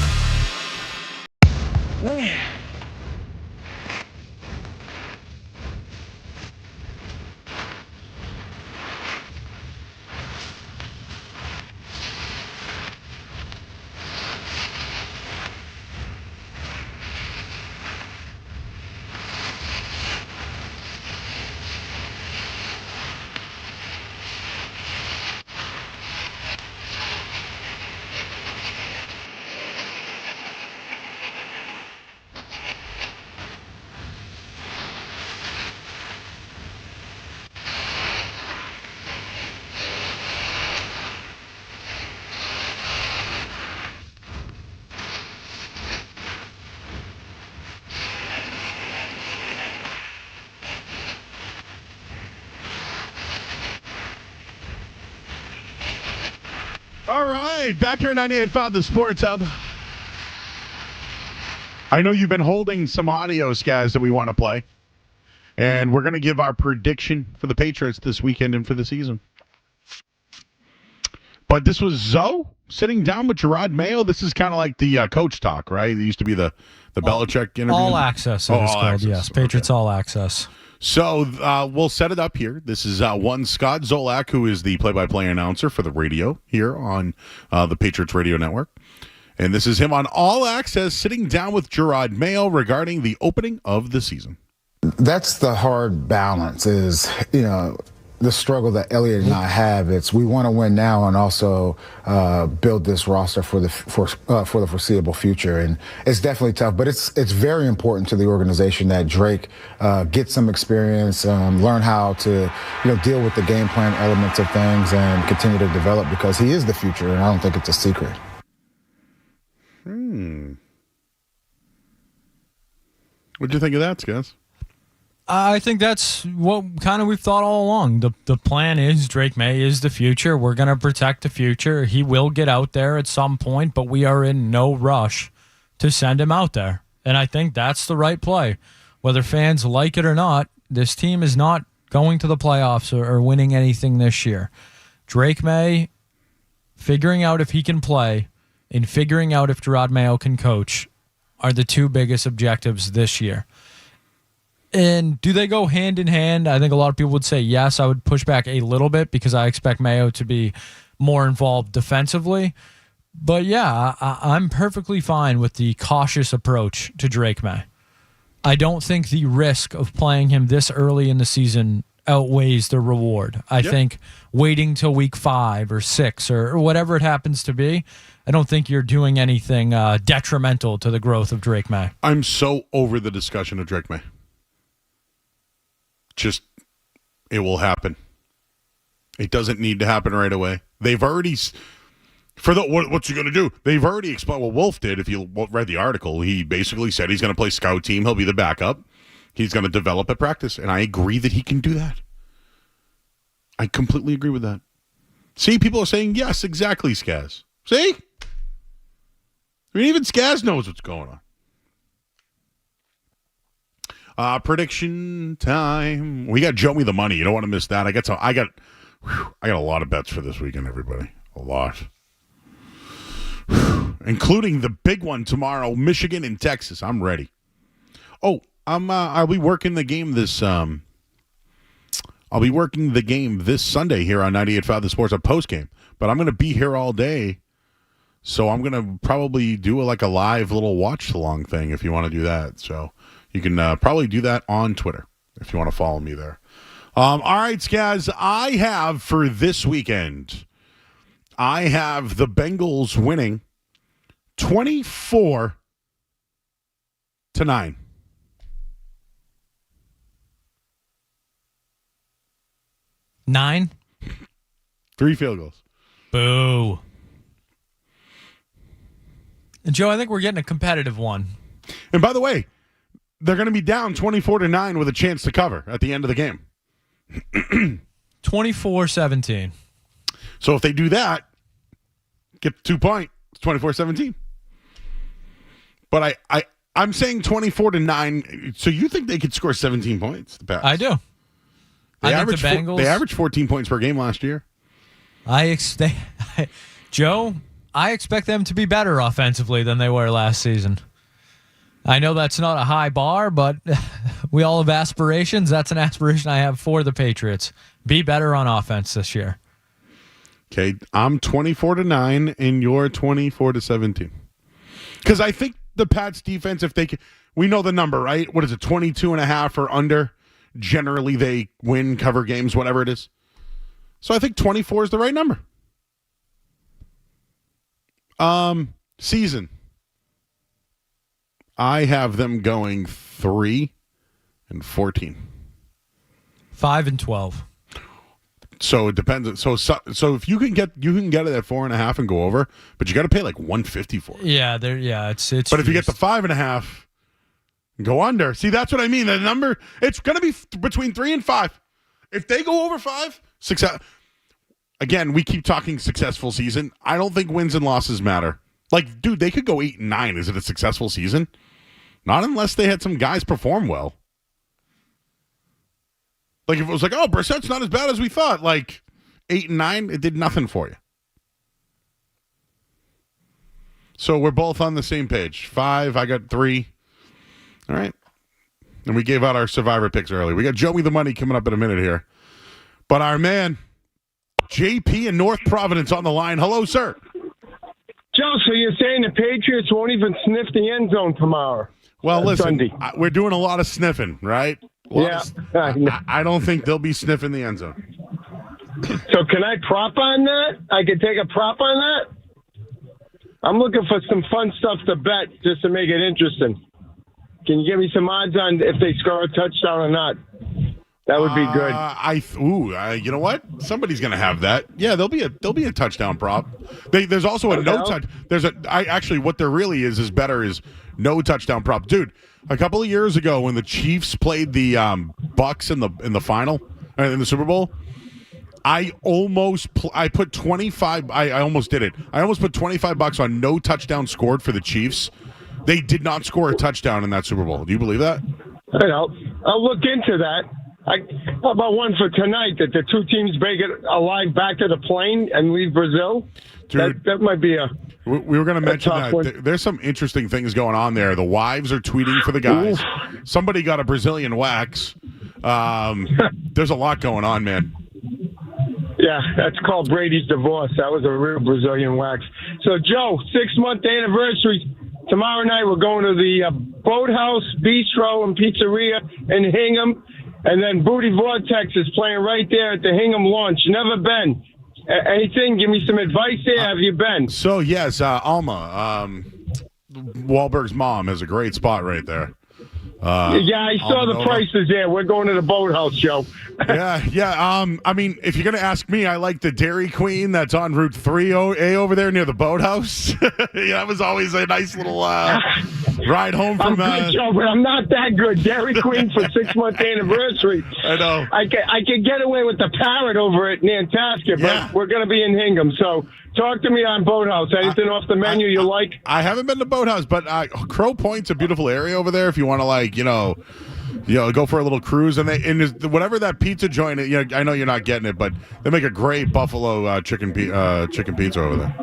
All right, back here at 98.5 The Sports Hub. I know you've been holding some audios, guys, that we want to play. And we're going to give our prediction for the Patriots this weekend and for the season. But this was Zoe sitting down with Gerod Mayo. This is kind of like the coach talk, right? It used to be the Belichick interview. All Access, it is called, Access. yes. Patriots All Access. So we'll set it up here. This is one Scott Zolak, who is the play-by-play announcer for the radio here on the Patriots Radio Network. And this is him on All Access sitting down with Gerod Mayo regarding the opening of the season. That's the hard balance is, the struggle that Elliot and I have. It's we want to win now and also build this roster for the foreseeable future. And it's definitely tough, but it's very important to the organization that Drake get some experience, learn how to deal with the game plan elements of things, and continue to develop because he is the future. And I don't think it's a secret. What'd you think of that, Skaz? I think that's what kind of we've thought all along. The plan is Drake May is the future. We're going to protect the future. He will get out there at some point, but we are in no rush to send him out there. And I think that's the right play. Whether fans like it or not, this team is not going to the playoffs or winning anything this year. Drake May figuring out if he can play and figuring out if Gerod Mayo can coach are the two biggest objectives this year. And do they go hand in hand? I think a lot of people would say yes. I would push back a little bit because I expect Mayo to be more involved defensively. But yeah, I'm perfectly fine with the cautious approach to Drake May. I don't think the risk of playing him this early in the season outweighs the reward. I think waiting till week 5 or 6 or whatever it happens to be, I don't think you're doing anything detrimental to the growth of Drake May. I'm so over the discussion of Drake May. Just, it will happen. It doesn't need to happen right away. They've already, what's he going to do? They've already explained, well, Wolf did, if you read the article, he basically said he's going to play scout team, he'll be the backup, he's going to develop at practice, and I agree that he can do that. I completely agree with that. See, people are saying, yes, exactly, Skaz. See? I mean, even Skaz knows what's going on. Prediction time. We got Joe Me the Money. You don't want to miss that. I got a lot of bets for this weekend, everybody. A lot. Including the big one tomorrow, Michigan and Texas. I'm ready. Oh, I'll be working the game this Sunday here on 98.5 The Sports, a post game. But I'm going to be here all day. So I'm going to probably do a live little watch along thing if you want to do that. So you can probably do that on Twitter if you want to follow me there. All right, Skaz, I have for this weekend, I have the Bengals winning 24-9. 9? 3 field goals. Boo. And Joe, I think we're getting a competitive one. And by the way, they're going to be down 24-9 with a chance to cover at the end of the game. 24-17. So if they do that, get the 2 point, it's 24-17. But I'm saying 24-9. So you think they could score 17 points? The Pats? I do. They I think the Bengals. They averaged 14 points per game last year. Joe, I expect them to be better offensively than they were last season. I know that's not a high bar, but we all have aspirations. That's an aspiration I have for the Patriots. Be better on offense this year. Okay, I'm 24-9, and you're 24-17. Because I think the Pats defense, if they can, we know the number, right? What is it, 22.5 or under? Generally, they win, cover games, whatever it is. So I think 24 is the right number. Season. I have them going 3-14. 5-12. So it depends. So if you can get it at 4.5 and go over, but you got to pay like $150 for it. Yeah, it's. But if you get the 5.5, go under. See, that's what I mean. The number, it's going to be between 3 and 5. If they go over 5, success. Again, we keep talking successful season. I don't think wins and losses matter. Like, dude, they could go 8-9. Is it a successful season? Not unless they had some guys perform well. Like, if it was like, oh, Brissett's not as bad as we thought. Like, 8-9, it did nothing for you. So we're both on the same page. 5, I got 3. All right. And we gave out our Survivor picks early. We got Joey the Money coming up in a minute here. But our man, JP in North Providence on the line. Hello, sir. Joe, so you're saying the Patriots won't even sniff the end zone tomorrow? Well, listen, Sunday. We're doing a lot of sniffing, right? I don't think they'll be sniffing the end zone. So can I prop on that? I can take a prop on that? I'm looking for some fun stuff to bet just to make it interesting. Can you give me some odds on if they score a touchdown or not? That would be good. You know what? Somebody's going to have that. Yeah, there'll be a touchdown prop. There's also a no touch. What there really is better is no touchdown prop, dude. A couple of years ago, when the Chiefs played the Bucks in the final in the Super Bowl, I put 25. I almost did it. I almost put $25 on no touchdown scored for the Chiefs. They did not score a touchdown in that Super Bowl. Do you believe that? I'll look into that. How about one for tonight that the two teams make it alive back to the plane and leave Brazil? Dude, that might be a. We were going to mention that. One. There's some interesting things going on there. The wives are tweeting for the guys. Oof. Somebody got a Brazilian wax. There's a lot going on, man. Yeah, that's called Brady's divorce. That was a real Brazilian wax. So, Joe, 6-month anniversary. Tomorrow night we're going to the Boathouse Bistro and Pizzeria in Hingham. And then Booty Vortex is playing right there at the Hingham launch. Never been. Anything? Give me some advice there. Have you been? So, yes, Alma, Wahlberg's mom, has a great spot right there. Yeah, I saw the prices there. We're going to the Boathouse, Joe. Yeah. I mean, if you're going to ask me, I like the Dairy Queen that's on Route 3A over there near the Boathouse. Yeah, that was always a nice little ride home from... I'm good, Joe, but I'm not that good. Dairy Queen for 6-month anniversary. I know. I can get away with the Parrot over at Nantasket, but we're going to be in Hingham. So talk to me on Boathouse. Anything off the menu you like? I haven't been to Boathouse, but Crow Point's a beautiful area over there if you want to, go for a little cruise. And whatever that pizza joint, I know you're not getting it, but they make a great buffalo chicken pizza over there.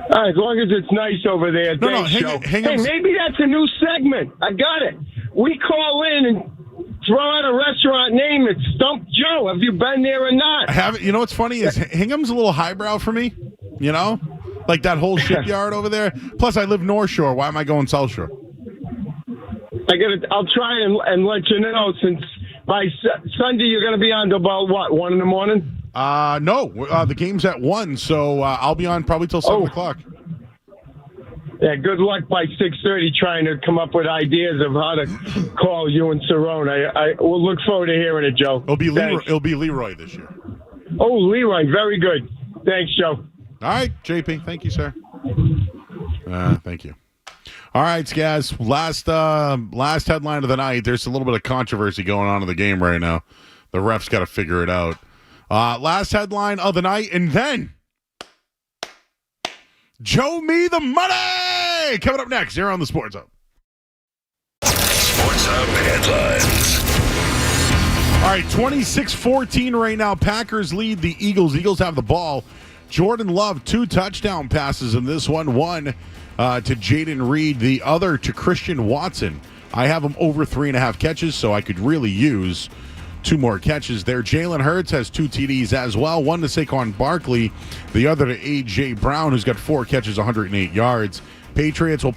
All right, as long as it's nice over there. Thanks, Joe. Hey, maybe that's a new segment. I got it. We call in and throw out a restaurant name. It's Stump Joe. Have you been there or not? I haven't. You know what's funny is Hingham's a little highbrow for me. Like that whole shipyard over there. Plus, I live North Shore. Why am I going South Shore? I'll try and let you know, since by Sunday you're going to be on to about what, 1 in the morning? No, the game's at 1, so I'll be on probably till 7 o'clock. Yeah, good luck by 6:30 trying to come up with ideas of how to call you and Cerrone. I will look forward to hearing it, Joe. It'll be Leroy this year. Oh, Leroy, very good. Thanks, Joe. All right, JP. Thank you, sir. Thank you. All right, guys. Last headline of the night. There's a little bit of controversy going on in the game right now. The refs got to figure it out. Last headline of the night, and then Joe Me the Money coming up next here on the Sports Hub. Sports Hub headlines. All right, 26-14 right now. Packers lead the Eagles. Eagles have the ball. Jordan Love, 2 touchdown passes in this one. One to Jaden Reed, the other to Christian Watson. I have him over 3.5 catches, so I could really use 2 more catches there. Jalen Hurts has 2 TDs as well. One to Saquon Barkley, the other to A.J. Brown, who's got 4 catches, 108 yards. Patriots will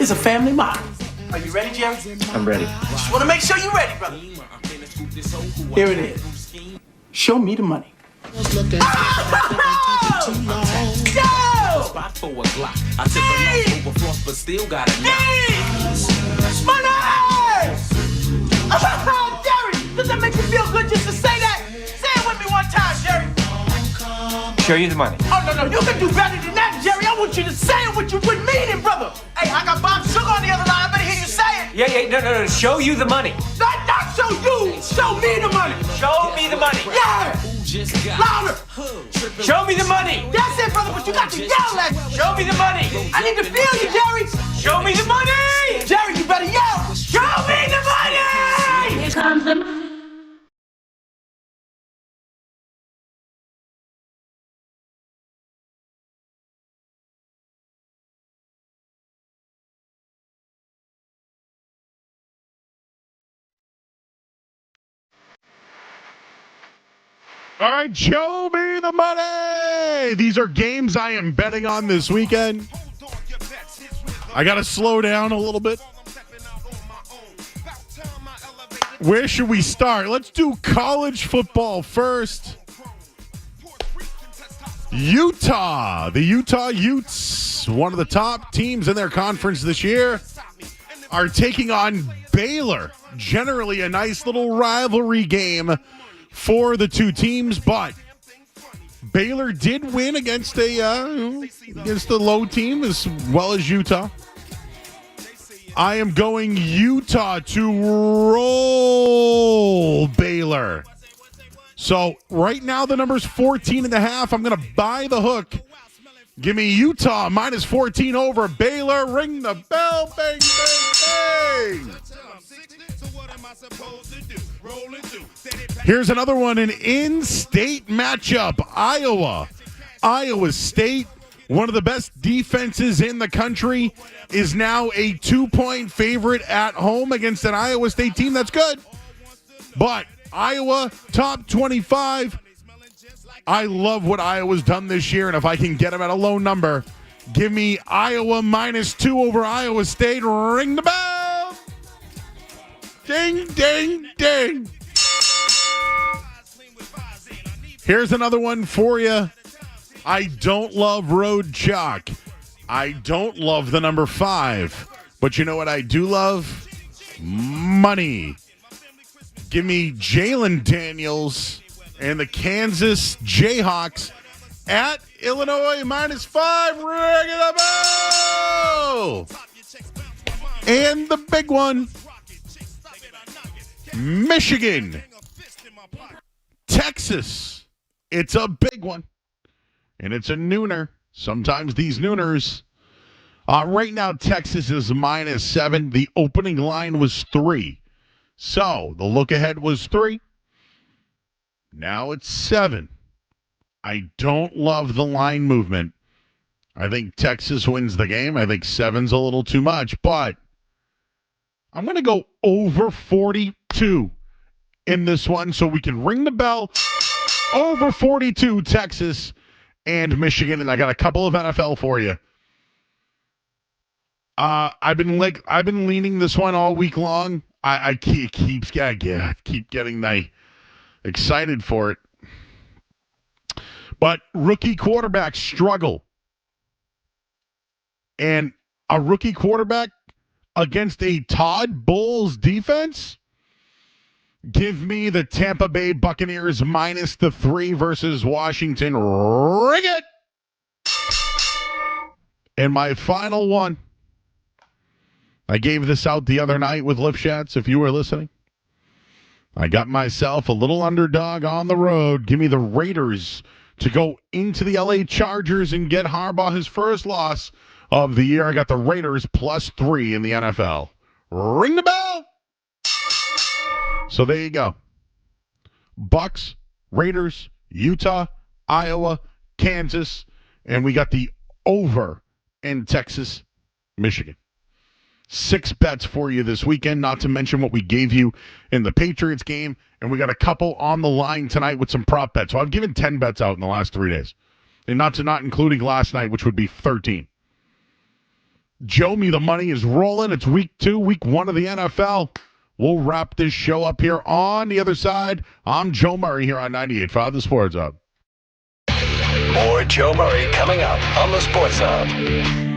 is a family motto. Are you ready, Jerry? I'm ready. Just want to make sure you're ready, brother. Here it is. Show me the money. Spot for a Glock. I took a loss over floss, but still got a knock. Money! Jerry, does that make you feel good just to say that? Say it with me one time, Jerry. Show you the money. Oh, no, you can do better than that, Jerry. I want you to say it what you would mean it, brother. Hey, I got Bob Sugar on the other line. I better hear you say it. No. Show you the money. Not show you. Show me the money. Show me the money. Yeah. Louder. Show me the money. That's it, brother, but you got to yell at me. Show me the money. I need to feel you, Jerry. Show me the money. Jerry, you better yell. Show me the money. Here comes the money. All right, show me the money. These are games I am betting on this weekend. I got to slow down a little bit. Where should we start? Let's do college football first. Utah. The Utah Utes, one of the top teams in their conference this year, are taking on Baylor. Generally a nice little rivalry game for the two teams, but Baylor did win against the low team as well as Utah. I am going Utah to roll Baylor. So right now the number's 14.5. I'm going to buy the hook. Give me Utah minus 14 over Baylor. Ring the bell. Bang, bang, bang. Here's another one, an in-state matchup. Iowa State, one of the best defenses in the country, is now a 2-point favorite at home against an Iowa State team. That's good. But Iowa, top 25. I love what Iowa's done this year, and if I can get them at a low number, give me Iowa minus 2 over Iowa State. Ring the bell. Ding, ding, ding. Here's another one for you. I don't love road chalk. I don't love the number 5. But you know what I do love? Money. Give me Jalen Daniels and the Kansas Jayhawks at Illinois minus 5. Ring the bell. And the big one. Michigan. Texas. It's a big one, and it's a nooner. Sometimes these nooners. Right now, Texas is minus 7. The opening line was 3. So the look ahead was 3. Now it's 7. I don't love the line movement. I think Texas wins the game. I think 7's a little too much, but I'm going to go over 42 in this one so we can ring the bell. Over 42, Texas and Michigan, and I got a couple of NFL for you. I've been leaning this one all week long. I keep getting excited for it. But rookie quarterbacks struggle, and a rookie quarterback against a Todd Bowles defense. Give me the Tampa Bay Buccaneers minus the 3 versus Washington. Ring it! And my final one. I gave this out the other night with Lift Shots, if you were listening. I got myself a little underdog on the road. Give me the Raiders to go into the LA Chargers and get Harbaugh his first loss of the year. I got the Raiders plus 3 in the NFL. Ring the bell! So there you go. Bucks, Raiders, Utah, Iowa, Kansas, and we got the over in Texas, Michigan. 6 bets for you this weekend, not to mention what we gave you in the Patriots game, and we got a couple on the line tonight with some prop bets. So I've given 10 bets out in the last 3 days, and not including last night, which would be 13. Joe Me, the money is rolling. It's week 2, week 1 of the NFL. We'll wrap this show up here on the other side. I'm Joe Murray here on 98.5 The Sports Hub. More Joe Murray coming up on the Sports Hub.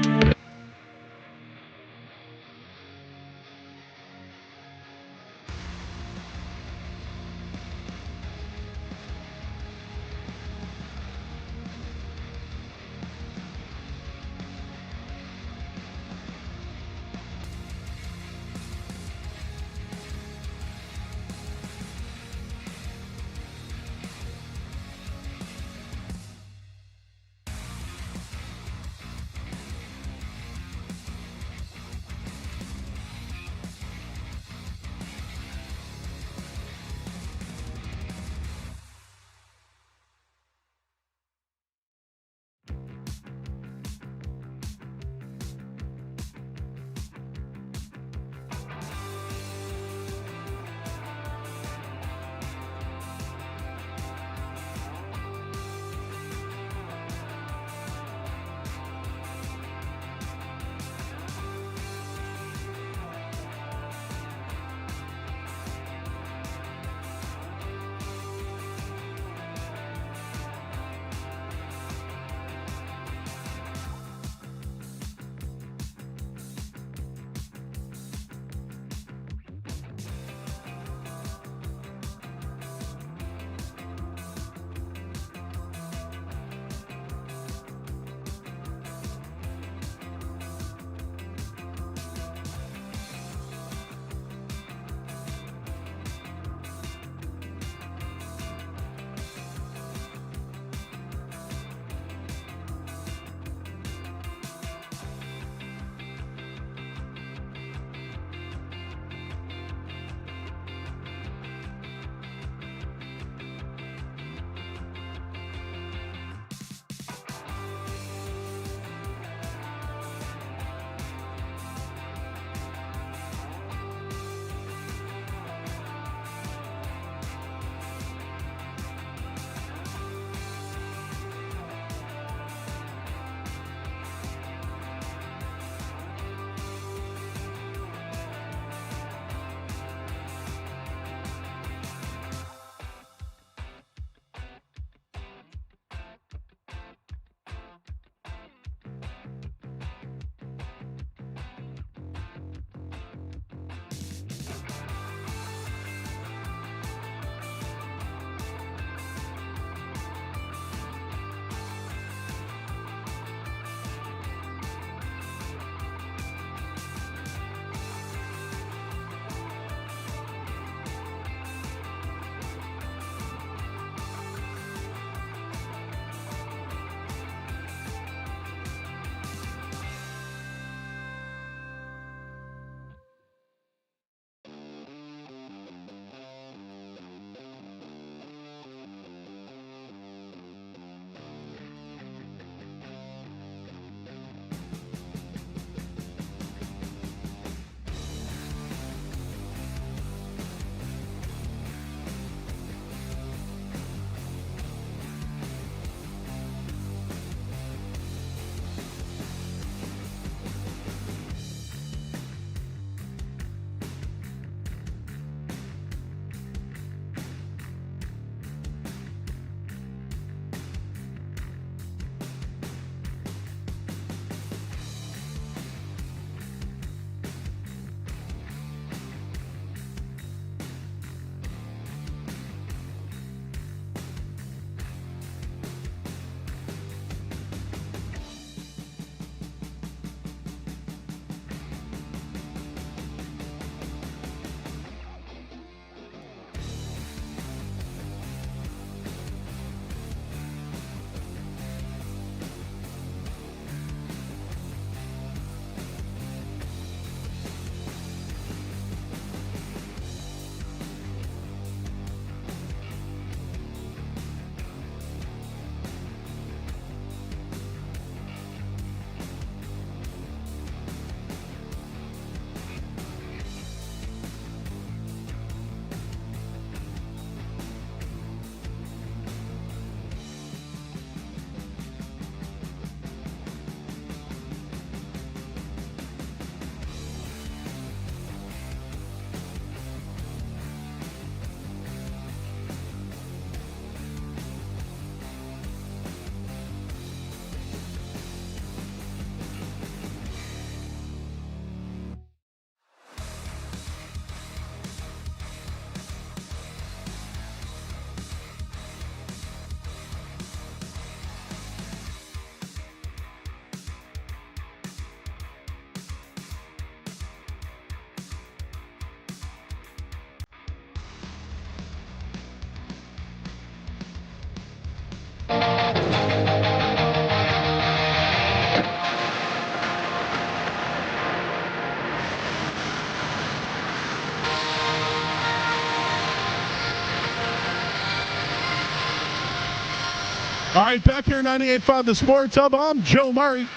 All right, back here 98.5 The Sports Hub. I'm Joe Murray.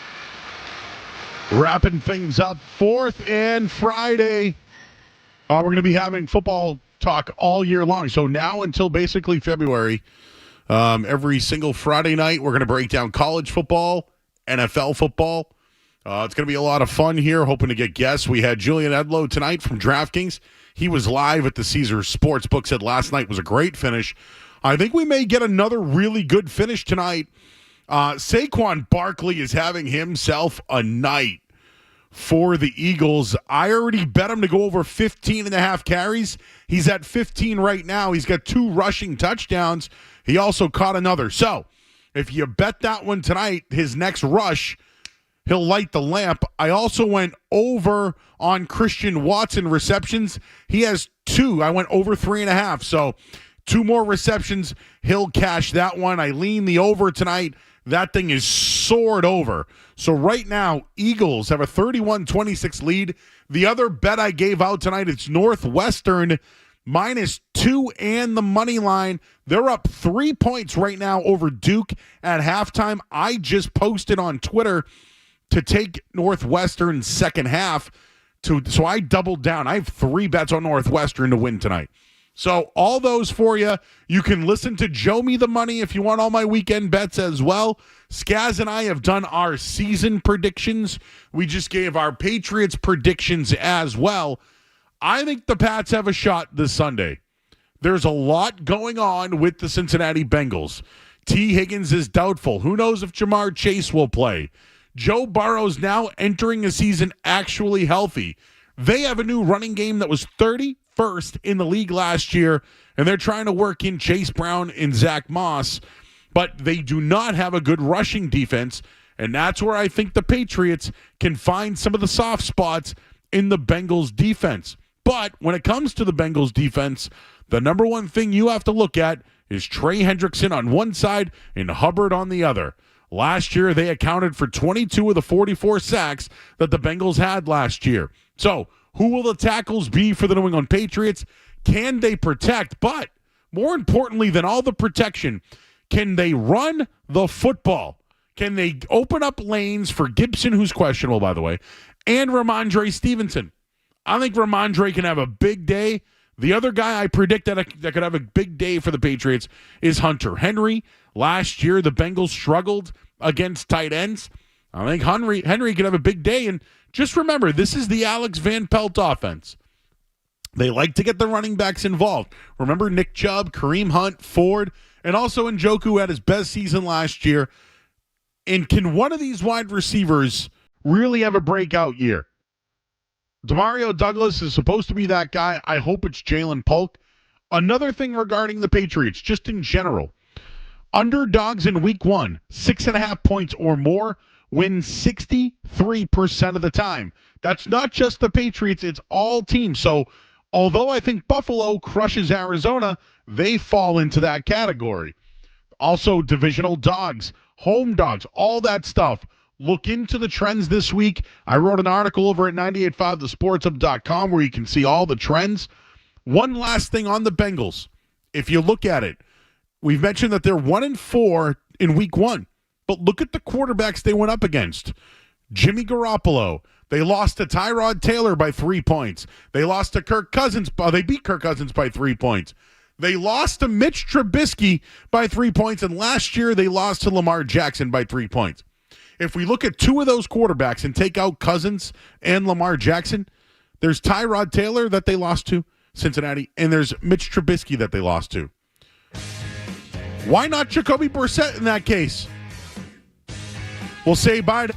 Wrapping things up, 4th and Friday. We're going to be having football talk all year long. So now until basically February, every single Friday night, we're going to break down college football, NFL football. It's going to be a lot of fun here. Hoping to get guests. We had Julian Edlow tonight from DraftKings. He was live at the Caesars Sportsbook. Said last night was a great finish. I think we may get another really good finish tonight. Saquon Barkley is having himself a night for the Eagles. I already bet him to go over 15.5 carries. He's at 15 right now. He's got 2 rushing touchdowns. He also caught another. So if you bet that one tonight, his next rush, he'll light the lamp. I also went over on Christian Watson receptions. He has 2. I went over 3.5. So 2 more receptions. He'll cash that one. I lean the over tonight. That thing is soared over. So right now, Eagles have a 31-26 lead. The other bet I gave out tonight, it's Northwestern -2 and the money line. They're up 3 points right now over Duke at halftime. I just posted on Twitter to take Northwestern second half. So I doubled down. I have 3 bets on Northwestern to win tonight. So all those for you. You can listen to Joe Me the Money if you want all my weekend bets as well. Skaz and I have done our season predictions. We just gave our Patriots predictions as well. I think the Pats have a shot this Sunday. There's a lot going on with the Cincinnati Bengals. T. Higgins is doubtful. Who knows if Jamar Chase will play? Joe Burrow's now entering a season actually healthy. They have a new running game that was 31st in the league last year, and they're trying to work in Chase Brown and Zach Moss, but they do not have a good rushing defense, and that's where I think the Patriots can find some of the soft spots in the Bengals defense. But when it comes to the Bengals defense, the number one thing you have to look at is Trey Hendrickson on one side and Hubbard on the other. Last year, they accounted for 22 of the 44 sacks that the Bengals had last year. So, who will the tackles be for the New England Patriots? Can they protect? But, more importantly than all the protection, can they run the football? Can they open up lanes for Gibson, who's questionable, by the way, and Ramondre Stevenson? I think Ramondre can have a big day. The other guy I predict that could have a big day for the Patriots is Hunter Henry. Last year, the Bengals struggled against tight ends. I think Henry could have a big day. And just remember, this is the Alex Van Pelt offense. They like to get the running backs involved. Remember Nick Chubb, Kareem Hunt, Ford, and also Njoku had his best season last year. And can one of these wide receivers really have a breakout year? Demario Douglas is supposed to be that guy. I hope it's Jalen Polk. Another thing regarding the Patriots, just in general, underdogs in week 1, 6.5 points or more, win 63% of the time. That's not just the Patriots, it's all teams. So although I think Buffalo crushes Arizona, they fall into that category. Also, divisional dogs, home dogs, all that stuff. Look into the trends this week. I wrote an article over at 985thesportshub.com where you can see all the trends. One last thing on the Bengals. If you look at it, we've mentioned that they're 1-4 in week 1. But look at the quarterbacks they went up against. Jimmy Garoppolo. They lost to Tyrod Taylor by 3 points. They lost to Kirk Cousins. They beat Kirk Cousins by 3 points. They lost to Mitch Trubisky by 3 points. And last year they lost to Lamar Jackson by 3 points. If we look at 2 of those quarterbacks and take out Cousins and Lamar Jackson, there's Tyrod Taylor that they lost to, Cincinnati, and there's Mitch Trubisky that they lost to. Why not Jacoby Brissett in that case? We'll say bye to